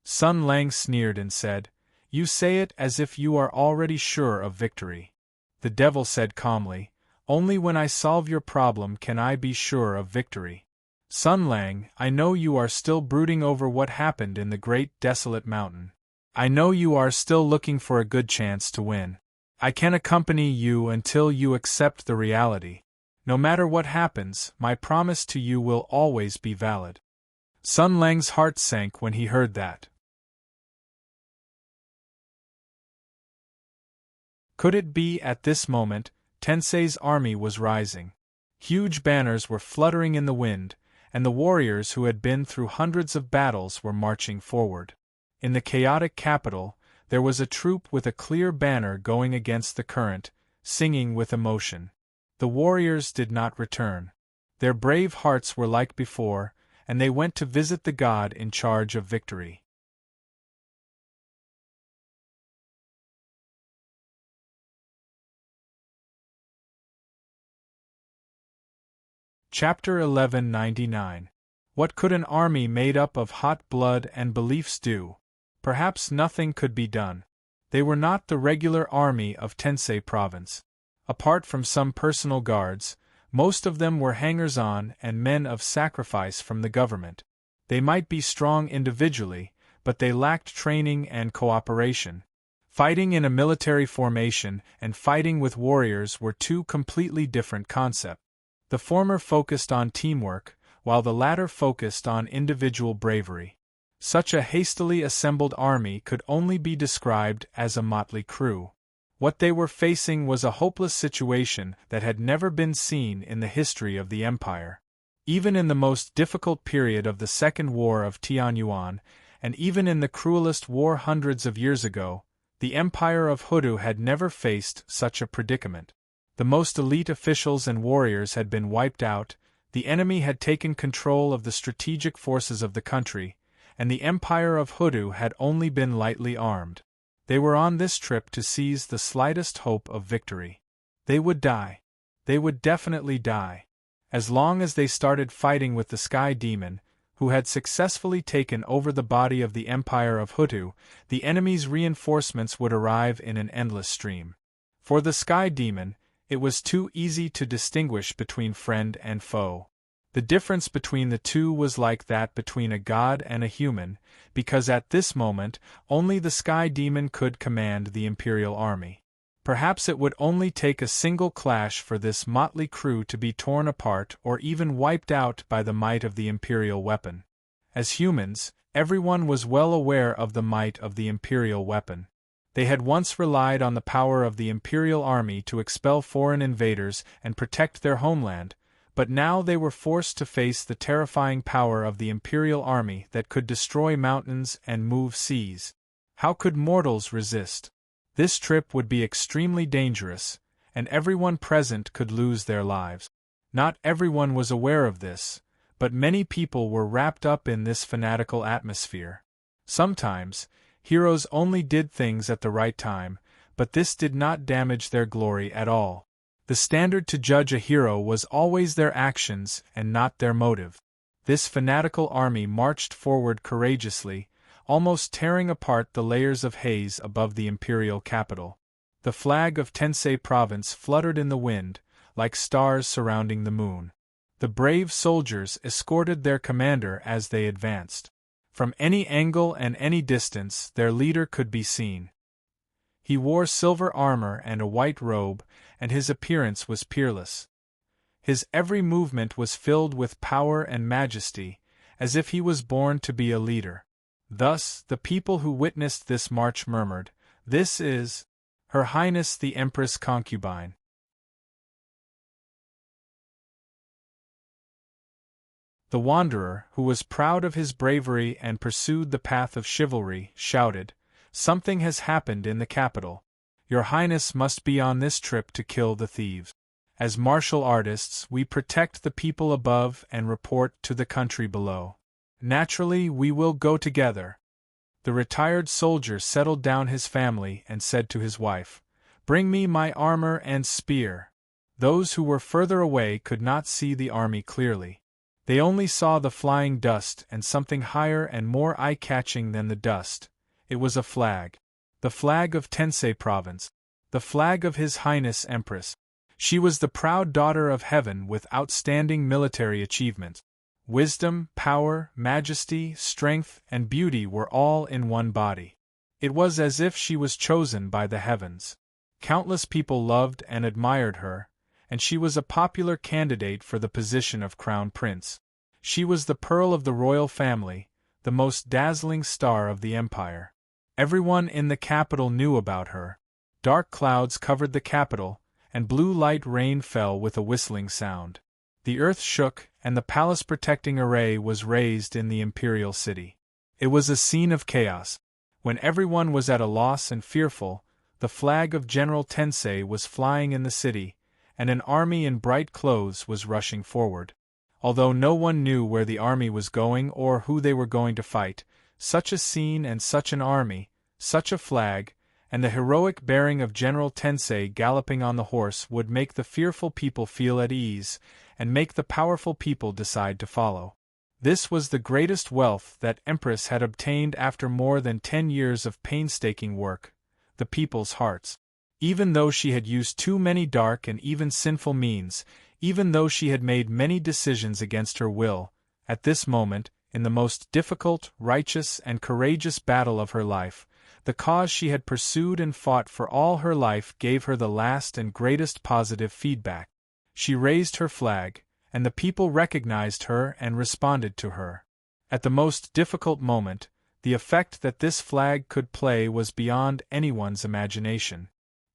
Sun Lang sneered and said, You say it as if you are already sure of victory. The devil said calmly, Only when I solve your problem can I be sure of victory. Sun Lang, I know you are still brooding over what happened in the great desolate mountain. I know you are still looking for a good chance to win. I can accompany you until you accept the reality. No matter what happens, my promise to you will always be valid. Sun Lang's heart sank when he heard that. Could it be at this moment, Tensei's army was rising? Huge banners were fluttering in the wind, and the warriors who had been through hundreds of battles were marching forward. In the chaotic capital, there was a troop with a clear banner going against the current, singing with emotion. The warriors did not return. Their brave hearts were like before, and they went to visit the god in charge of victory. Chapter 1199. What could an army made up of hot blood and beliefs do? Perhaps nothing could be done. They were not the regular army of Tensei province. Apart from some personal guards, most of them were hangers-on and men of sacrifice from the government. They might be strong individually, but they lacked training and cooperation. Fighting in a military formation and fighting with warriors were 2 completely different concepts. The former focused on teamwork, while the latter focused on individual bravery. Such a hastily assembled army could only be described as a motley crew. What they were facing was a hopeless situation that had never been seen in the history of the empire. Even in the most difficult period of the Second War of Tianyuan, and even in the cruelest war hundreds of years ago, the empire of Hutu had never faced such a predicament. The most elite officials and warriors had been wiped out, the enemy had taken control of the strategic forces of the country, and the Empire of Hoodoo had only been lightly armed. They were on this trip to seize the slightest hope of victory. They would die. They would definitely die. As long as they started fighting with the Sky Demon, who had successfully taken over the body of the Empire of Hoodoo, the enemy's reinforcements would arrive in an endless stream. For the Sky Demon, it was too easy to distinguish between friend and foe. The difference between the two was like that between a god and a human, because at this moment, only the Sky Demon could command the Imperial army. Perhaps it would only take a single clash for this motley crew to be torn apart or even wiped out by the might of the Imperial weapon. As humans, everyone was well aware of the might of the Imperial weapon. They had once relied on the power of the Imperial army to expel foreign invaders and protect their homeland, but now they were forced to face the terrifying power of the Imperial army that could destroy mountains and move seas. How could mortals resist? This trip would be extremely dangerous, and everyone present could lose their lives. Not everyone was aware of this, but many people were wrapped up in this fanatical atmosphere. Sometimes, heroes only did things at the right time, but this did not damage their glory at all. The standard to judge a hero was always their actions and not their motive. This fanatical army marched forward courageously, almost tearing apart the layers of haze above the imperial capital. The flag of Tensei province fluttered in the wind, like stars surrounding the moon. The brave soldiers escorted their commander as they advanced. From any angle and any distance, their leader could be seen. He wore silver armor and a white robe, and his appearance was peerless. His every movement was filled with power and majesty, as if he was born to be a leader. Thus, the people who witnessed this march murmured, "This is Her Highness the Empress Concubine." The wanderer, who was proud of his bravery and pursued the path of chivalry, shouted, "Something has happened in the capital. Your Highness must be on this trip to kill the thieves. As martial artists, we protect the people above and report to the country below. Naturally, we will go together." The retired soldier settled down his family and said to his wife, "Bring me my armor and spear." Those who were further away could not see the army clearly. They only saw the flying dust and something higher and more eye-catching than the dust. It was a flag. The flag of Tensei province. The flag of His Highness Empress. She was the proud daughter of heaven with outstanding military achievements. Wisdom, power, majesty, strength, and beauty were all in one body. It was as if she was chosen by the heavens. Countless people loved and admired her, and she was a popular candidate for the position of crown prince. She was the pearl of the royal family, the most dazzling star of the empire. Everyone in the capital knew about her. Dark clouds covered the capital, and blue light rain fell with a whistling sound. The earth shook, and the palace-protecting array was raised in the imperial city. It was a scene of chaos. When everyone was at a loss and fearful, the flag of General Tensei was flying in the city, and an army in bright clothes was rushing forward. Although no one knew where the army was going or who they were going to fight, such a scene and such an army, such a flag, and the heroic bearing of General Tensei galloping on the horse would make the fearful people feel at ease, and make the powerful people decide to follow. This was the greatest wealth that Empress had obtained after more than 10 years of painstaking work, the people's hearts. Even though she had used too many dark and even sinful means, even though she had made many decisions against her will, at this moment, in the most difficult, righteous, and courageous battle of her life, the cause she had pursued and fought for all her life gave her the last and greatest positive feedback. She raised her flag, and the people recognized her and responded to her. At the most difficult moment, the effect that this flag could play was beyond anyone's imagination.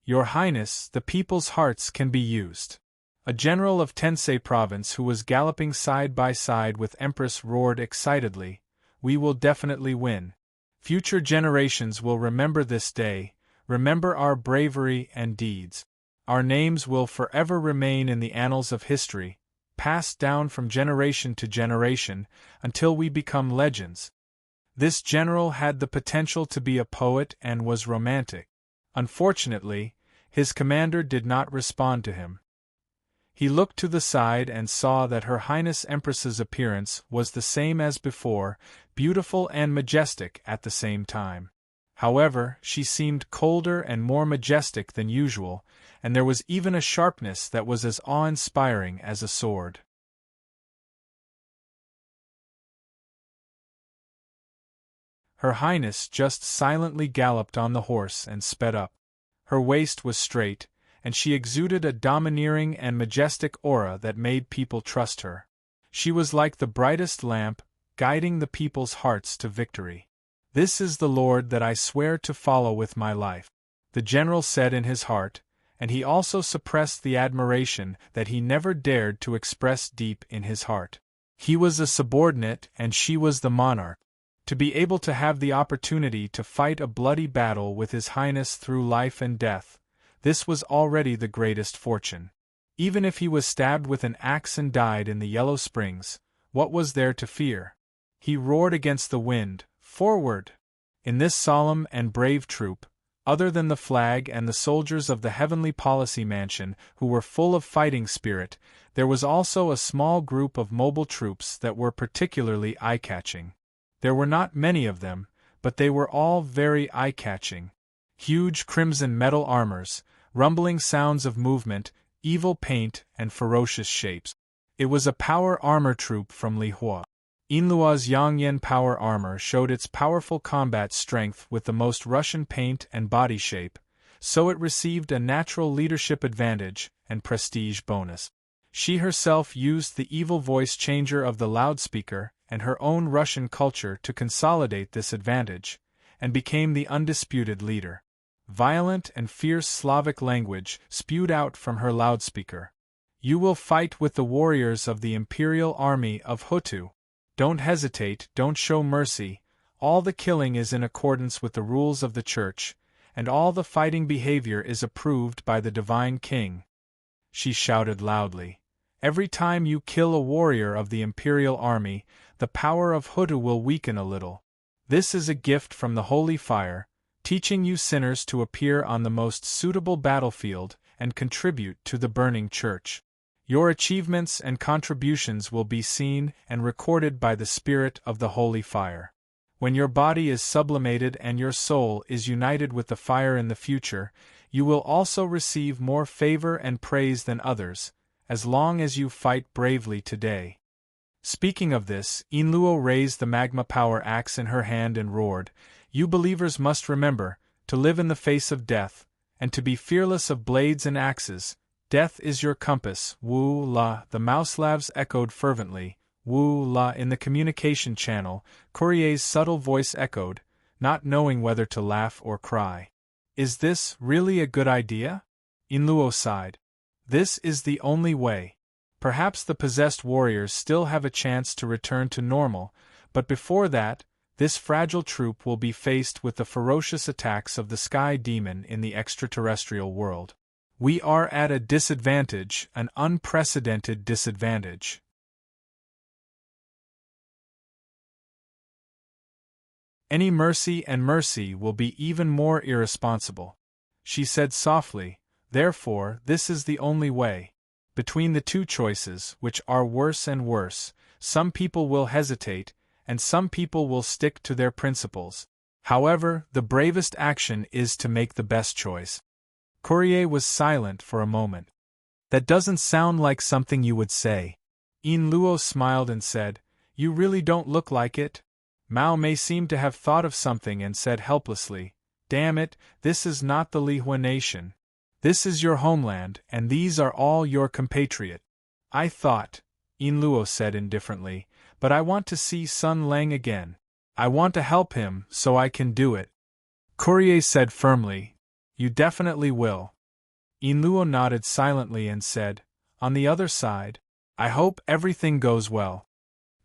"Your Highness, the people's hearts can be used." A general of Tensei province who was galloping side by side with Empress roared excitedly, "We will definitely win. Future generations will remember this day, remember our bravery and deeds. Our names will forever remain in the annals of history, passed down from generation to generation, until we become legends." This general had the potential to be a poet and was romantic. Unfortunately, his commander did not respond to him. He looked to the side and saw that Her Highness Empress's appearance was the same as before, beautiful and majestic at the same time. However, she seemed colder and more majestic than usual, and there was even a sharpness that was as awe-inspiring as a sword. Her Highness just silently galloped on the horse and sped up. Her waist was straight, and she exuded a domineering and majestic aura that made people trust her. She was like the brightest lamp, guiding the people's hearts to victory. "This is the Lord that I swear to follow with my life," the general said in his heart, and he also suppressed the admiration that he never dared to express deep in his heart. He was a subordinate and she was the monarch. To be able to have the opportunity to fight a bloody battle with His Highness through life and death, this was already the greatest fortune. Even if he was stabbed with an axe and died in the Yellow Springs, what was there to fear? He roared against the wind, "Forward!" In this solemn and brave troop, other than the flag and the soldiers of the Heavenly Policy Mansion who were full of fighting spirit, there was also a small group of mobile troops that were particularly eye-catching. There were not many of them, but they were all very eye-catching. Huge crimson metal armors, rumbling sounds of movement, evil paint, and ferocious shapes. It was a power armor troop from Li Hua. Yinluo's Yangyan power armor showed its powerful combat strength with the most Russian paint and body shape, so it received a natural leadership advantage and prestige bonus. She herself used the evil voice changer of the loudspeaker and her own Russian culture to consolidate this advantage, and became the undisputed leader. Violent and fierce Slavic language spewed out from her loudspeaker. "You will fight with the warriors of the Imperial Army of Hutu. Don't hesitate, don't show mercy, all the killing is in accordance with the rules of the Church, and all the fighting behavior is approved by the Divine King," she shouted loudly. "Every time you kill a warrior of the Imperial Army, the power of Hutu will weaken a little. This is a gift from the Holy Fire, teaching you sinners to appear on the most suitable battlefield and contribute to the burning church. Your achievements and contributions will be seen and recorded by the Spirit of the Holy Fire. When your body is sublimated and your soul is united with the fire in the future, you will also receive more favor and praise than others, as long as you fight bravely today." Speaking of this, Yinluo raised the magma power axe in her hand and roared, "You believers must remember, to live in the face of death, and to be fearless of blades and axes. Death is your compass, Wu-la," the Mouslavs echoed fervently. "Wu-la," in the communication channel, Courrier's subtle voice echoed, not knowing whether to laugh or cry. "Is this really a good idea?" Yinluo sighed. "This is the only way. Perhaps the possessed warriors still have a chance to return to normal, but before that, this fragile troop will be faced with the ferocious attacks of the sky demon in the extraterrestrial world. We are at a disadvantage, an unprecedented disadvantage. Any mercy and mercy will be even more irresponsible," she said softly. "Therefore, this is the only way. Between the two choices, which are worse and worse, some people will hesitate, and some people will stick to their principles. However, the bravest action is to make the best choice." Courrier was silent for a moment. "That doesn't sound like something you would say." Yinluo smiled and said, "You really don't look like it." Mao may seem to have thought of something and said helplessly, "Damn it, this is not the Lihua nation. This is your homeland, and these are all your compatriots." "I thought," Yinluo said indifferently, "but I want to see Sun Lang again. I want to help him, so I can do it." Courrier said firmly, "You definitely will." Yinluo nodded silently and said, "On the other side, I hope everything goes well."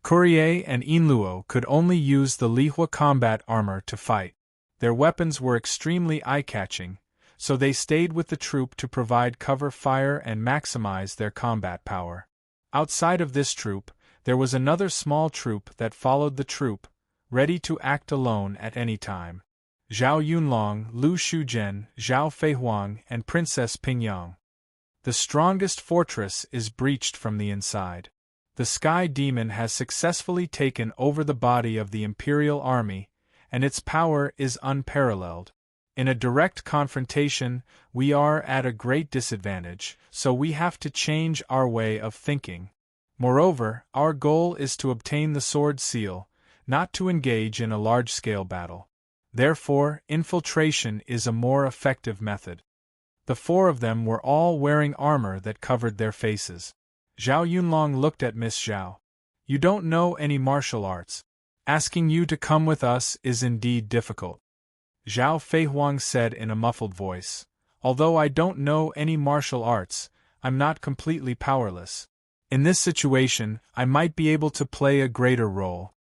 Courrier and Yinluo could only use the Lihua combat armor to fight. Their weapons were extremely eye-catching, so they stayed with the troop to provide cover fire and maximize their combat power. Outside of this troop, there was another small troop that followed the troop, ready to act alone at any time. Zhao Yunlong, Lu Shuzhen, Zhao Feihuang, and Princess Pingyang. The strongest fortress is breached from the inside. The Sky Demon has successfully taken over the body of the Imperial Army, and its power is unparalleled. In a direct confrontation, we are at a great disadvantage, so we have to change our way of thinking. Moreover, our goal is to obtain the Sword Seal, not to engage in a large-scale battle. Therefore, infiltration is a more effective method. The four of them were all wearing armor that covered their faces. Zhao Yunlong looked at Miss Zhao. "You don't know any martial arts. Asking you to come with us is indeed difficult." Zhao Feihuang said in a muffled voice, "Although I don't know any martial arts, I'm not completely powerless. In this situation, I might be able to play a greater role."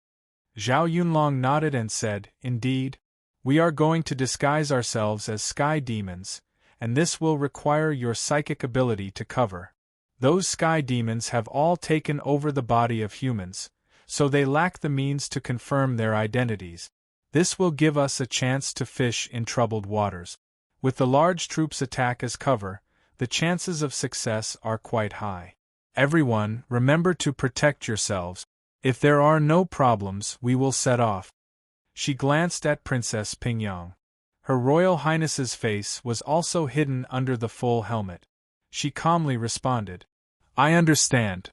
Zhao Yunlong nodded and said, "Indeed, we are going to disguise ourselves as sky demons, and this will require your psychic ability to cover. Those sky demons have all taken over the body of humans, so they lack the means to confirm their identities. This will give us a chance to fish in troubled waters. With the large troops attack as cover, the chances of success are quite high. Everyone, remember to protect yourselves. If there are no problems, we will set off." She glanced at Princess Pingyang. Her Royal Highness's face was also hidden under the full helmet. She calmly responded, "I understand.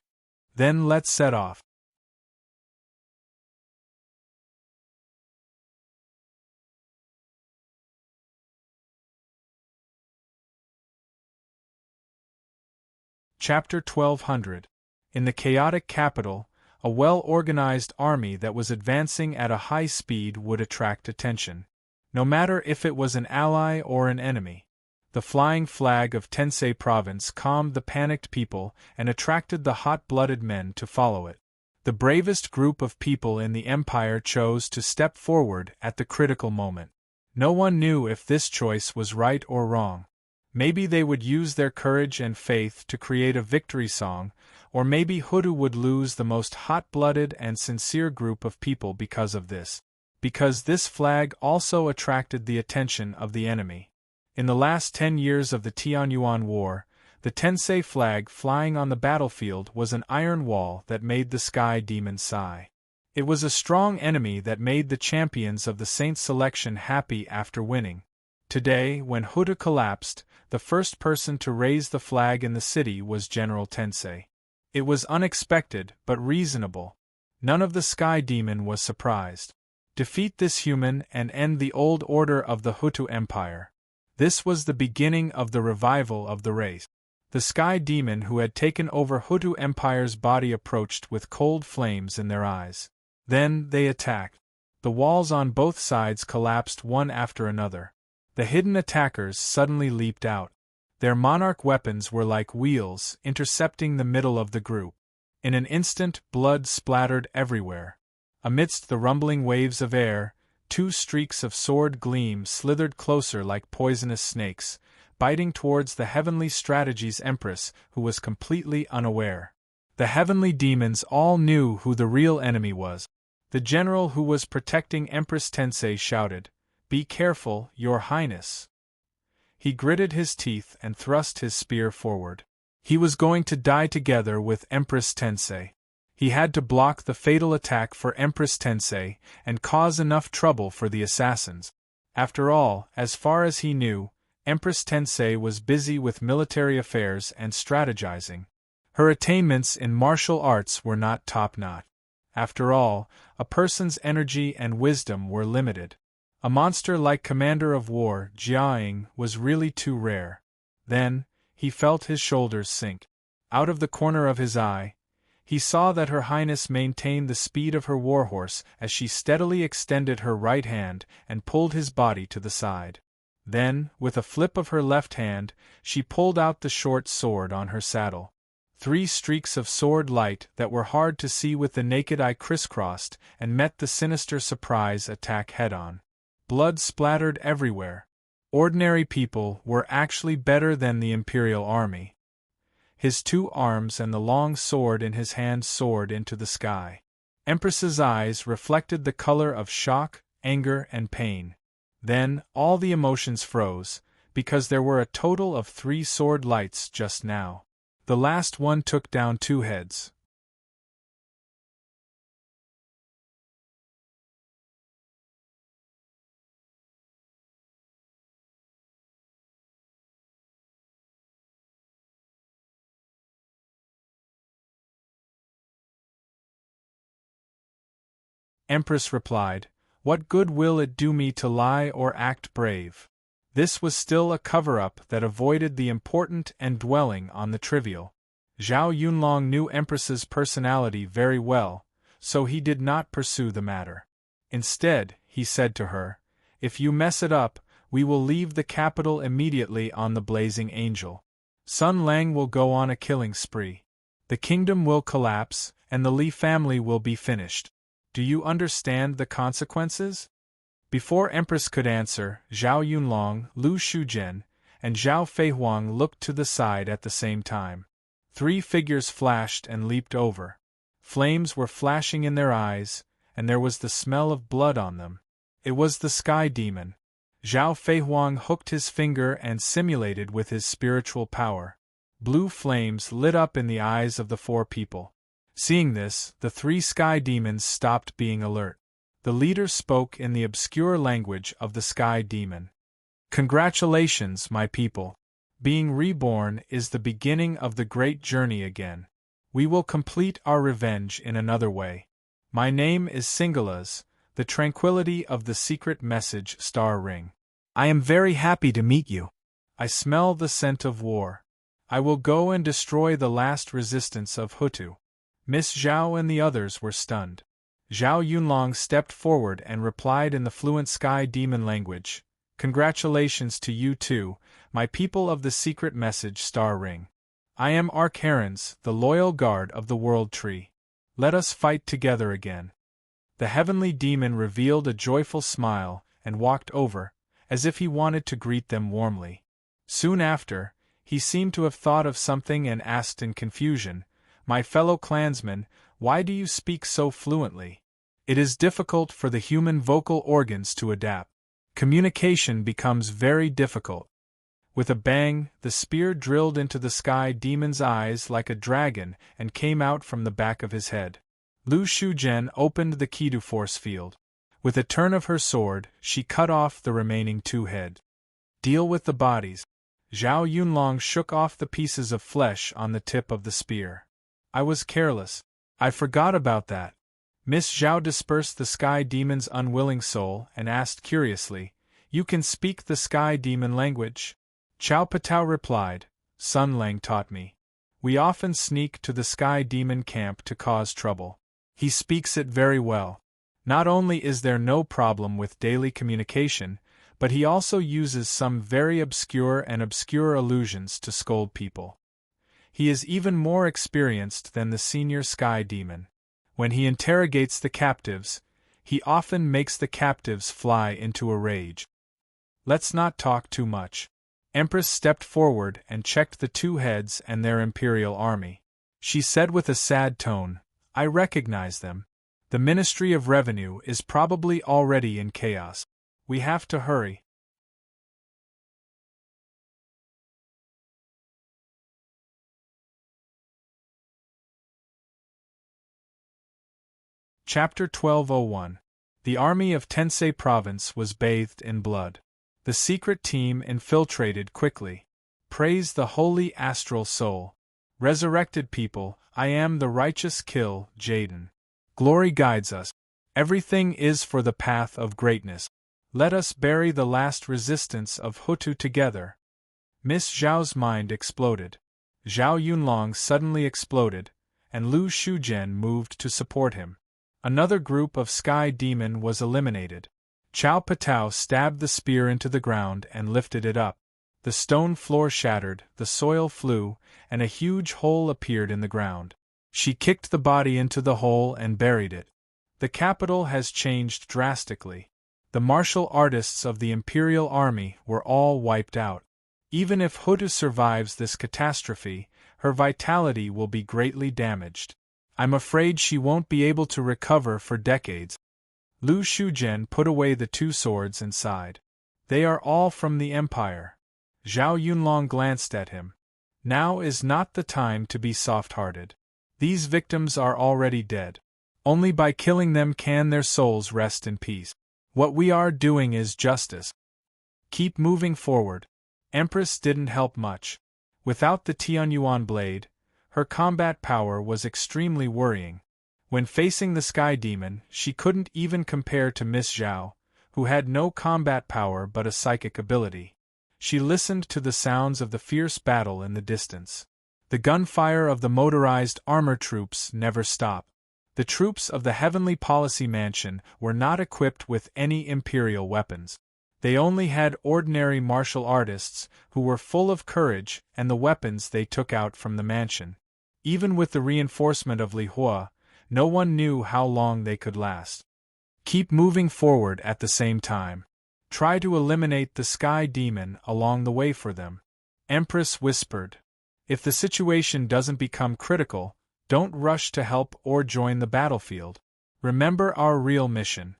Then let's set off." Chapter 1200. In the chaotic capital, a well-organized army that was advancing at a high speed would attract attention, no matter if it was an ally or an enemy. The flying flag of Tensei Province calmed the panicked people and attracted the hot-blooded men to follow it. The bravest group of people in the Empire chose to step forward at the critical moment. No one knew if this choice was right or wrong. Maybe they would use their courage and faith to create a victory song, or maybe Hudu would lose the most hot-blooded and sincere group of people because of this. Because this flag also attracted the attention of the enemy. In the last 10 years of the Tianyuan War, the Tensei flag flying on the battlefield was an iron wall that made the sky demon sigh. It was a strong enemy that made the champions of the Saints selection happy after winning. Today, when Huda collapsed, the first person to raise the flag in the city was General Tensei. It was unexpected, but reasonable. None of the Sky Demon was surprised. Defeat this human and end the old order of the Hutu Empire. This was the beginning of the revival of the race. The Sky Demon who had taken over Hutu Empire's body approached with cold flames in their eyes. Then they attacked. The walls on both sides collapsed one after another. The hidden attackers suddenly leaped out. Their monarch weapons were like wheels, intercepting the middle of the group. In an instant, blood splattered everywhere. Amidst the rumbling waves of air, 2 streaks of sword gleam slithered closer like poisonous snakes, biting towards the Heavenly Strategy's Empress, who was completely unaware. The heavenly demons all knew who the real enemy was. The general who was protecting Empress Tensei shouted, "Be careful, Your Highness." He gritted his teeth and thrust his spear forward. He was going to die together with Empress Tensei. He had to block the fatal attack for Empress Tensei and cause enough trouble for the assassins. After all, as far as he knew, Empress Tensei was busy with military affairs and strategizing. Her attainments in martial arts were not top-notch. After all, a person's energy and wisdom were limited. A monster like Commander of War Jiaing was really too rare. Then, he felt his shoulders sink. Out of the corner of his eye, he saw that Her Highness maintained the speed of her warhorse as she steadily extended her right hand and pulled his body to the side. Then, with a flip of her left hand, she pulled out the short sword on her saddle. 3 streaks of sword light that were hard to see with the naked eye crisscrossed and met the sinister surprise attack head-on. Blood splattered everywhere. Ordinary people were actually better than the Imperial Army. His 2 arms and the long sword in his hand soared into the sky. Empress's eyes reflected the color of shock, anger, and pain. Then, all the emotions froze, because there were a total of 3 sword lights just now. The last one took down 2 heads. Empress replied, "What good will it do me to lie or act brave?" This was still a cover-up that avoided the important and dwelling on the trivial. Zhao Yunlong knew Empress's personality very well, so he did not pursue the matter. Instead, he said to her, "If you mess it up, we will leave the capital immediately on the Blazing Angel. Sun Lang will go on a killing spree. The kingdom will collapse, and the Li family will be finished. Do you understand the consequences?" Before Empress could answer, Zhao Yunlong, Lu Shuzhen, and Zhao Feihuang looked to the side at the same time. 3 figures flashed and leaped over. Flames were flashing in their eyes, and there was the smell of blood on them. It was the Sky Demon. Zhao Feihuang hooked his finger and simulated with his spiritual power. Blue flames lit up in the eyes of the 4 people. Seeing this, the 3 Sky Demons stopped being alert. The leader spoke in the obscure language of the Sky Demon. "Congratulations, my people. Being reborn is the beginning of the great journey again. We will complete our revenge in another way. My name is Singalas, the tranquility of the secret message star ring. I am very happy to meet you. I smell the scent of war. I will go and destroy the last resistance of Hutu." Miss Zhao and the others were stunned. Zhao Yunlong stepped forward and replied in the fluent Sky Demon language, "Congratulations to you too, my people of the secret message star ring. I am Arkharans, the loyal guard of the World Tree. Let us fight together again." The heavenly demon revealed a joyful smile and walked over, as if he wanted to greet them warmly. Soon after, he seemed to have thought of something and asked in confusion, "My fellow clansmen, why do you speak so fluently?" It is difficult for the human vocal organs to adapt. Communication becomes very difficult. With a bang, the spear drilled into the Sky Demon's eyes like a dragon and came out from the back of his head. Lu Shuzhen opened the Kidu force field. With a turn of her sword, she cut off the remaining 2 heads. "Deal with the bodies." Zhao Yunlong shook off the pieces of flesh on the tip of the spear. "I was careless. I forgot about that." Miss Zhao dispersed the Sky Demon's unwilling soul and asked curiously, "You can speak the Sky Demon language?" Chao Patao replied, "Sun Lang taught me. We often sneak to the Sky Demon camp to cause trouble. He speaks it very well. Not only is there no problem with daily communication, but he also uses some very obscure allusions to scold people. He is even more experienced than the senior Sky Demon. When he interrogates the captives, he often makes the captives fly into a rage. Let's not talk too much." Empress stepped forward and checked the 2 heads and their imperial army. She said with a sad tone, "I recognize them. The Ministry of Revenue is probably already in chaos. We have to hurry." Chapter 1201. The army of Tensei Province was bathed in blood. The secret team infiltrated quickly. Praise the holy astral soul. Resurrected people, I am the righteous Kill, Jaden. Glory guides us. Everything is for the path of greatness. Let us bury the last resistance of Hutu together. Miss Zhao's mind exploded. Zhao Yunlong suddenly exploded, and Lu Shuzhen moved to support him. Another group of Sky Demon was eliminated. Chao Patao stabbed the spear into the ground and lifted it up. The stone floor shattered, the soil flew, and a huge hole appeared in the ground. She kicked the body into the hole and buried it. The capital has changed drastically. The martial artists of the Imperial Army were all wiped out. Even if Hutu survives this catastrophe, her vitality will be greatly damaged. I'm afraid she won't be able to recover for decades. Lu Shujian put away the two swords and sighed. They are all from the Empire. Zhao Yunlong glanced at him. Now is not the time to be soft-hearted. These victims are already dead. Only by killing them can their souls rest in peace. What we are doing is justice. Keep moving forward. Empress didn't help much. Without the Tianyuan blade, her combat power was extremely worrying. When facing the Sky Demon, she couldn't even compare to Miss Zhao, who had no combat power but a psychic ability. She listened to the sounds of the fierce battle in the distance. The gunfire of the motorized armor troops never stopped. The troops of the Heavenly Policy Mansion were not equipped with any imperial weapons. They only had ordinary martial artists who were full of courage and the weapons they took out from the mansion. Even with the reinforcement of Li Hua, no one knew how long they could last. Keep moving forward at the same time. Try to eliminate the Sky Demon along the way for them. Empress whispered. If the situation doesn't become critical, don't rush to help or join the battlefield. Remember our real mission.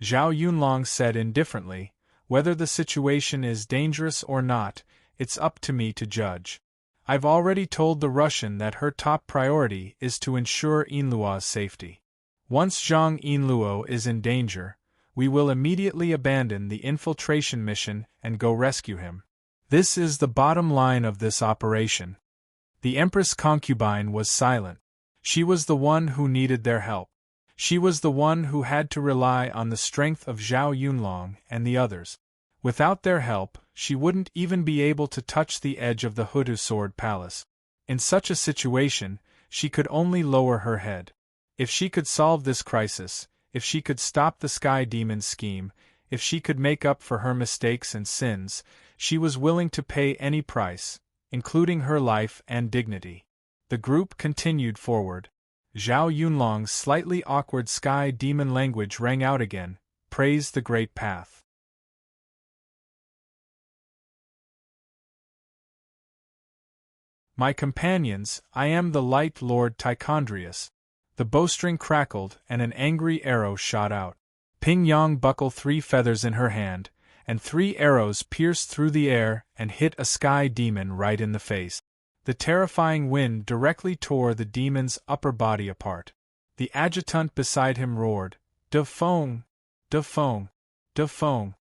Zhao Yunlong said indifferently, whether the situation is dangerous or not, it's up to me to judge. I've already told the Russian that her top priority is to ensure Yinluo's safety. Once Zhang Yinluo is in danger, we will immediately abandon the infiltration mission and go rescue him. This is the bottom line of this operation. The Empress concubine was silent. She was the one who needed their help. She was the one who had to rely on the strength of Zhao Yunlong and the others. Without their help, she wouldn't even be able to touch the edge of the Hudu Sword Palace. In such a situation, she could only lower her head. If she could solve this crisis, if she could stop the Sky Demon's scheme, if she could make up for her mistakes and sins, she was willing to pay any price, including her life and dignity. The group continued forward. Zhao Yunlong's slightly awkward Sky Demon language rang out again, praise the great path. My companions, I am the Light Lord Tichondrius. The bowstring crackled and an angry arrow shot out. Ping Yang buckled 3 feathers in her hand, and 3 arrows pierced through the air and hit a Sky Demon right in the face. The terrifying wind directly tore the demon's upper body apart. The adjutant beside him roared, "De Fong! De Fong! De Fong!"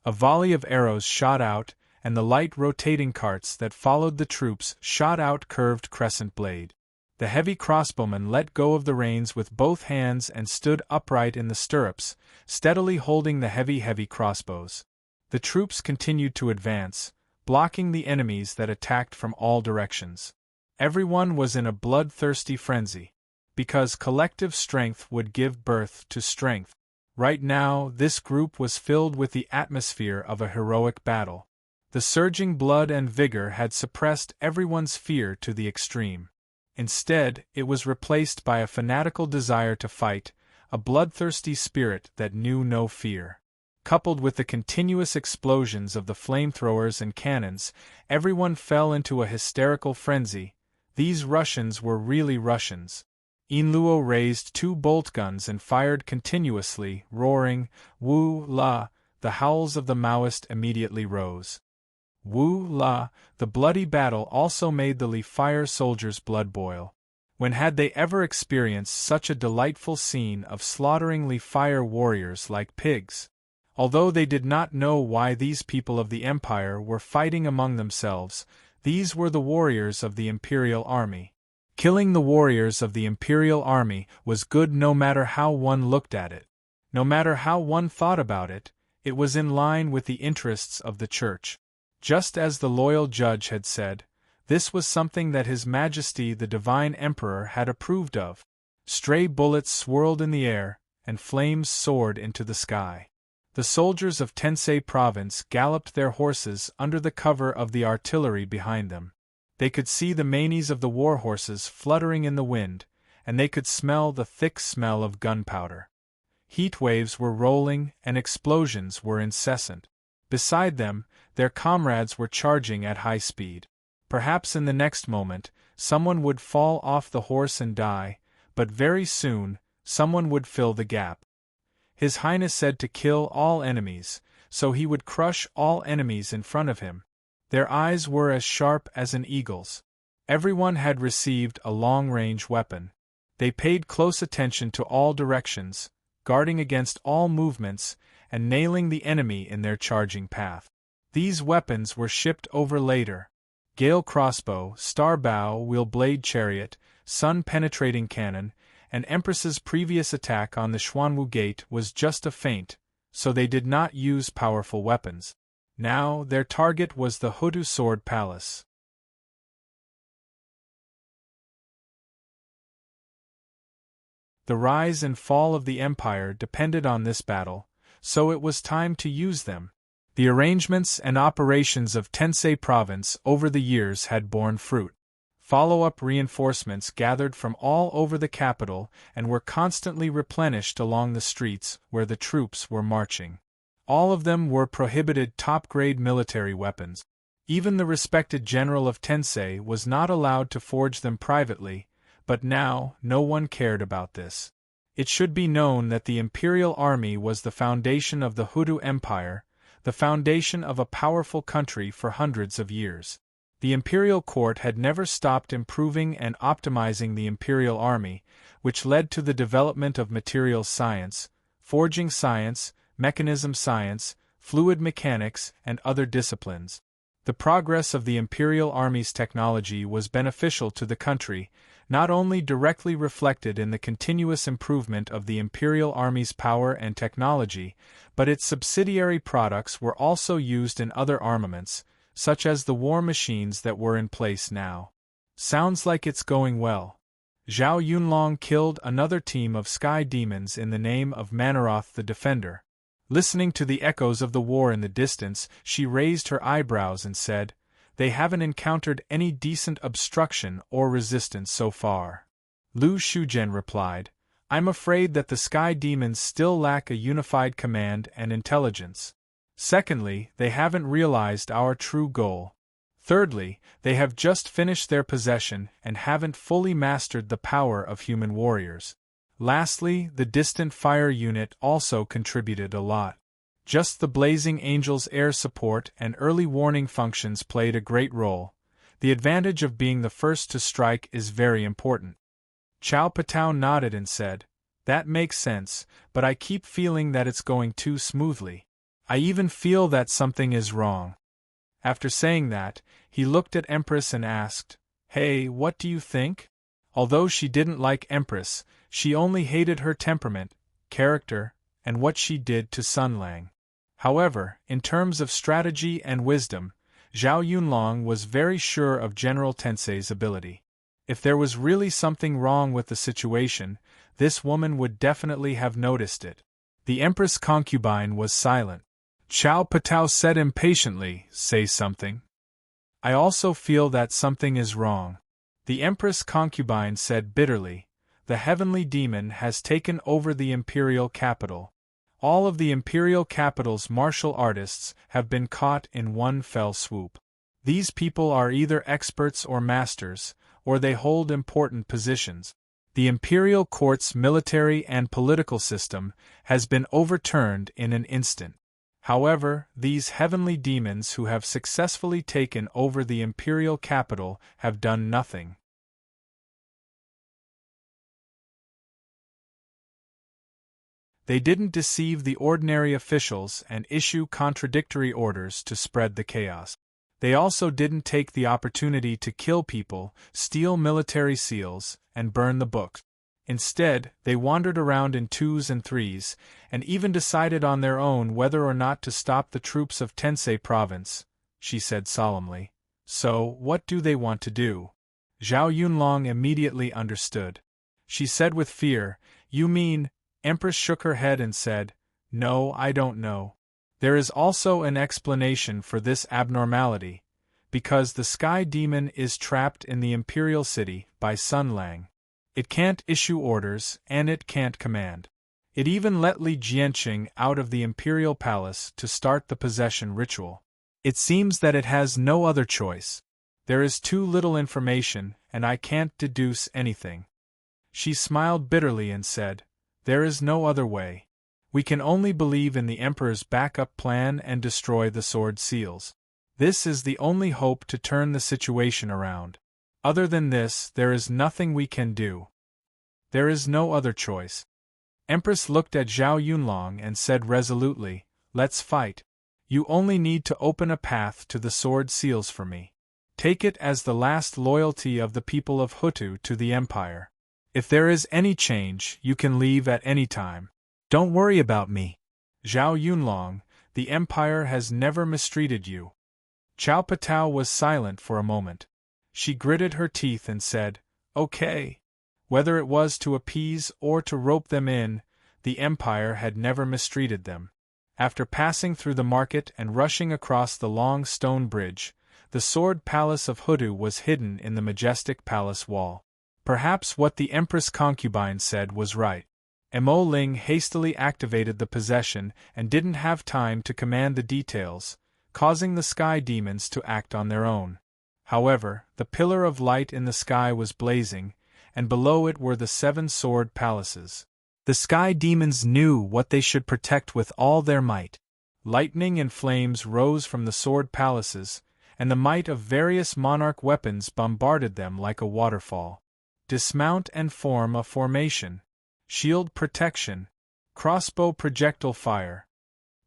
A volley of arrows shot out, and the light rotating carts that followed the troops shot out curved crescent blade. The heavy crossbowman let go of the reins with both hands and stood upright in the stirrups, steadily holding the heavy crossbows. The troops continued to advance, blocking the enemies that attacked from all directions. Everyone was in a bloodthirsty frenzy, because collective strength would give birth to strength. Right now, this group was filled with the atmosphere of a heroic battle. The surging blood and vigor had suppressed everyone's fear to the extreme. Instead, it was replaced by a fanatical desire to fight, a bloodthirsty spirit that knew no fear. Coupled with the continuous explosions of the flamethrowers and cannons, everyone fell into a hysterical frenzy. These Russians were really Russians. Yinluo raised 2 bolt guns and fired continuously, roaring, "Wu la!" The howls of the Maoist immediately rose. Wu la! The bloody battle also made the Li Fire soldiers' blood boil. When had they ever experienced such a delightful scene of slaughtering Li Fire warriors like pigs? Although they did not know why these people of the Empire were fighting among themselves, these were the warriors of the Imperial Army. Killing the warriors of the Imperial Army was good no matter how one looked at it. No matter how one thought about it, it was in line with the interests of the Church. Just as the loyal judge had said, this was something that His Majesty the Divine Emperor had approved of. Stray bullets swirled in the air, and flames soared into the sky. The soldiers of Tensei Province galloped their horses under the cover of the artillery behind them. They could see the manes of the war horses fluttering in the wind, and they could smell the thick smell of gunpowder. Heat waves were rolling and explosions were incessant. Beside them, their comrades were charging at high speed. Perhaps in the next moment, someone would fall off the horse and die, but very soon, someone would fill the gap. His Highness said to kill all enemies, so he would crush all enemies in front of him. Their eyes were as sharp as an eagle's. Everyone had received a long-range weapon. They paid close attention to all directions, guarding against all movements, and nailing the enemy in their charging path. These weapons were shipped over later. Gale crossbow, star bow, wheel blade chariot, sun-penetrating cannon, and Empress's previous attack on the Xuanwu Gate was just a feint, so they did not use powerful weapons. Now their target was the Hutu Sword Palace. The rise and fall of the empire depended on this battle, so it was time to use them. The arrangements and operations of Tensei Province over the years had borne fruit. Follow-up reinforcements gathered from all over the capital and were constantly replenished along the streets where the troops were marching. All of them were prohibited top-grade military weapons. Even the respected general of Tensei was not allowed to forge them privately, but now no one cared about this. It should be known that the imperial army was the foundation of the Hutu Empire, the foundation of a powerful country for hundreds of years. The imperial court had never stopped improving and optimizing the imperial army, which led to the development of materials science, forging science, mechanism science, fluid mechanics, and other disciplines. The progress of the imperial army's technology was beneficial to the country, not only directly reflected in the continuous improvement of the imperial army's power and technology, but its subsidiary products were also used in other armaments, such as the war machines that were in place now. Sounds like it's going well. Zhao Yunlong killed another team of sky demons in the name of Manaroth the Defender. Listening to the echoes of the war in the distance, she raised her eyebrows and said, "They haven't encountered any decent obstruction or resistance so far." Lu Shuzhen replied, "I'm afraid that the sky demons still lack a unified command and intelligence. Secondly, they haven't realized our true goal. Thirdly, they have just finished their possession and haven't fully mastered the power of human warriors. Lastly, the distant fire unit also contributed a lot. Just the Blazing Angels' air support and early warning functions played a great role. The advantage of being the first to strike is very important." Chao Patao nodded and said, "That makes sense, but I keep feeling that it's going too smoothly. I even feel that something is wrong." After saying that, he looked at Empress and asked, "Hey, what do you think?" Although she didn't like Empress, she only hated her temperament, character, and what she did to Sun Lang. However, in terms of strategy and wisdom, Zhao Yunlong was very sure of General Tensei's ability. If there was really something wrong with the situation, this woman would definitely have noticed it. The Empress concubine was silent. Chao Patao said impatiently, "Say something." "I also feel that something is wrong." The Empress concubine said bitterly, "The heavenly demon has taken over the imperial capital. All of the imperial capital's martial artists have been caught in one fell swoop. These people are either experts or masters, or they hold important positions. The imperial court's military and political system has been overturned in an instant. However, these heavenly demons who have successfully taken over the imperial capital have done nothing. They didn't deceive the ordinary officials and issue contradictory orders to spread the chaos. They also didn't take the opportunity to kill people, steal military seals, and burn the books. Instead, they wandered around in twos and threes, and even decided on their own whether or not to stop the troops of Tensei Province," she said solemnly. "So, what do they want to do?" Zhao Yunlong immediately understood. She said with fear, "You mean—" Empress shook her head and said, "No, I don't know. There is also an explanation for this abnormality, because the sky demon is trapped in the imperial city by Sun Lang. It can't issue orders, and it can't command. It even let Li Jianqing out of the imperial palace to start the possession ritual. It seems that it has no other choice. There is too little information, and I can't deduce anything." She smiled bitterly and said, "There is no other way. We can only believe in the Emperor's backup plan and destroy the sword seals. This is the only hope to turn the situation around. Other than this, there is nothing we can do. There is no other choice." Empress looked at Zhao Yunlong and said resolutely, "Let's fight. You only need to open a path to the sword seals for me. Take it as the last loyalty of the people of Hutu to the Empire. If there is any change, you can leave at any time. Don't worry about me. Zhao Yunlong, the Empire has never mistreated you." Chao Patao was silent for a moment. She gritted her teeth and said, "Okay." Whether it was to appease or to rope them in, the Empire had never mistreated them. After passing through the market and rushing across the long stone bridge, the sword palace of Hutu was hidden in the majestic palace wall. Perhaps what the Empress concubine said was right. Mo Ling hastily activated the possession and didn't have time to command the details, causing the sky demons to act on their own. However, the pillar of light in the sky was blazing, and below it were the 7 sword palaces. The sky demons knew what they should protect with all their might. Lightning and flames rose from the sword palaces, and the might of various monarch weapons bombarded them like a waterfall. Dismount and form a formation. Shield protection. Crossbow projectile fire.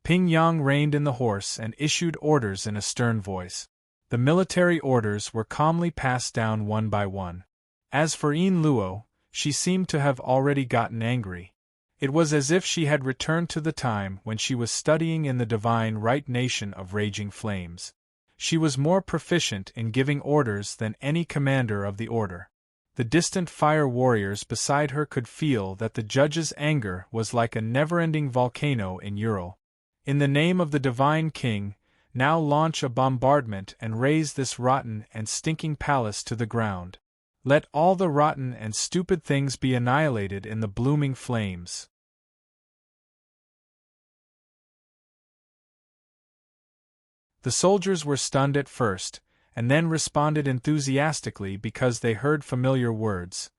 Ping Yang reined in the horse and issued orders in a stern voice. The military orders were calmly passed down one by one. As for Yin Luo, she seemed to have already gotten angry. It was as if she had returned to the time when she was studying in the divine right nation of raging flames. She was more proficient in giving orders than any commander of the order. The distant fire warriors beside her could feel that the judge's anger was like a never-ending volcano in Ural. "In the name of the divine king, now launch a bombardment and raze this rotten and stinking palace to the ground. Let all the rotten and stupid things be annihilated in the blooming flames." The soldiers were stunned at first, and then responded enthusiastically because they heard familiar words.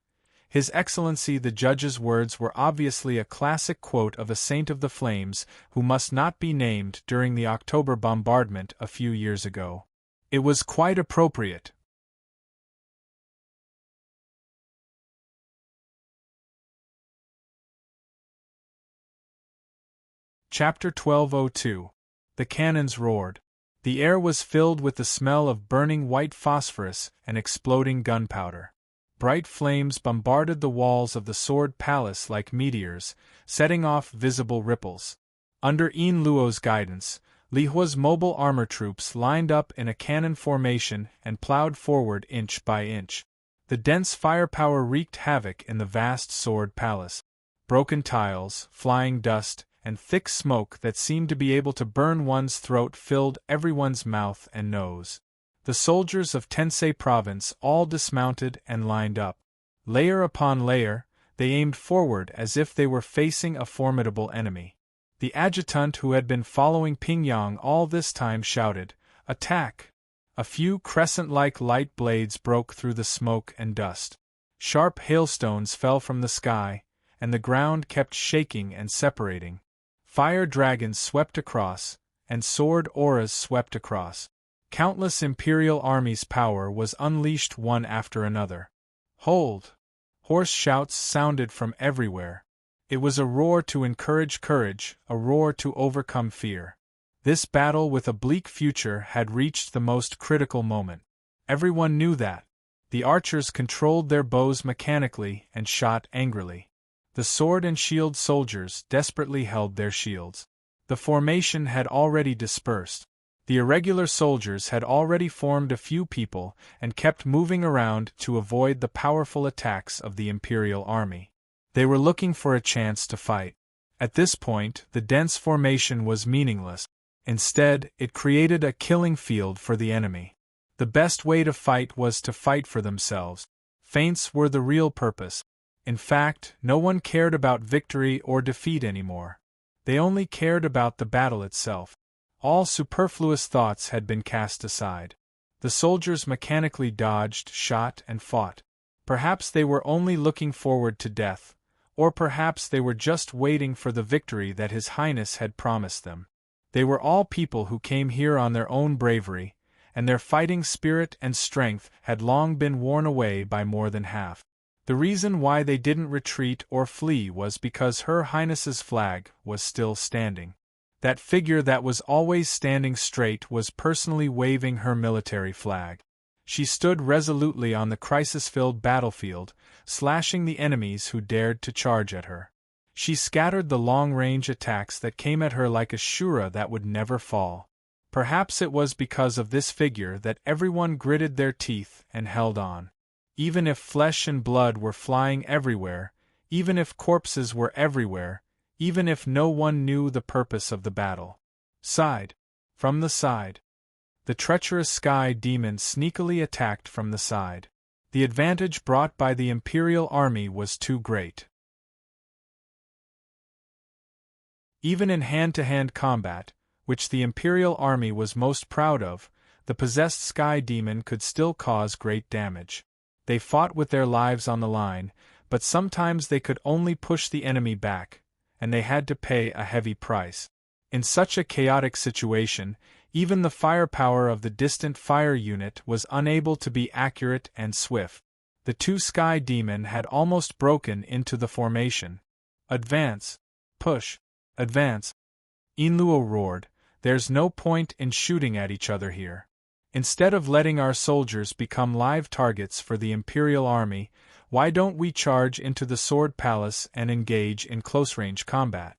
His Excellency the Judge's words were obviously a classic quote of a saint of the flames who must not be named during the October bombardment a few years ago. It was quite appropriate. Chapter 1202. The cannons roared. The air was filled with the smell of burning white phosphorus and exploding gunpowder. Bright flames bombarded the walls of the sword palace like meteors, setting off visible ripples. Under Yin Luo's guidance, Li Hua's mobile armor troops lined up in a cannon formation and plowed forward inch by inch. The dense firepower wreaked havoc in the vast sword palace. Broken tiles, flying dust, and thick smoke that seemed to be able to burn one's throat filled everyone's mouth and nose. The soldiers of Tensei province all dismounted and lined up. Layer upon layer, they aimed forward as if they were facing a formidable enemy. The adjutant who had been following Ping Yang all this time shouted, "Attack!" A few crescent-like light blades broke through the smoke and dust. Sharp hailstones fell from the sky, and the ground kept shaking and separating. Fire dragons swept across, and sword auras swept across. Countless imperial armies' power was unleashed one after another. "Hold!" Hoarse shouts sounded from everywhere. It was a roar to encourage courage, a roar to overcome fear. This battle with a bleak future had reached the most critical moment. Everyone knew that. The archers controlled their bows mechanically and shot angrily. The sword and shield soldiers desperately held their shields. The formation had already dispersed. The irregular soldiers had already formed a few people and kept moving around to avoid the powerful attacks of the imperial army. They were looking for a chance to fight. At this point, the dense formation was meaningless. Instead, it created a killing field for the enemy. The best way to fight was to fight for themselves. Feints were the real purpose. In fact, no one cared about victory or defeat anymore. They only cared about the battle itself. All superfluous thoughts had been cast aside. The soldiers mechanically dodged, shot, and fought. Perhaps they were only looking forward to death, or perhaps they were just waiting for the victory that His Highness had promised them. They were all people who came here on their own bravery, and their fighting spirit and strength had long been worn away by more than half. The reason why they didn't retreat or flee was because Her Highness's flag was still standing. That figure that was always standing straight was personally waving her military flag. She stood resolutely on the crisis-filled battlefield, slashing the enemies who dared to charge at her. She scattered the long-range attacks that came at her like a shura that would never fall. Perhaps it was because of this figure that everyone gritted their teeth and held on. Even if flesh and blood were flying everywhere, even if corpses were everywhere, even if no one knew the purpose of the battle. From the side. The treacherous sky demon sneakily attacked from the side. The advantage brought by the Imperial army was too great. Even in hand-to-hand combat, which the Imperial army was most proud of, the possessed sky demon could still cause great damage. They fought with their lives on the line, but sometimes they could only push the enemy back, and they had to pay a heavy price. In such a chaotic situation, even the firepower of the distant fire unit was unable to be accurate and swift. The two sky demon had almost broken into the formation. Advance! Push! Advance! Inluo roared, "There's no point in shooting at each other here. Instead of letting our soldiers become live targets for the Imperial army, why don't we charge into the Sword Palace and engage in close-range combat?"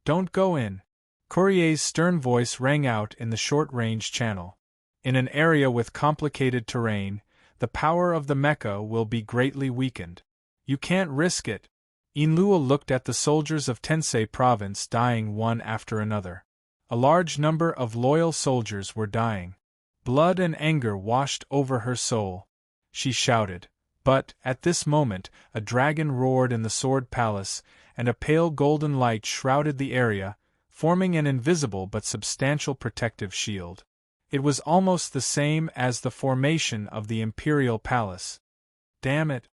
"Don't go in." Courier's stern voice rang out in the short-range channel. "In an area with complicated terrain, the power of the mecha will be greatly weakened. You can't risk it." Inluo looked at the soldiers of Tensei province dying one after another. A large number of loyal soldiers were dying. Blood and anger washed over her soul. She shouted. But, at this moment, a dragon roared in the Sword Palace, and a pale golden light shrouded the area, forming an invisible but substantial protective shield. It was almost the same as the formation of the Imperial Palace. "Damn it!"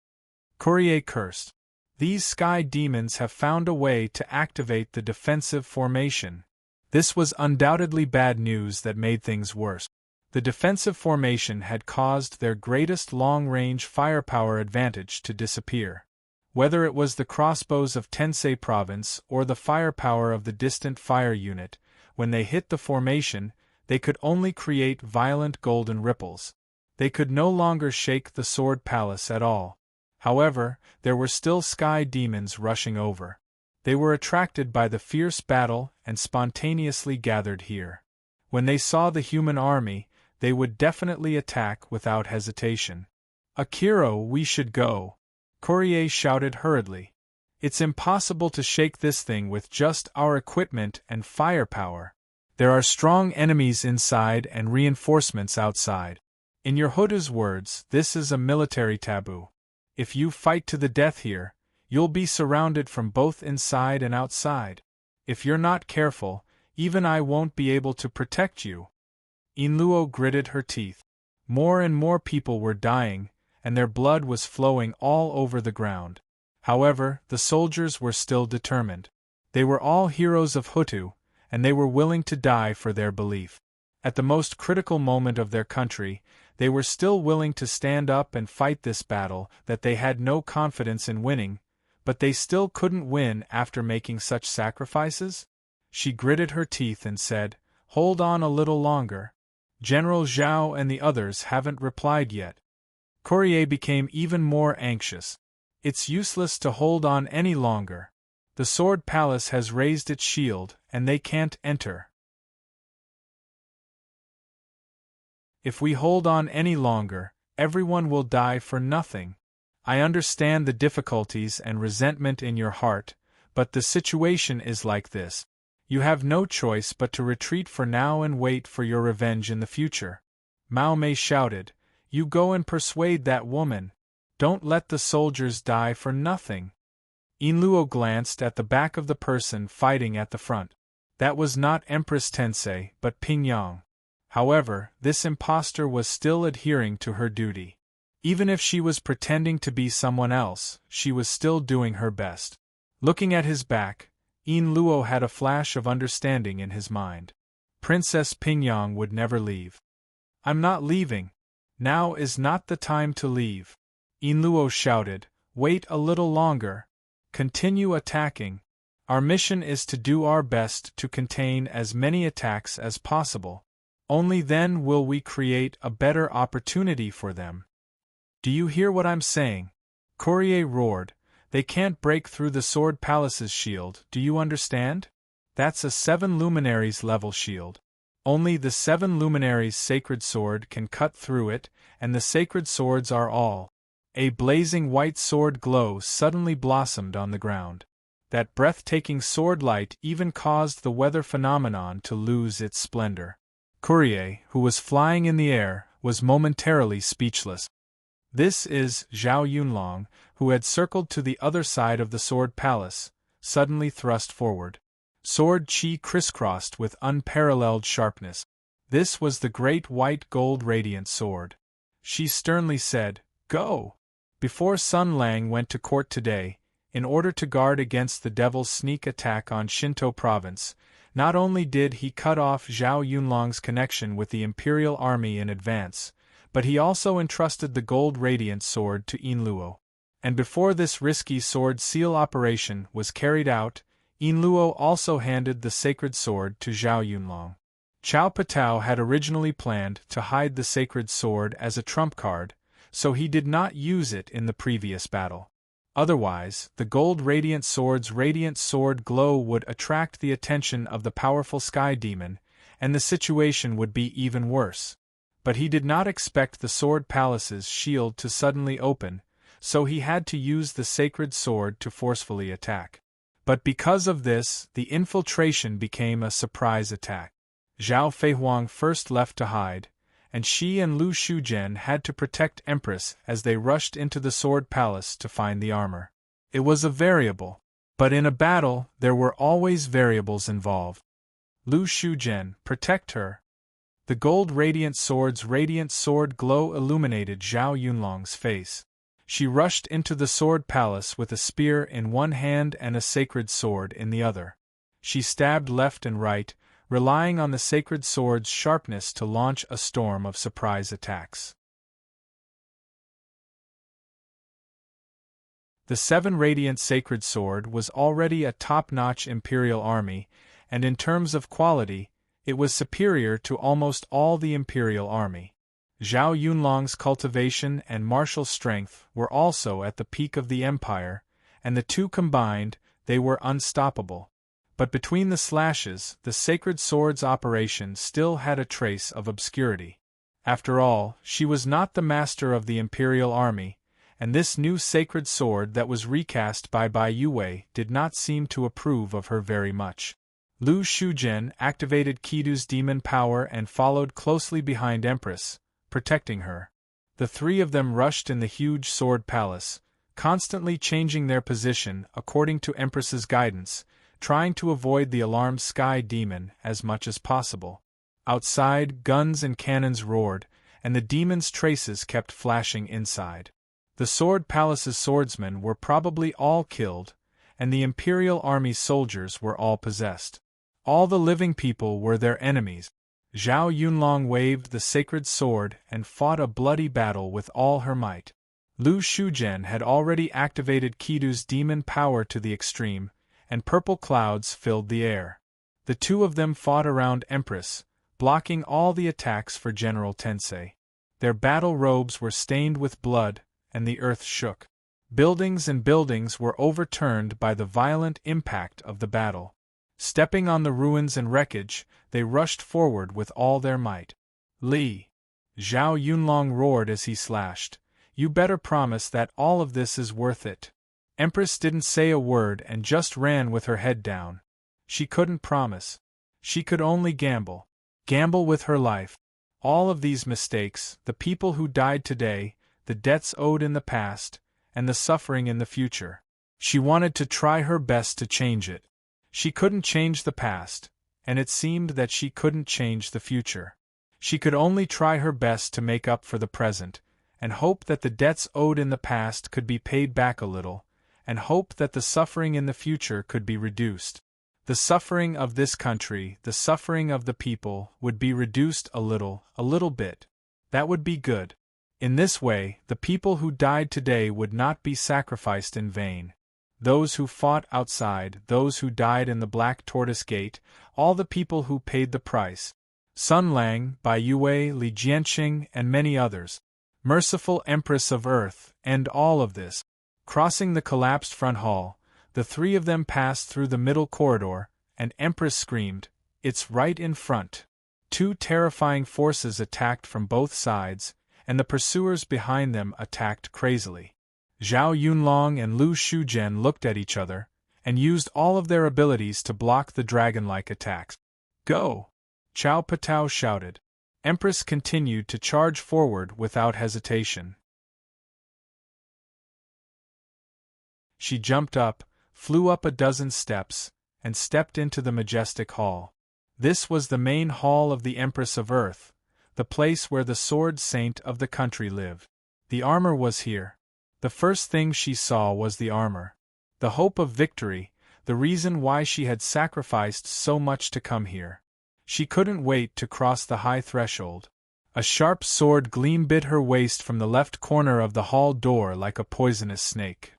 Courier cursed. "These sky demons have found a way to activate the defensive formation." This was undoubtedly bad news that made things worse. The defensive formation had caused their greatest long-range firepower advantage to disappear. Whether it was the crossbows of Tensei province or the firepower of the distant fire unit, when they hit the formation, they could only create violent golden ripples. They could no longer shake the Sword Palace at all. However, there were still sky demons rushing over. They were attracted by the fierce battle and spontaneously gathered here. When they saw the human army, they would definitely attack without hesitation. "Akiro, we should go," Courier shouted hurriedly. "It's impossible to shake this thing with just our equipment and firepower. There are strong enemies inside and reinforcements outside. In your Huda's words, this is a military taboo. If you fight to the death here, you'll be surrounded from both inside and outside. If you're not careful, even I won't be able to protect you." Inluo gritted her teeth. More and more people were dying, and their blood was flowing all over the ground. However, the soldiers were still determined. They were all heroes of Hutu, and they were willing to die for their belief. At the most critical moment of their country, they were still willing to stand up and fight this battle that they had no confidence in winning, but they still couldn't win after making such sacrifices? She gritted her teeth and said, "Hold on a little longer. General Zhao and the others haven't replied yet." Courier became even more anxious. "It's useless to hold on any longer. The Sword Palace has raised its shield, and they can't enter. If we hold on any longer, everyone will die for nothing. I understand the difficulties and resentment in your heart, but the situation is like this. You have no choice but to retreat for now and wait for your revenge in the future." Mao Mei shouted, "You go and persuade that woman. Don't let the soldiers die for nothing." Inluo glanced at the back of the person fighting at the front. That was not Empress Tensei, but Pingyang. However, this impostor was still adhering to her duty. Even if she was pretending to be someone else, she was still doing her best. Looking at his back, Yin Luo had a flash of understanding in his mind. Princess Pingyang would never leave. I'm not leaving. Now is not the time to leave. Yin Luo shouted, wait a little longer. Continue attacking. Our mission is to do our best to contain as many attacks as possible. Only then will we create a better opportunity for them. Do you hear what I'm saying? Courier roared. They can't break through the Sword Palace's shield, do you understand? That's a 7 luminaries level shield. Only the 7 luminaries' sacred sword can cut through it, and the sacred swords are all. A blazing white sword glow suddenly blossomed on the ground. That breathtaking sword light even caused the weather phenomenon to lose its splendor. Courier, who was flying in the air, was momentarily speechless. This is Zhao Yunlong, who had circled to the other side of the Sword Palace, suddenly thrust forward. Sword chi crisscrossed with unparalleled sharpness. This was the great white gold radiant sword. She sternly said, Go! Before Sun Lang went to court today, in order to guard against the devil's sneak attack on Shinto province, not only did he cut off Zhao Yunlong's connection with the Imperial Army in advance, but he also entrusted the gold radiant sword to Yin Luo. And before this risky sword seal operation was carried out, Yin Luo also handed the sacred sword to Zhao Yunlong. Chao Patao had originally planned to hide the sacred sword as a trump card, so he did not use it in the previous battle. Otherwise, the gold radiant sword's radiant sword glow would attract the attention of the powerful sky demon, and the situation would be even worse. But he did not expect the Sword Palace's shield to suddenly open, so he had to use the sacred sword to forcefully attack. But because of this, the infiltration became a surprise attack. Zhao Feihuang first left to hide, and she and Lu Shuzhen had to protect Empress as they rushed into the Sword Palace to find the armor. It was a variable, but in a battle there were always variables involved. Lu Shuzhen, protect her. The gold radiant sword's radiant sword glow illuminated Zhao Yunlong's face. She rushed into the Sword Palace with a spear in one hand and a sacred sword in the other. She stabbed left and right, relying on the sacred sword's sharpness to launch a storm of surprise attacks. The 7 radiant sacred sword was already a top-notch Imperial army, and in terms of quality, it was superior to almost all the Imperial army. Zhao Yunlong's cultivation and martial strength were also at the peak of the empire, and the two combined, they were unstoppable. But between the slashes, the sacred sword's operation still had a trace of obscurity. After all, she was not the master of the Imperial army, and this new sacred sword that was recast by Bai Yue did not seem to approve of her very much. Lu Shuzhen activated Kidu's demon power and followed closely behind Empress, protecting her. The three of them rushed in the huge Sword Palace, constantly changing their position according to Empress's guidance, trying to avoid the alarmed sky demon as much as possible. Outside, guns and cannons roared, and the demon's traces kept flashing inside. The Sword Palace's swordsmen were probably all killed, and the Imperial Army's soldiers were all possessed. All the living people were their enemies. Zhao Yunlong waved the sacred sword and fought a bloody battle with all her might. Lu Shuzhen had already activated Kidu's demon power to the extreme, and purple clouds filled the air. The two of them fought around Empress, blocking all the attacks for General Tensei. Their battle robes were stained with blood, and the earth shook. Buildings and buildings were overturned by the violent impact of the battle. Stepping on the ruins and wreckage, they rushed forward with all their might. Li! Zhao Yunlong roared as he slashed. You better promise that all of this is worth it. Empress didn't say a word and just ran with her head down. She couldn't promise. She could only gamble. Gamble with her life. All of these mistakes, the people who died today, the debts owed in the past, and the suffering in the future. She wanted to try her best to change it. She couldn't change the past, and it seemed that she couldn't change the future. She could only try her best to make up for the present, and hope that the debts owed in the past could be paid back a little, and hope that the suffering in the future could be reduced. The suffering of this country, the suffering of the people, would be reduced a little bit. That would be good. In this way, the people who died today would not be sacrificed in vain. Those who fought outside, those who died in the Black Tortoise Gate, all the people who paid the price. Sun Lang, Bai Yue, Li Jianqing, and many others. Merciful Empress of Earth, end all of this. Crossing the collapsed front hall, the three of them passed through the middle corridor, and Empress screamed, "It's right in front." Two terrifying forces attacked from both sides, and the pursuers behind them attacked crazily. Zhao Yunlong and Lu Shuzhen looked at each other, and used all of their abilities to block the dragon-like attacks. "Go!" Chao Patao shouted. Empress continued to charge forward without hesitation. She jumped up, flew up a dozen steps, and stepped into the majestic hall. This was the main hall of the Empress of Earth, the place where the sword saint of the country lived. The armor was here. The first thing she saw was the armor. The hope of victory, the reason why she had sacrificed so much to come here. She couldn't wait to cross the high threshold. A sharp sword gleam bit her waist from the left corner of the hall door like a poisonous snake.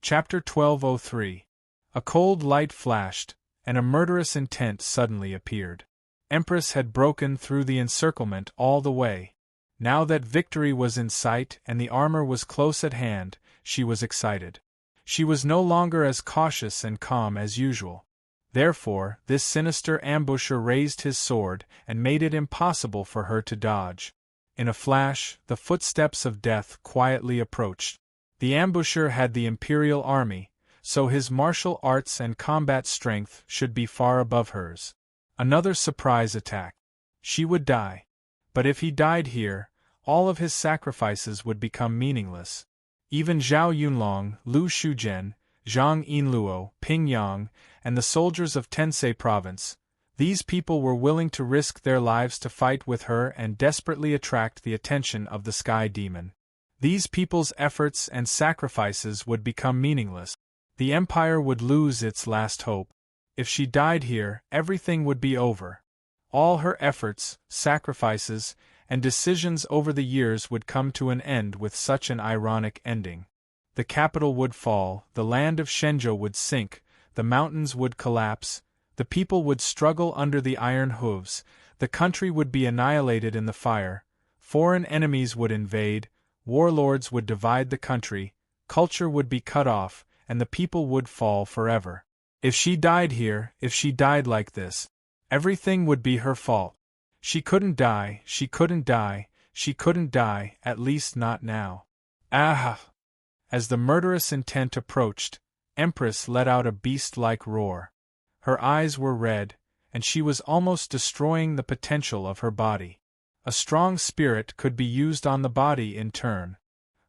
Chapter 1203. A cold light flashed, and a murderous intent suddenly appeared. Empress had broken through the encirclement all the way. Now that victory was in sight and the armor was close at hand, she was excited. She was no longer as cautious and calm as usual. Therefore, this sinister ambusher raised his sword and made it impossible for her to dodge. In a flash, the footsteps of death quietly approached. The ambusher had the imperial army, so his martial arts and combat strength should be far above hers. Another surprise attack. She would die. But if he died here, all of his sacrifices would become meaningless. Even Zhao Yunlong, Lu Shuzhen, Zhang Yinluo, Ping Yang, and the soldiers of Tensei Province, these people were willing to risk their lives to fight with her and desperately attract the attention of the Sky Demon. These people's efforts and sacrifices would become meaningless. The Empire would lose its last hope. If she died here, everything would be over. All her efforts, sacrifices, and decisions over the years would come to an end with such an ironic ending. The capital would fall, the land of Shenzhou would sink, the mountains would collapse, the people would struggle under the iron hooves, the country would be annihilated in the fire, foreign enemies would invade, warlords would divide the country, culture would be cut off, and the people would fall forever. If she died here, if she died like this, everything would be her fault. She couldn't die, she couldn't die, she couldn't die, at least not now. Ah! As the murderous intent approached, Empress let out a beast-like roar. Her eyes were red, and she was almost destroying the potential of her body. A strong spirit could be used on the body in turn.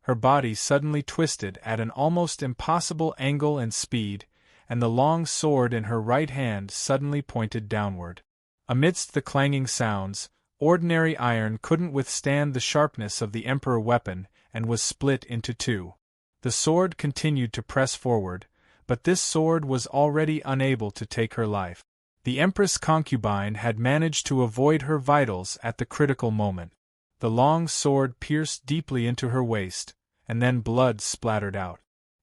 Her body suddenly twisted at an almost impossible angle and speed, and the long sword in her right hand suddenly pointed downward. Amidst the clanging sounds, ordinary iron couldn't withstand the sharpness of the Emperor weapon and was split into two. The sword continued to press forward, but this sword was already unable to take her life. The Empress concubine had managed to avoid her vitals at the critical moment. The long sword pierced deeply into her waist, and then blood splattered out.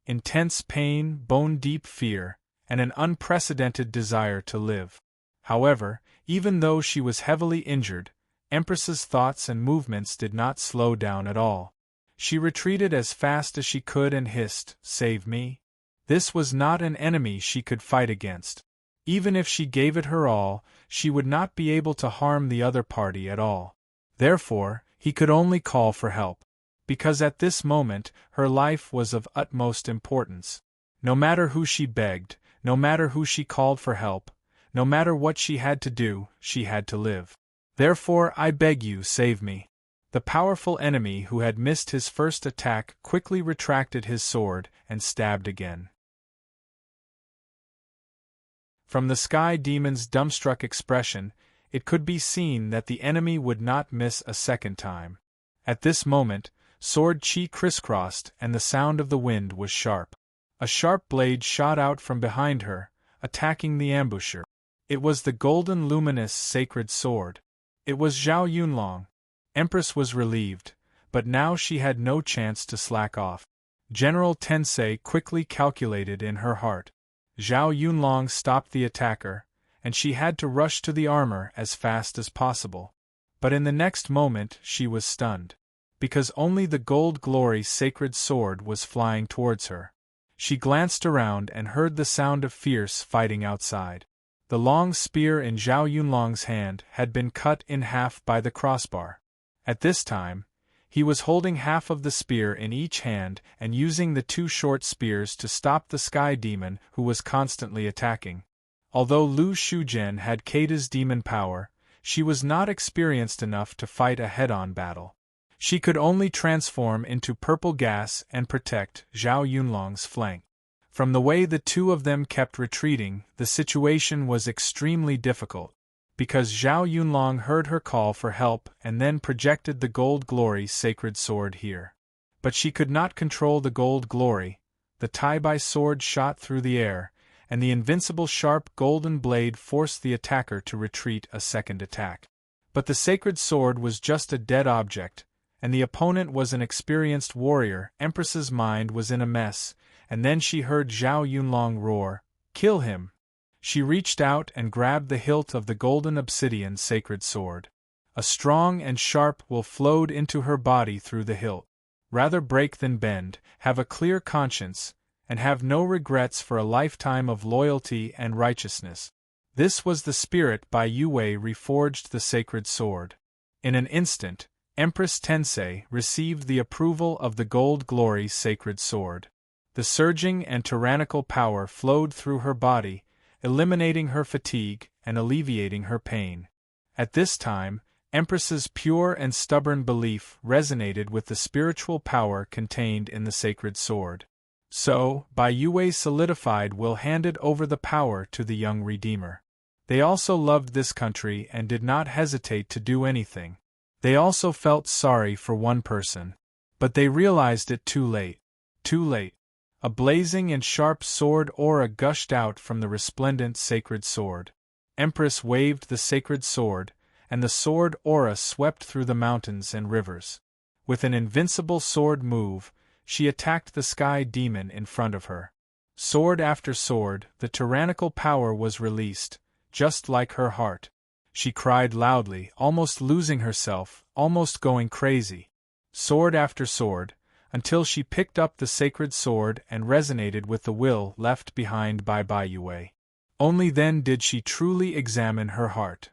Intense pain, bone-deep fear, and an unprecedented desire to live. However, even though she was heavily injured, Empress's thoughts and movements did not slow down at all. She retreated as fast as she could and hissed, "Save me." This was not an enemy she could fight against. Even if she gave it her all, she would not be able to harm the other party at all. Therefore, he could only call for help. Because at this moment, her life was of utmost importance. No matter who she begged, no matter who she called for help, no matter what she had to do, she had to live. Therefore, I beg you, save me. The powerful enemy who had missed his first attack quickly retracted his sword and stabbed again. From the sky demon's dumbstruck expression, it could be seen that the enemy would not miss a second time. At this moment, sword chi crisscrossed and the sound of the wind was sharp. A sharp blade shot out from behind her, attacking the ambusher. It was the golden luminous sacred sword. It was Zhao Yunlong. Empress was relieved, but now she had no chance to slack off. General Tensei quickly calculated in her heart. Zhao Yunlong stopped the attacker, and she had to rush to the armor as fast as possible. But in the next moment she was stunned, because only the Gold Glory sacred sword was flying towards her. She glanced around and heard the sound of fierce fighting outside. The long spear in Zhao Yunlong's hand had been cut in half by the crossbar. At this time, he was holding half of the spear in each hand and using the two short spears to stop the sky demon who was constantly attacking. Although Lu Shuzhen had Kata's demon power, she was not experienced enough to fight a head-on battle. She could only transform into purple gas and protect Zhao Yunlong's flank. From the way the two of them kept retreating, the situation was extremely difficult, because Zhao Yunlong heard her call for help and then projected the Gold Glory sacred sword here. But she could not control the Gold Glory. The Tai-Bai sword shot through the air, and the invincible sharp golden blade forced the attacker to retreat a second attack. But the sacred sword was just a dead object, and the opponent was an experienced warrior. Empress's mind was in a mess, and then she heard Zhao Yunlong roar, "Kill him!" She reached out and grabbed the hilt of the golden obsidian sacred sword. A strong and sharp will flowed into her body through the hilt. Rather break than bend, have a clear conscience, and have no regrets for a lifetime of loyalty and righteousness. This was the spirit by Yue reforged the sacred sword. In an instant, Empress Tensei received the approval of the Gold Glory sacred sword. The surging and tyrannical power flowed through her body, eliminating her fatigue and alleviating her pain. At this time, Empress's pure and stubborn belief resonated with the spiritual power contained in the sacred sword. So, Bai Yue solidified will handed over the power to the young Redeemer. They also loved this country and did not hesitate to do anything. They also felt sorry for one person. But they realized it too late. Too late. A blazing and sharp sword aura gushed out from the resplendent sacred sword. Empress waved the sacred sword, and the sword aura swept through the mountains and rivers. With an invincible sword move, she attacked the sky demon in front of her. Sword after sword, the tyrannical power was released, just like her heart. She cried loudly, almost losing herself, almost going crazy. Sword after sword, until she picked up the sacred sword and resonated with the will left behind by Bai Yue. Only then did she truly examine her heart.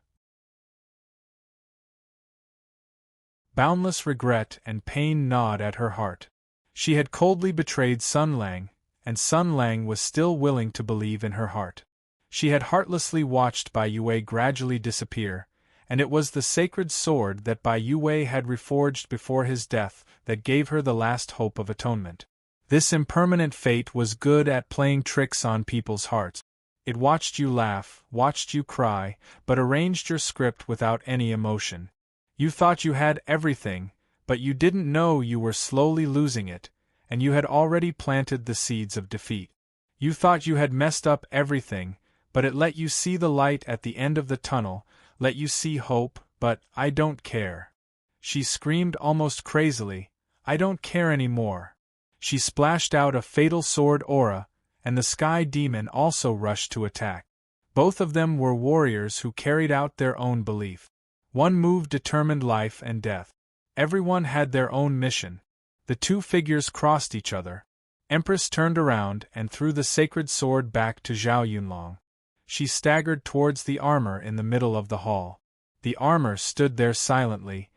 Boundless regret and pain gnawed at her heart. She had coldly betrayed Sun Lang, and Sun Lang was still willing to believe in her heart. She had heartlessly watched Bai Yue gradually disappear, and it was the sacred sword that Bai Yue had reforged before his death that gave her the last hope of atonement. This impermanent fate was good at playing tricks on people's hearts. It watched you laugh, watched you cry, but arranged your script without any emotion. You thought you had everything, but you didn't know you were slowly losing it, and you had already planted the seeds of defeat. You thought you had messed up everything, but it let you see the light at the end of the tunnel, let you see hope, but I don't care. She screamed almost crazily, I don't care anymore. She splashed out a fatal sword aura, and the sky demon also rushed to attack. Both of them were warriors who carried out their own belief. One move determined life and death. Everyone had their own mission. The two figures crossed each other. Empress turned around and threw the sacred sword back to Zhao Yunlong. She staggered towards the armor in the middle of the hall. The armor stood there silently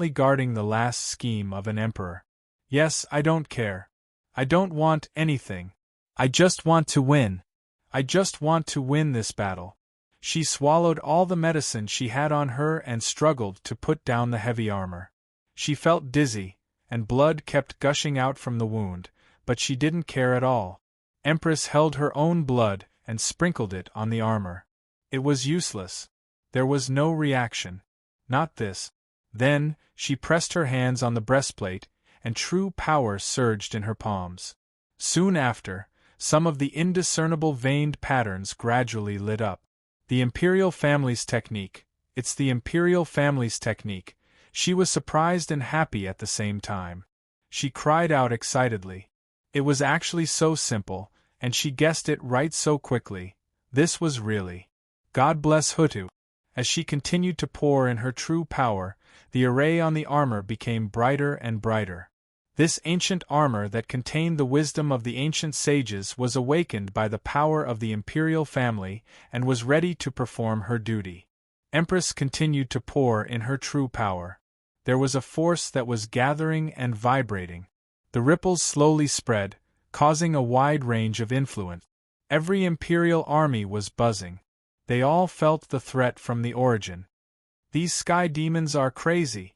guarding the last scheme of an emperor. Yes, I don't care. I don't want anything. I just want to win. I just want to win this battle. She swallowed all the medicine she had on her and struggled to put down the heavy armor. She felt dizzy, and blood kept gushing out from the wound, but she didn't care at all. Empress held her own blood, and sprinkled it on the armor. It was useless. There was no reaction. Not this. Then, she pressed her hands on the breastplate, and true power surged in her palms. Soon after, some of the indiscernible veined patterns gradually lit up. The imperial family's technique. It's the imperial family's technique. She was surprised and happy at the same time. She cried out excitedly. It was actually so simple, and she guessed it right so quickly. This was really. God bless Hutu. As she continued to pour in her true power, the array on the armor became brighter and brighter. This ancient armor that contained the wisdom of the ancient sages was awakened by the power of the imperial family and was ready to perform her duty. Empress continued to pour in her true power. There was a force that was gathering and vibrating. The ripples slowly spread, causing a wide range of influence. Every imperial army was buzzing. They all felt the threat from the origin. These sky demons are crazy.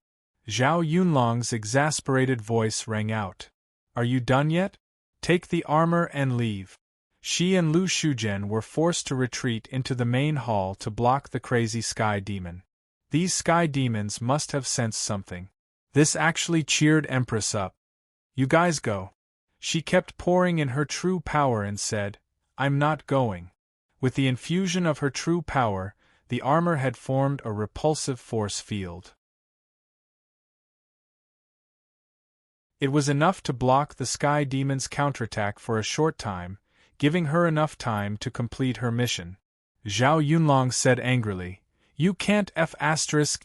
Zhao Yunlong's exasperated voice rang out. Are you done yet? Take the armor and leave. She and Lu Shuzhen were forced to retreat into the main hall to block the crazy sky demon. These sky demons must have sensed something. This actually cheered Empress up. You guys go. She kept pouring in her true power and said, I'm not going. With the infusion of her true power, the armor had formed a repulsive force field. It was enough to block the sky demon's counterattack for a short time, giving her enough time to complete her mission. Zhao Yunlong said angrily, You can't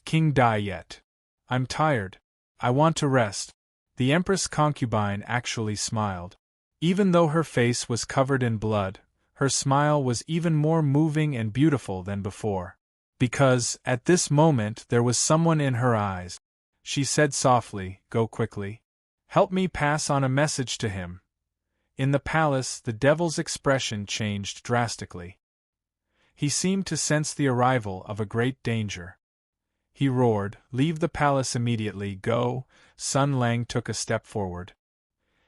King die yet. I'm tired. I want to rest. The Empress concubine actually smiled. Even though her face was covered in blood, her smile was even more moving and beautiful than before. Because, at this moment, there was someone in her eyes. She said softly, Go quickly. Help me pass on a message to him. In the palace, the devil's expression changed drastically. He seemed to sense the arrival of a great danger. He roared, Leave the palace immediately, go. Sun Lang took a step forward.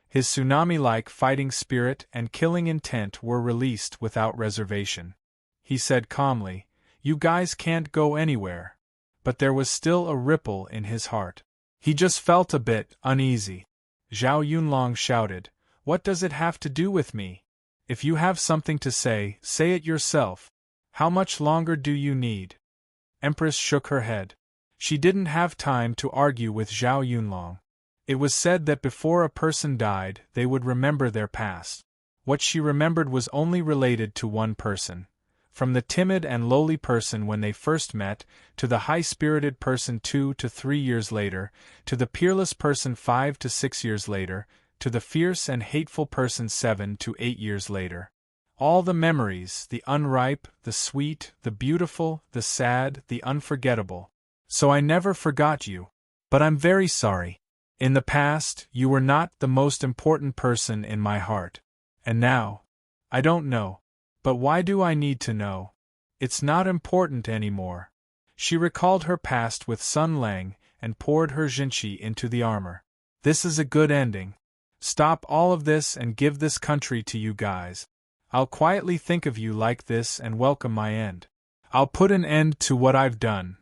His tsunami-like fighting spirit and killing intent were released without reservation. He said calmly, You guys can't go anywhere. But there was still a ripple in his heart. He just felt a bit uneasy. Zhao Yunlong shouted, What does it have to do with me? If you have something to say, say it yourself. How much longer do you need? Empress shook her head. She didn't have time to argue with Zhao Yunlong. It was said that before a person died, they would remember their past. What she remembered was only related to one person. From the timid and lowly person when they first met, to the high-spirited person 2 to 3 years later, to the peerless person 5 to 6 years later, to the fierce and hateful person 7 to 8 years later. All the memories, the unripe, the sweet, the beautiful, the sad, the unforgettable. So I never forgot you. But I'm very sorry. In the past, you were not the most important person in my heart. And now? I don't know. But why do I need to know? It's not important anymore. She recalled her past with Sun Lang and poured her Jinqi into the armor. This is a good ending. Stop all of this and give this country to you guys. I'll quietly think of you like this and welcome my end. I'll put an end to what I've done.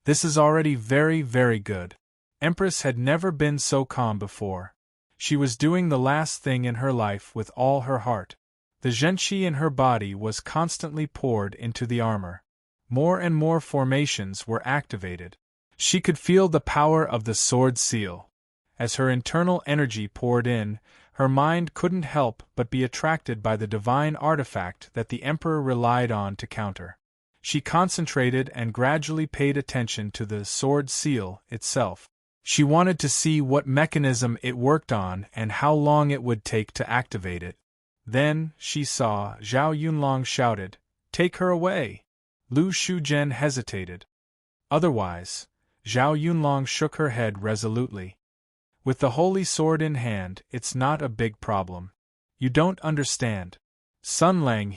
This is already very, very good. Empress had never been so calm before. She was doing the last thing in her life with all her heart. The Zhenqi in her body was constantly poured into the armor. More and more formations were activated. She could feel the power of the sword seal. As her internal energy poured in, her mind couldn't help but be attracted by the divine artifact that the Emperor relied on to counter. She concentrated and gradually paid attention to the sword seal itself. She wanted to see what mechanism it worked on and how long it would take to activate it. Then, she saw, Zhao Yunlong shouted, Take her away! Lu Shuzhen hesitated. Otherwise, Zhao Yunlong shook her head resolutely. With the holy sword in hand, it's not a big problem. You don't understand. Sun Lang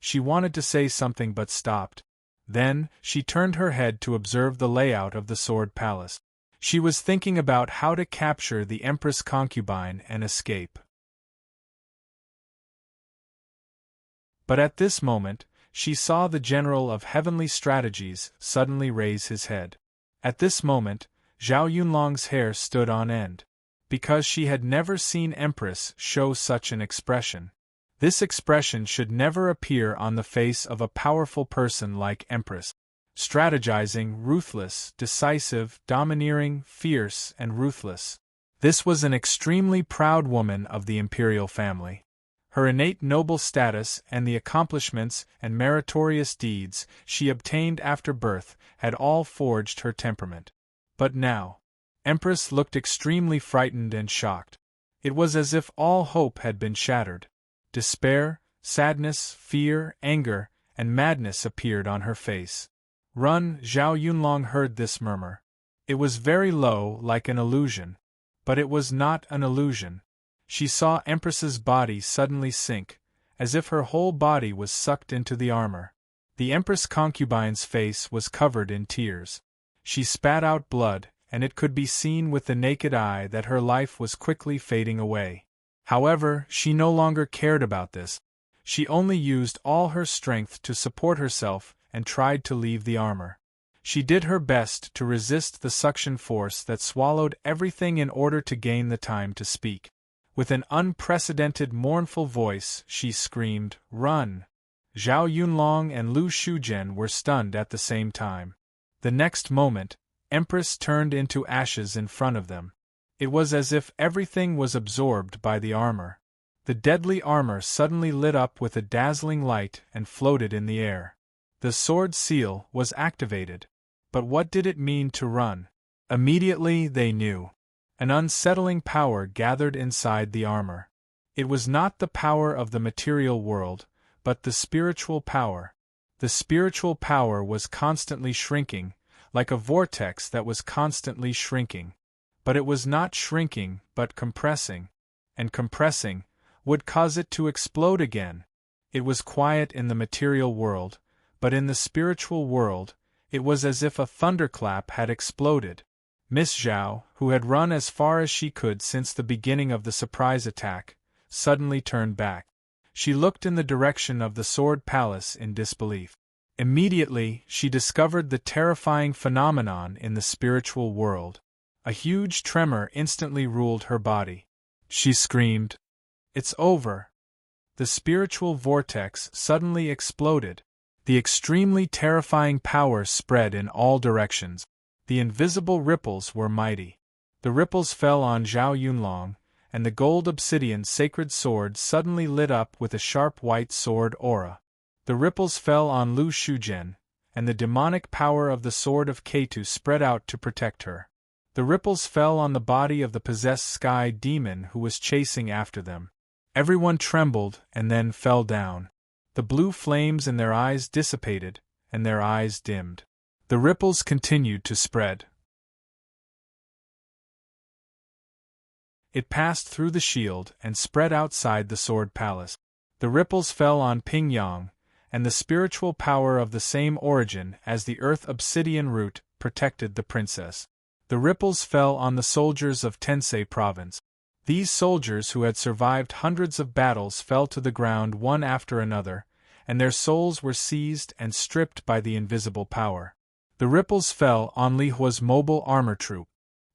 she wanted to say something but stopped. Then, she turned her head to observe the layout of the sword palace. She was thinking about how to capture the Empress concubine and escape. But at this moment, she saw the general of heavenly strategies suddenly raise his head. At this moment, Zhao Yunlong's hair stood on end, because she had never seen Empress show such an expression. This expression should never appear on the face of a powerful person like Empress. Strategizing, ruthless, decisive, domineering, fierce, and ruthless. This was an extremely proud woman of the imperial family. Her innate noble status and the accomplishments and meritorious deeds she obtained after birth had all forged her temperament. But now, Empress looked extremely frightened and shocked. It was as if all hope had been shattered. Despair, sadness, fear, anger, and madness appeared on her face. Run! Zhao Yunlong heard this murmur. It was very low, like an illusion. But it was not an illusion. She saw Empress's body suddenly sink, as if her whole body was sucked into the armor. The Empress concubine's face was covered in tears. She spat out blood, and it could be seen with the naked eye that her life was quickly fading away. However, she no longer cared about this. She only used all her strength to support herself and tried to leave the armor. She did her best to resist the suction force that swallowed everything in order to gain the time to speak. With an unprecedented mournful voice, she screamed, "Run!" Zhao Yunlong and Lu Shuzhen were stunned at the same time. The next moment, Empress turned into ashes in front of them. It was as if everything was absorbed by the armor. The deadly armor suddenly lit up with a dazzling light and floated in the air. The sword seal was activated. But what did it mean to run? Immediately they knew. An unsettling power gathered inside the armor. It was not the power of the material world, but the spiritual power. The spiritual power was constantly shrinking, like a vortex that was constantly shrinking. But it was not shrinking, but compressing. And compressing would cause it to explode again. It was quiet in the material world, but in the spiritual world, it was as if a thunderclap had exploded. Miss Zhao, who had run as far as she could since the beginning of the surprise attack, suddenly turned back. She looked in the direction of the Sword Palace in disbelief. Immediately, she discovered the terrifying phenomenon in the spiritual world. A huge tremor instantly ruled her body. She screamed, "It's over!" The spiritual vortex suddenly exploded. The extremely terrifying power spread in all directions. The invisible ripples were mighty. The ripples fell on Zhao Yunlong, and the gold obsidian sacred sword suddenly lit up with a sharp white sword aura. The ripples fell on Lu Shuzhen, and the demonic power of the sword of Ketu spread out to protect her. The ripples fell on the body of the possessed sky demon who was chasing after them. Everyone trembled and then fell down. The blue flames in their eyes dissipated, and their eyes dimmed. The ripples continued to spread. It passed through the shield and spread outside the Sword Palace. The ripples fell on Ping Yang, and the spiritual power of the same origin as the earth obsidian root protected the princess. The ripples fell on the soldiers of Tensei province. These soldiers who had survived hundreds of battles fell to the ground one after another, and their souls were seized and stripped by the invisible power. The ripples fell on Li Hua's mobile armor troop.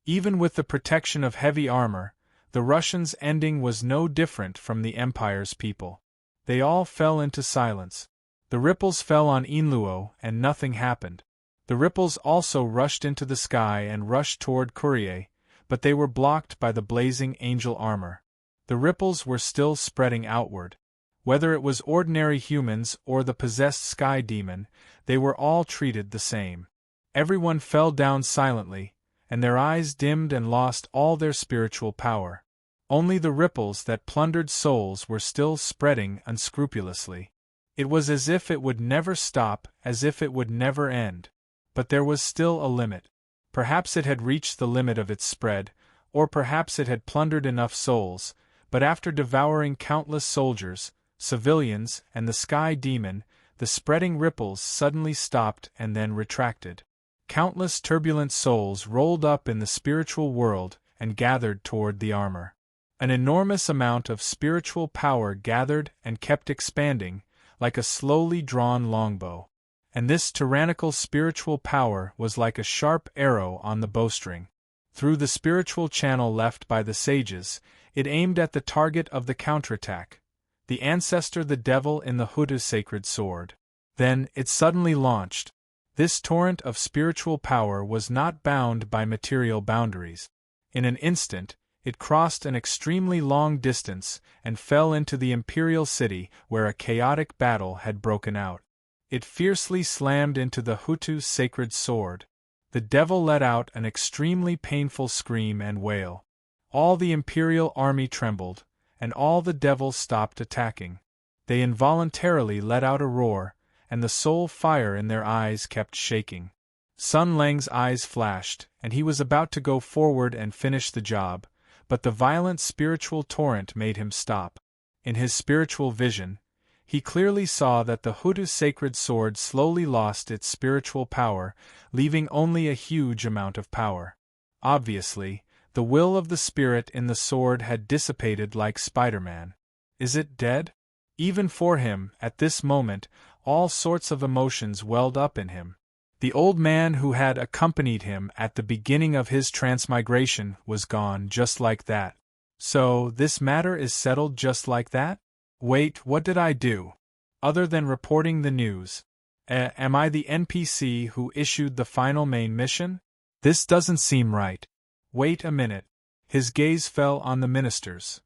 Even with the protection of heavy armor, the Russians' ending was no different from the Empire's people. They all fell into silence. The ripples fell on Yinluo, and nothing happened. The ripples also rushed into the sky and rushed toward Courier, but they were blocked by the blazing angel armor. The ripples were still spreading outward. Whether it was ordinary humans or the possessed sky demon, they were all treated the same. Everyone fell down silently, and their eyes dimmed and lost all their spiritual power. Only the ripples that plundered souls were still spreading unscrupulously. It was as if it would never stop, as if it would never end. But there was still a limit. Perhaps it had reached the limit of its spread, or perhaps it had plundered enough souls, but after devouring countless soldiers, civilians, and the sky demon, the spreading ripples suddenly stopped and then retracted. Countless turbulent souls rolled up in the spiritual world and gathered toward the armor. An enormous amount of spiritual power gathered and kept expanding, like a slowly drawn longbow. And this tyrannical spiritual power was like a sharp arrow on the bowstring. Through the spiritual channel left by the sages, it aimed at the target of the counterattack, the ancestor, the devil in the Hutu's sacred sword. Then, it suddenly launched. This torrent of spiritual power was not bound by material boundaries. In an instant, it crossed an extremely long distance and fell into the imperial city where a chaotic battle had broken out. It fiercely slammed into the Hutu's sacred sword. The devil let out an extremely painful scream and wail. All the imperial army trembled, and all the devils stopped attacking. They involuntarily let out a roar, and the soul fire in their eyes kept shaking. Sun Lang's eyes flashed, and he was about to go forward and finish the job, but the violent spiritual torrent made him stop. In his spiritual vision, he clearly saw that the Hutu's sacred sword slowly lost its spiritual power, leaving only a huge amount of power. Obviously, the will of the spirit in the sword had dissipated like Spider-Man. Is it dead? Even for him, at this moment, all sorts of emotions welled up in him. The old man who had accompanied him at the beginning of his transmigration was gone just like that. So, this matter is settled just like that? Wait, what did I do? Other than reporting the news. Am I the NPC who issued the final main mission? This doesn't seem right. Wait a minute. His gaze fell on the ministers.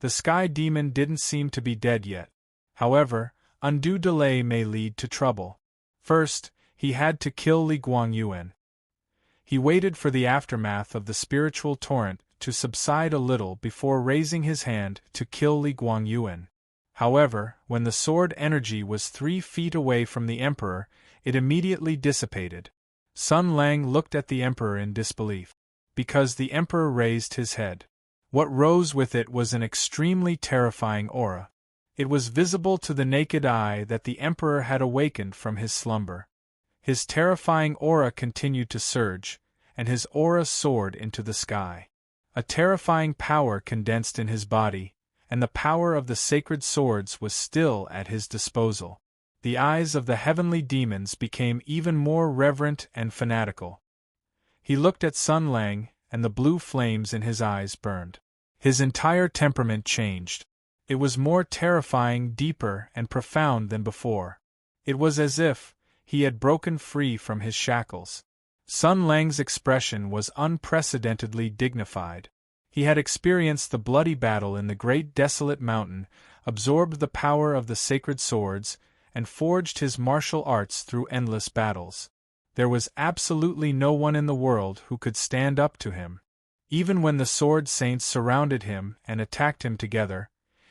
The sky demon didn't seem to be dead yet. However, undue delay may lead to trouble. First, he had to kill Li Guangyuan. He waited for the aftermath of the spiritual torrent to subside a little before raising his hand to kill Li Guangyuan. However, when the sword energy was 3 feet away from the emperor, it immediately dissipated. Sun Lang looked at the emperor in disbelief. Because the emperor raised his head. What rose with it was an extremely terrifying aura. It was visible to the naked eye that the emperor had awakened from his slumber. His terrifying aura continued to surge, and his aura soared into the sky. A terrifying power condensed in his body, and the power of the sacred swords was still at his disposal. The eyes of the heavenly demons became even more reverent and fanatical. He looked at Sun Lang, and the blue flames in his eyes burned. His entire temperament changed. It was more terrifying, deeper, and profound than before. It was as if he had broken free from his shackles. Sun Lang's expression was unprecedentedly dignified. He had experienced the bloody battle in the great desolate mountain, absorbed the power of the sacred swords, and forged his martial arts through endless battles. There was absolutely no one in the world who could stand up to him. Even when the sword saints surrounded him and attacked him together,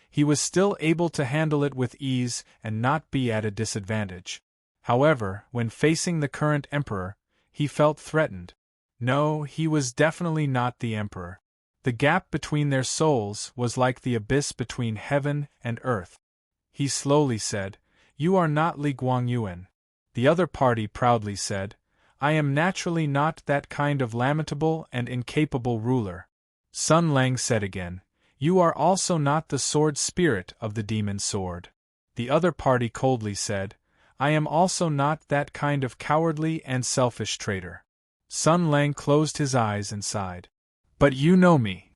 he was still able to handle it with ease and not be at a disadvantage. However, when facing the current emperor, he felt threatened. No, he was definitely not the emperor. The gap between their souls was like the abyss between heaven and earth. He slowly said, "You are not Li Guangyuan." The other party proudly said, "I am naturally not that kind of lamentable and incapable ruler." Sun Lang said again, "You are also not the sword spirit of the demon sword." The other party coldly said, "I am also not that kind of cowardly and selfish traitor." Sun Lang closed his eyes and sighed. "But you know me."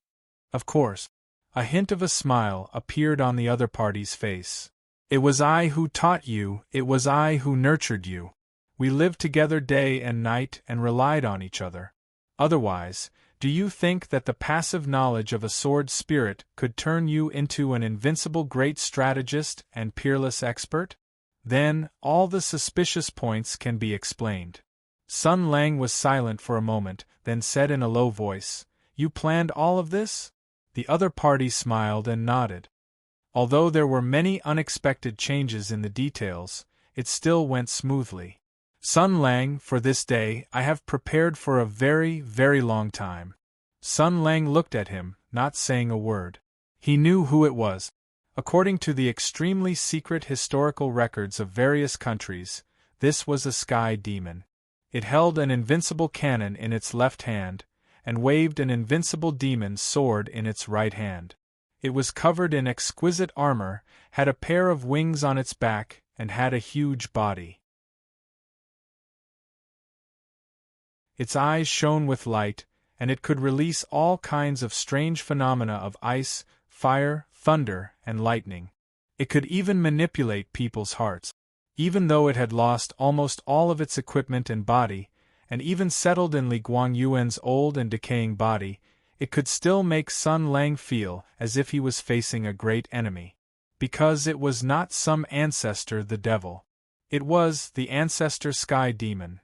"Of course." A hint of a smile appeared on the other party's face. "It was I who taught you, it was I who nurtured you. We lived together day and night and relied on each other. Otherwise, do you think that the passive knowledge of a sword spirit could turn you into an invincible great strategist and peerless expert? Then, all the suspicious points can be explained." Sun Lang was silent for a moment, then said in a low voice, "You planned all of this?" The other party smiled and nodded. Although there were many unexpected changes in the details, it still went smoothly. "Sun Lang, for this day I have prepared for a very, very long time." Sun Lang looked at him, not saying a word. He knew who it was. According to the extremely secret historical records of various countries, this was a sky demon. It held an invincible cannon in its left hand, and waved an invincible demon's sword in its right hand. It was covered in exquisite armor, had a pair of wings on its back, and had a huge body. Its eyes shone with light, and it could release all kinds of strange phenomena of ice, fire, thunder, and lightning. It could even manipulate people's hearts. Even though it had lost almost all of its equipment and body, and even settled in Li Guangyuan's old and decaying body, it could still make Sun Lang feel as if he was facing a great enemy. Because it was not some ancestor the devil. It was the ancestor sky demon.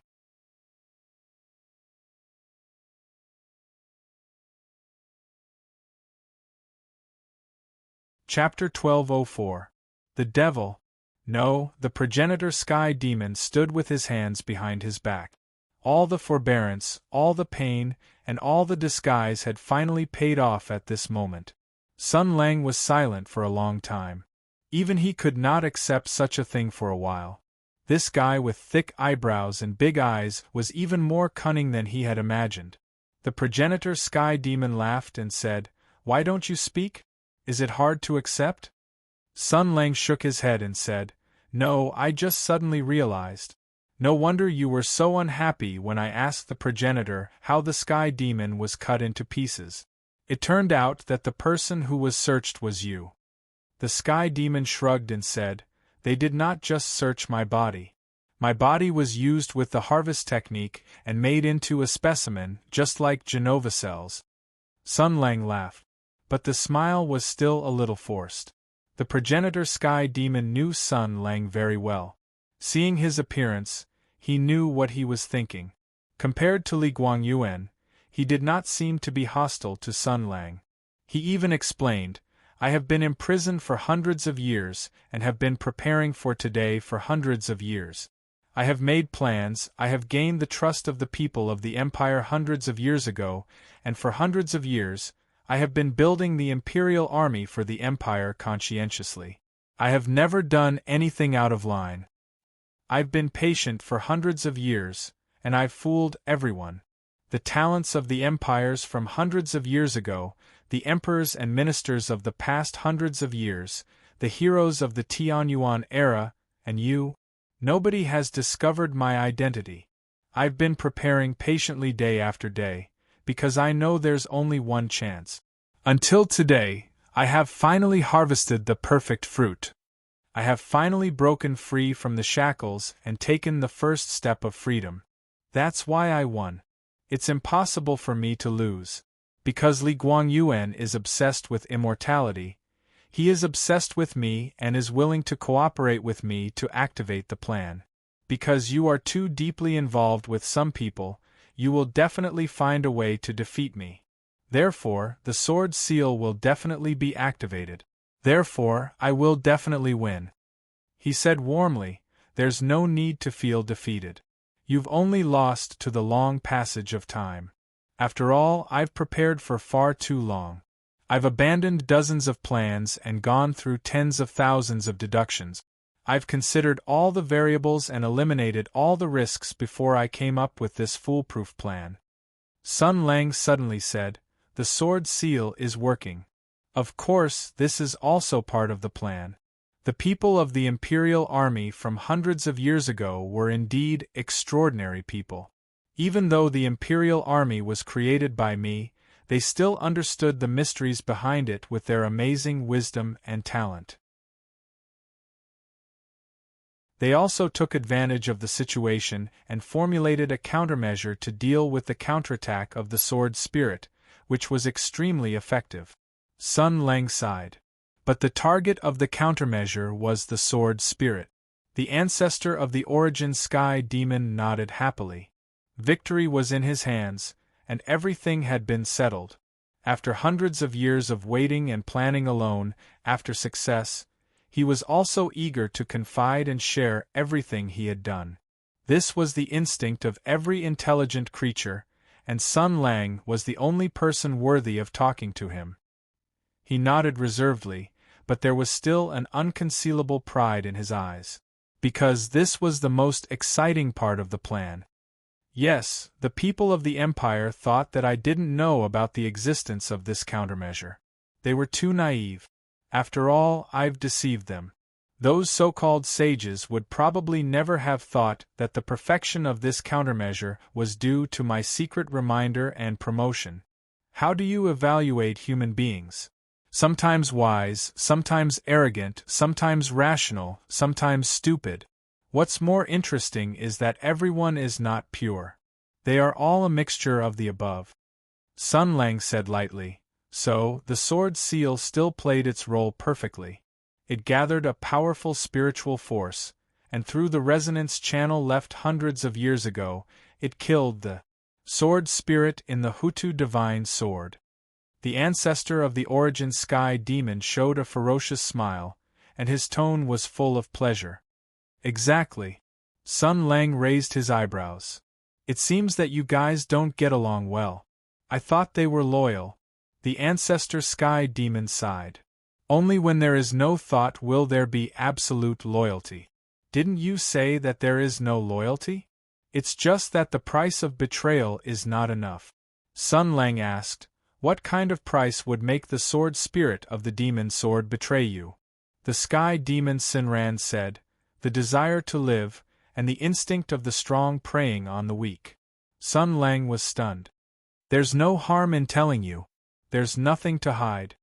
Chapter 1204. The Devil. No, the progenitor sky demon stood with his hands behind his back. All the forbearance, all the pain, and all the disguise had finally paid off at this moment. Sun Lang was silent for a long time. Even he could not accept such a thing for a while. This guy with thick eyebrows and big eyes was even more cunning than he had imagined. The progenitor sky demon laughed and said, "Why don't you speak? Is it hard to accept?" Sun Lang shook his head and said, "No, I just suddenly realized. No wonder you were so unhappy when I asked the progenitor how the sky demon was cut into pieces. It turned out that the person who was searched was you." The sky demon shrugged and said, "They did not just search my body. My body was used with the harvest technique and made into a specimen just like Genova cells." Sun Lang laughed. But the smile was still a little forced. The progenitor sky demon knew Sun Lang very well. Seeing his appearance, he knew what he was thinking. Compared to Li Guangyuan, he did not seem to be hostile to Sun Lang. He even explained, "I have been imprisoned for hundreds of years and have been preparing for today for hundreds of years. I have made plans, I have gained the trust of the people of the empire hundreds of years ago, and for hundreds of years, I have been building the imperial army for the empire conscientiously. I have never done anything out of line. I've been patient for hundreds of years, and I've fooled everyone. The talents of the empires from hundreds of years ago, the emperors and ministers of the past hundreds of years, the heroes of the Tianyuan era, and you, nobody has discovered my identity. I've been preparing patiently day after day, because I know there's only one chance. Until today, I have finally harvested the perfect fruit. I have finally broken free from the shackles and taken the first step of freedom. That's why I won. It's impossible for me to lose. Because Li Guangyuan is obsessed with immortality, he is obsessed with me and is willing to cooperate with me to activate the plan. Because you are too deeply involved with some people, you will definitely find a way to defeat me. Therefore, the sword seal will definitely be activated. Therefore, I will definitely win." He said warmly, "There's no need to feel defeated. You've only lost to the long passage of time. After all, I've prepared for far too long. I've abandoned dozens of plans and gone through tens of thousands of deductions. I've considered all the variables and eliminated all the risks before I came up with this foolproof plan." Sun Lang suddenly said, "The sword seal is working. Of course, this is also part of the plan. The people of the Imperial Army from hundreds of years ago were indeed extraordinary people. Even though the Imperial Army was created by me, they still understood the mysteries behind it with their amazing wisdom and talent. They also took advantage of the situation and formulated a countermeasure to deal with the counterattack of the sword spirit, which was extremely effective." Sun Lang sighed. But the target of the countermeasure was the sword spirit. The ancestor of the origin sky demon nodded happily. Victory was in his hands, and everything had been settled. After hundreds of years of waiting and planning alone, after success, he was also eager to confide and share everything he had done. This was the instinct of every intelligent creature, and Sun Lang was the only person worthy of talking to him. He nodded reservedly, but there was still an unconcealable pride in his eyes. Because this was the most exciting part of the plan. Yes, the people of the Empire thought that I didn't know about the existence of this countermeasure. They were too naive. After all, I've deceived them. Those so-called sages would probably never have thought that the perfection of this countermeasure was due to my secret reminder and promotion. How do you evaluate human beings? Sometimes wise, sometimes arrogant, sometimes rational, sometimes stupid. What's more interesting is that everyone is not pure. They are all a mixture of the above. Sun Lang said lightly. So, the sword seal still played its role perfectly. It gathered a powerful spiritual force, and through the resonance channel left hundreds of years ago, it killed the sword spirit in the Hutu divine sword. The ancestor of the origin sky demon showed a ferocious smile, and his tone was full of pleasure. Exactly. Sun Lang raised his eyebrows. It seems that you guys don't get along well. I thought they were loyal. The ancestor sky demon sighed. Only when there is no thought will there be absolute loyalty. Didn't you say that there is no loyalty? It's just that the price of betrayal is not enough. Sun Lang asked, what kind of price would make the sword spirit of the demon sword betray you? The sky demon Sinran said, the desire to live, and the instinct of the strong preying on the weak. Sun Lang was stunned. There's no harm in telling you. There's nothing to hide.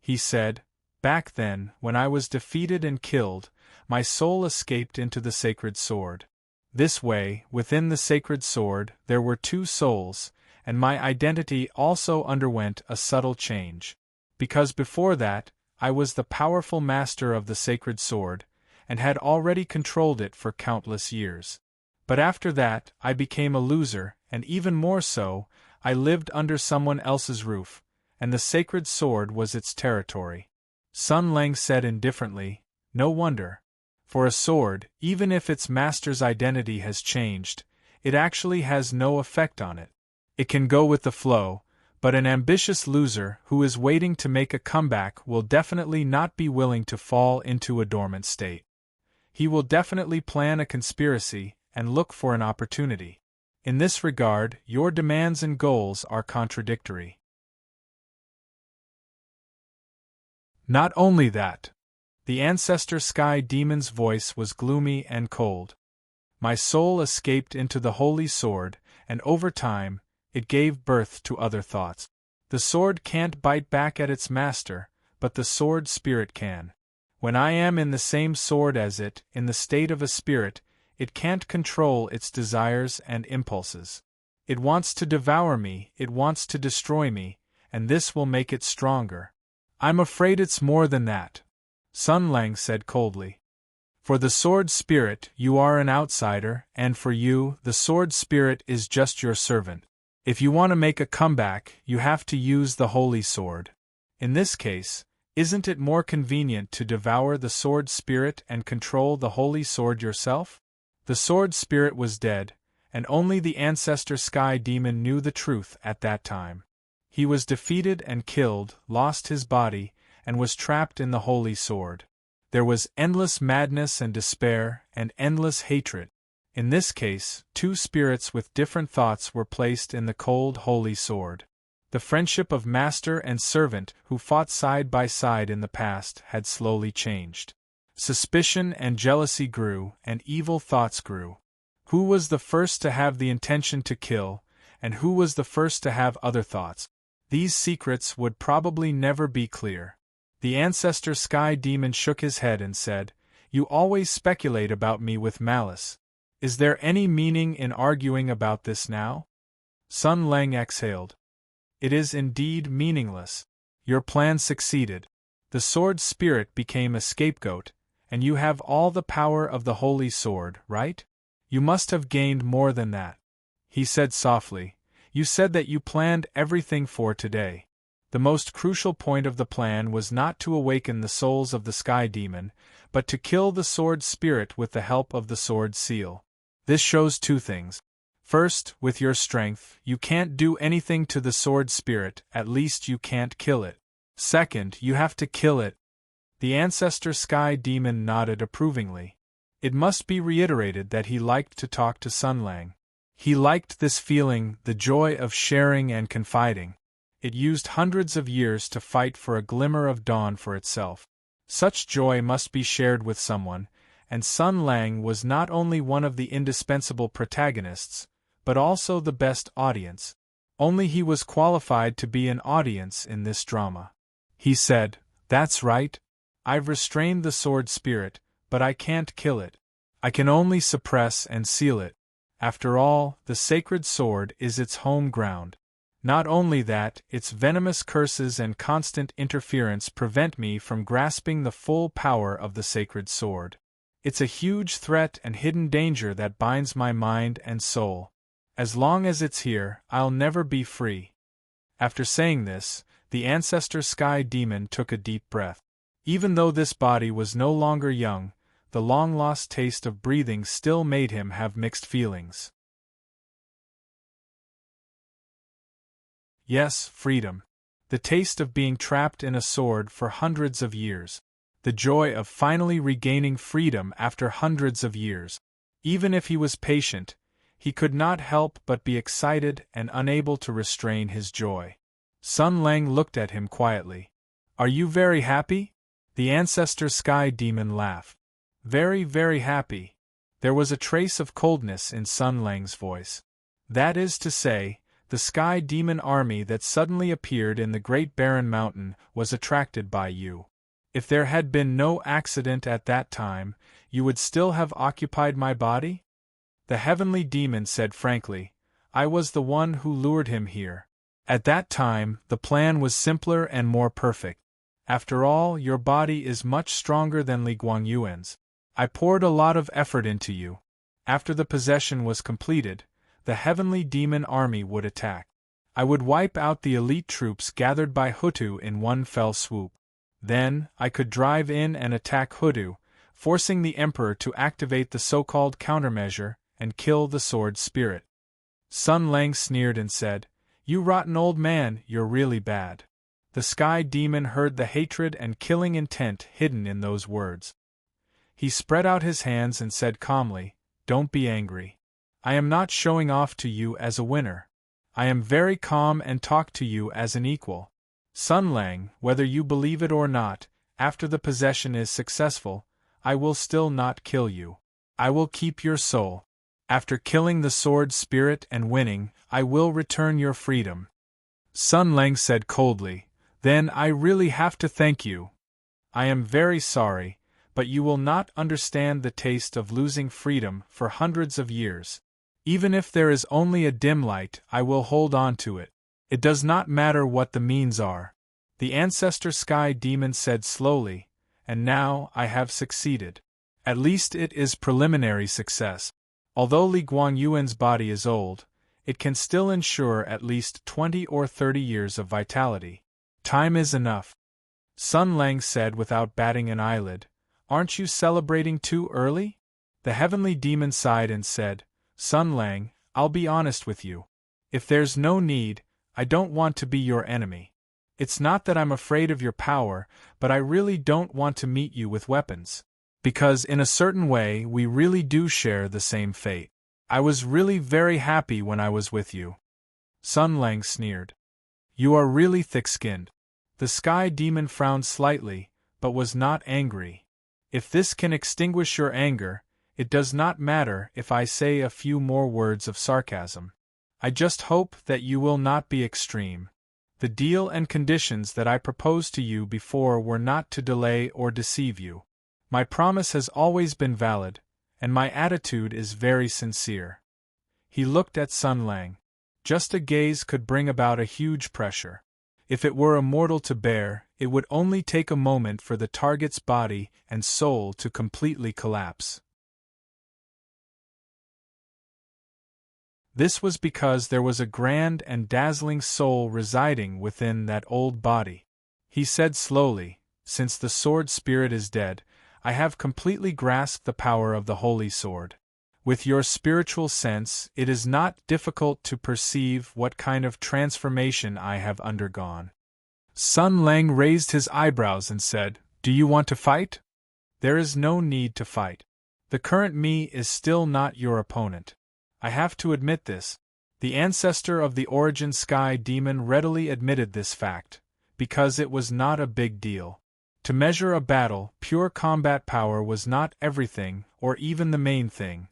He said, back then, when I was defeated and killed, my soul escaped into the sacred sword. This way, within the sacred sword, there were two souls, and my identity also underwent a subtle change. Because before that, I was the powerful master of the sacred sword, and had already controlled it for countless years. But after that, I became a loser, and even more so, I lived under someone else's roof, and the sacred sword was its territory. Sun Lang said indifferently, no wonder. For a sword, even if its master's identity has changed, it actually has no effect on it. It can go with the flow, but an ambitious loser who is waiting to make a comeback will definitely not be willing to fall into a dormant state. He will definitely plan a conspiracy and look for an opportunity. In this regard, your demands and goals are contradictory. Not only that. The ancestor sky demon's voice was gloomy and cold. My soul escaped into the holy sword, and over time, it gave birth to other thoughts. The sword can't bite back at its master, but the sword spirit can. When I am in the same sword as it, in the state of a spirit, it can't control its desires and impulses. It wants to devour me, it wants to destroy me, and this will make it stronger. I'm afraid it's more than that. Sun Lang said coldly. For the sword spirit, you are an outsider, and for you, the sword spirit is just your servant. If you want to make a comeback, you have to use the holy sword. In this case, isn't it more convenient to devour the sword spirit and control the holy sword yourself? The sword spirit was dead, and only the ancestor sky demon knew the truth at that time. He was defeated and killed, lost his body, and was trapped in the holy sword. There was endless madness and despair, and endless hatred. In this case, two spirits with different thoughts were placed in the cold holy sword. The friendship of master and servant who fought side by side in the past had slowly changed. Suspicion and jealousy grew, and evil thoughts grew. Who was the first to have the intention to kill, and who was the first to have other thoughts? These secrets would probably never be clear. The ancestor sky demon shook his head and said, You always speculate about me with malice. Is there any meaning in arguing about this now? Sun Lang exhaled. It is indeed meaningless. Your plan succeeded. The sword spirit became a scapegoat, and you have all the power of the holy sword, right? You must have gained more than that. He said softly, You said that you planned everything for today. The most crucial point of the plan was not to awaken the souls of the sky demon, but to kill the sword spirit with the help of the sword seal. This shows two things. First, with your strength, you can't do anything to the sword spirit, at least you can't kill it. Second, you have to kill it. The ancestor sky demon nodded approvingly. It must be reiterated that he liked to talk to Sun Lang. He liked this feeling, the joy of sharing and confiding. it used hundreds of years to fight for a glimmer of dawn for itself. Such joy must be shared with someone, and Sun Lang was not only one of the indispensable protagonists, but also the best audience. Only he was qualified to be an audience in this drama. He said, "That's right. I've restrained the sword spirit, but I can't kill it. I can only suppress and seal it. After all, the sacred sword is its home ground. Not only that, its venomous curses and constant interference prevent me from grasping the full power of the sacred sword. It's a huge threat and hidden danger that binds my mind and soul. As long as it's here, I'll never be free." After saying this, the ancestor sky demon took a deep breath. Even though this body was no longer young, the long-lost taste of breathing still made him have mixed feelings. Yes, freedom. The taste of being trapped in a sword for hundreds of years. The joy of finally regaining freedom after hundreds of years. Even if he was patient, he could not help but be excited and unable to restrain his joy. Sun Lang looked at him quietly. "Are you very happy?" The ancestor sky demon laughed. "Very, very happy." There was a trace of coldness in Sun Lang's voice. "That is to say, the sky demon army that suddenly appeared in the Great Barren Mountain was attracted by you. If there had been no accident at that time, you would still have occupied my body?" The heavenly demon said frankly, "I was the one who lured him here. At that time, the plan was simpler and more perfect. After all, your body is much stronger than Li Guangyuan's. I poured a lot of effort into you. After the possession was completed, the heavenly demon army would attack. I would wipe out the elite troops gathered by Hutu in one fell swoop. Then, I could drive in and attack Hutu, forcing the emperor to activate the so-called countermeasure and kill the sword spirit." Sun Lang sneered and said, "You rotten old man, you're really bad." The sky demon heard the hatred and killing intent hidden in those words. He spread out his hands and said calmly, "Don't be angry. I am not showing off to you as a winner. I am very calm and talk to you as an equal. Sun Lang, whether you believe it or not, after the possession is successful, I will still not kill you. I will keep your soul. After killing the sword spirit and winning, I will return your freedom." Sun Lang said coldly, "Then I really have to thank you. I am very sorry, but you will not understand the taste of losing freedom for hundreds of years. Even if there is only a dim light, I will hold on to it. It does not matter what the means are." The ancestor sky demon said slowly, "And now I have succeeded. At least it is preliminary success. Although Li Guangyuan's body is old, it can still ensure at least 20 or 30 years of vitality. Time is enough." Sun Lang said without batting an eyelid, "Aren't you celebrating too early?" The heavenly demon sighed and said, "Sun Lang, I'll be honest with you. If there's no need, I don't want to be your enemy. It's not that I'm afraid of your power, but I really don't want to meet you with weapons. Because in a certain way we really do share the same fate. I was really very happy when I was with you." Sun Lang sneered. "You are really thick-skinned." The sky demon frowned slightly, but was not angry. "If this can extinguish your anger, it does not matter if I say a few more words of sarcasm. I just hope that you will not be extreme. The deal and conditions that I proposed to you before were not to delay or deceive you. My promise has always been valid, and my attitude is very sincere." He looked at Sun Lang. Just a gaze could bring about a huge pressure. If it were a mortal to bear, it would only take a moment for the target's body and soul to completely collapse. This was because there was a grand and dazzling soul residing within that old body. He said slowly, "Since the sword spirit is dead, I have completely grasped the power of the holy sword. With your spiritual sense, it is not difficult to perceive what kind of transformation I have undergone." Sun Lang raised his eyebrows and said, "Do you want to fight?" "There is no need to fight. The current me is still not your opponent. I have to admit this. The ancestor of the origin sky demon readily admitted this fact, because it was not a big deal. To measure a battle, pure combat power was not everything, or even the main thing.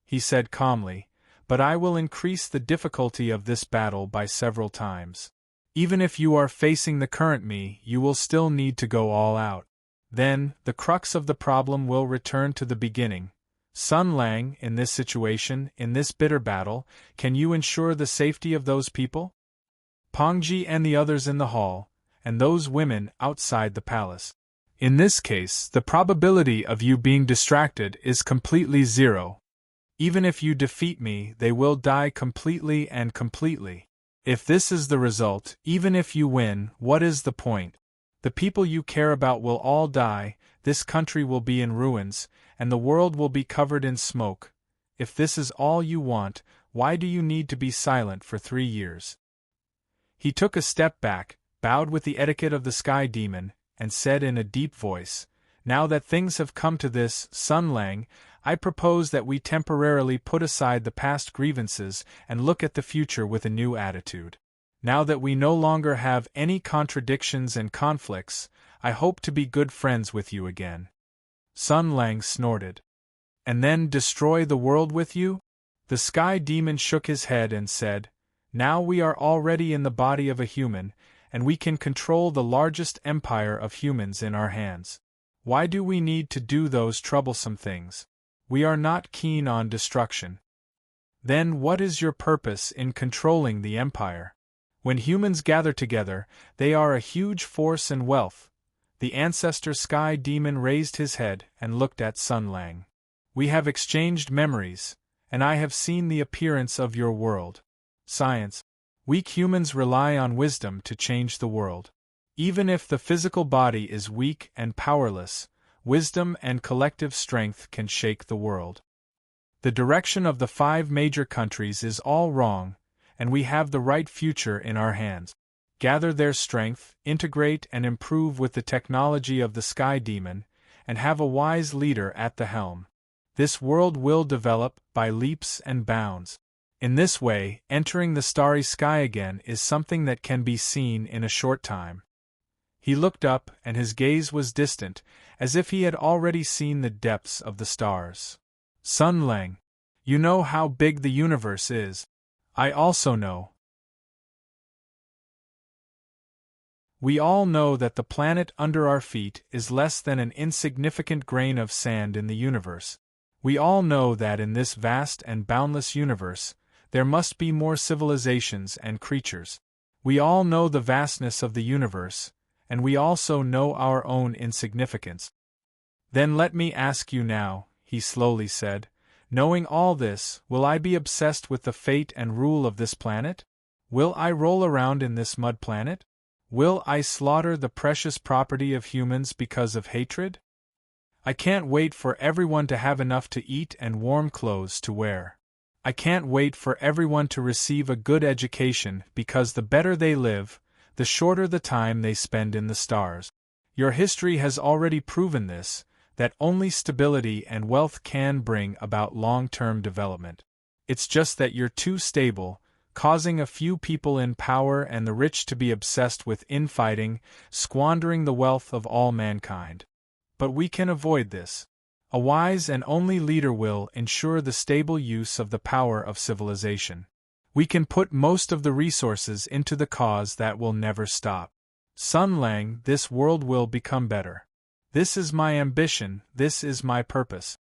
He said calmly, "But I will increase the difficulty of this battle by several times. Even if you are facing the current me, you will still need to go all out. Then, the crux of the problem will return to the beginning. Sun Lang, in this situation, in this bitter battle, can you ensure the safety of those people? Pongji and the others in the hall, and those women outside the palace. In this case, the probability of you being distracted is completely zero. Even if you defeat me, they will die completely and completely. If this is the result, even if you win, what is the point? The people you care about will all die, this country will be in ruins, and the world will be covered in smoke. If this is all you want, why do you need to be silent for 3 years?" He took a step back, bowed with the etiquette of the Sky Demon, and said in a deep voice, "Now that things have come to this, Sun Lang, I propose that we temporarily put aside the past grievances and look at the future with a new attitude. Now that we no longer have any contradictions and conflicts, I hope to be good friends with you again." Sun Lang snorted. "And then destroy the world with you?" The Sky Demon shook his head and said, "Now we are already in the body of a human, and we can control the largest empire of humans in our hands. Why do we need to do those troublesome things? We are not keen on destruction. Then what is your purpose in controlling the empire? When humans gather together, they are a huge force and wealth." The ancestor Sky Demon raised his head and looked at Sun Lang. "We have exchanged memories, and I have seen the appearance of your world. Science. Weak humans rely on wisdom to change the world. Even if the physical body is weak and powerless, wisdom and collective strength can shake the world. The direction of the 5 major countries is all wrong, and we have the right future in our hands. Gather their strength, integrate and improve with the technology of the Sky Demon, and have a wise leader at the helm. This world will develop by leaps and bounds. In this way, entering the starry sky again is something that can be seen in a short time." He looked up, and his gaze was distant, as if he had already seen the depths of the stars. "Sun Lang, you know how big the universe is. I also know. We all know that the planet under our feet is less than an insignificant grain of sand in the universe. We all know that in this vast and boundless universe, there must be more civilizations and creatures. We all know the vastness of the universe, and we also know our own insignificance. Then let me ask you now," he slowly said, "knowing all this, will I be obsessed with the fate and rule of this planet? Will I roll around in this mud planet? Will I slaughter the precious property of humans because of hatred? I can't wait for everyone to have enough to eat and warm clothes to wear. I can't wait for everyone to receive a good education because the better they live, the shorter the time they spend in the stars. Your history has already proven this, that only stability and wealth can bring about long-term development. It's just that you're too stable, causing a few people in power and the rich to be obsessed with infighting, squandering the wealth of all mankind. But we can avoid this. A wise and only leader will ensure the stable use of the power of civilization. We can put most of the resources into the cause that will never stop. Sun Lang, this world will become better. This is my ambition, this is my purpose.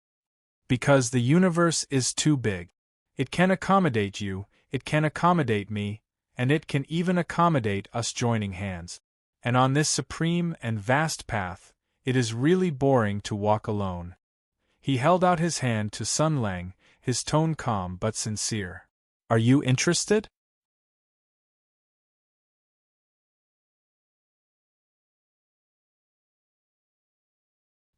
Because the universe is too big. It can accommodate you, it can accommodate me, and it can even accommodate us joining hands. And on this supreme and vast path, it is really boring to walk alone." He held out his hand to Sun Lang, his tone calm but sincere. "Are you interested?"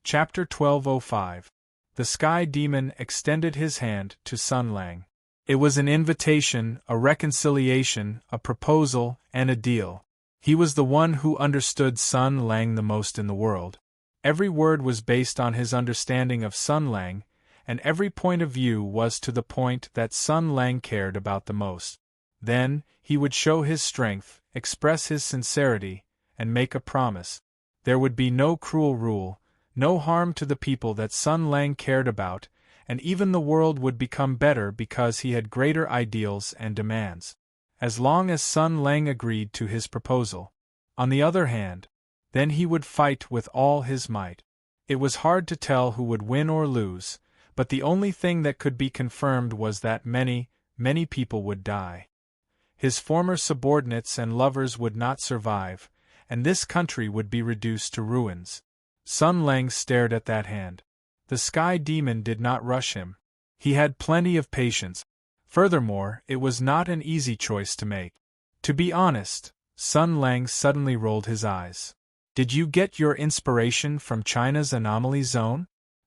Chapter 1205. The Sky Demon extended his hand to Sun Lang. It was an invitation, a reconciliation, a proposal, and a deal. He was the one who understood Sun Lang the most in the world. Every word was based on his understanding of Sun Lang, and every point of view was to the point that Sun Lang cared about the most. Then, he would show his strength, express his sincerity, and make a promise. There would be no cruel rule, no harm to the people that Sun Lang cared about, and even the world would become better because he had greater ideals and demands. As long as Sun Lang agreed to his proposal. On the other hand, then he would fight with all his might. It was hard to tell who would win or lose, but the only thing that could be confirmed was that many, many people would die. His former subordinates and lovers would not survive, and this country would be reduced to ruins. Sun Lang stared at that hand. The Sky Demon did not rush him. He had plenty of patience. Furthermore, it was not an easy choice to make. To be honest, Sun Lang suddenly rolled his eyes. Did you get your inspiration from China's anomaly zone?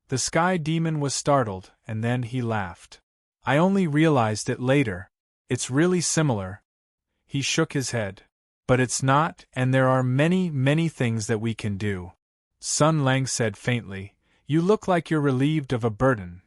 The Sky Demon was startled, and then he laughed. I only realized it later. It's really similar. He shook his head. But it's not, and there are many, many things that we can do. Sun Lang said faintly, You look like you're relieved of a burden.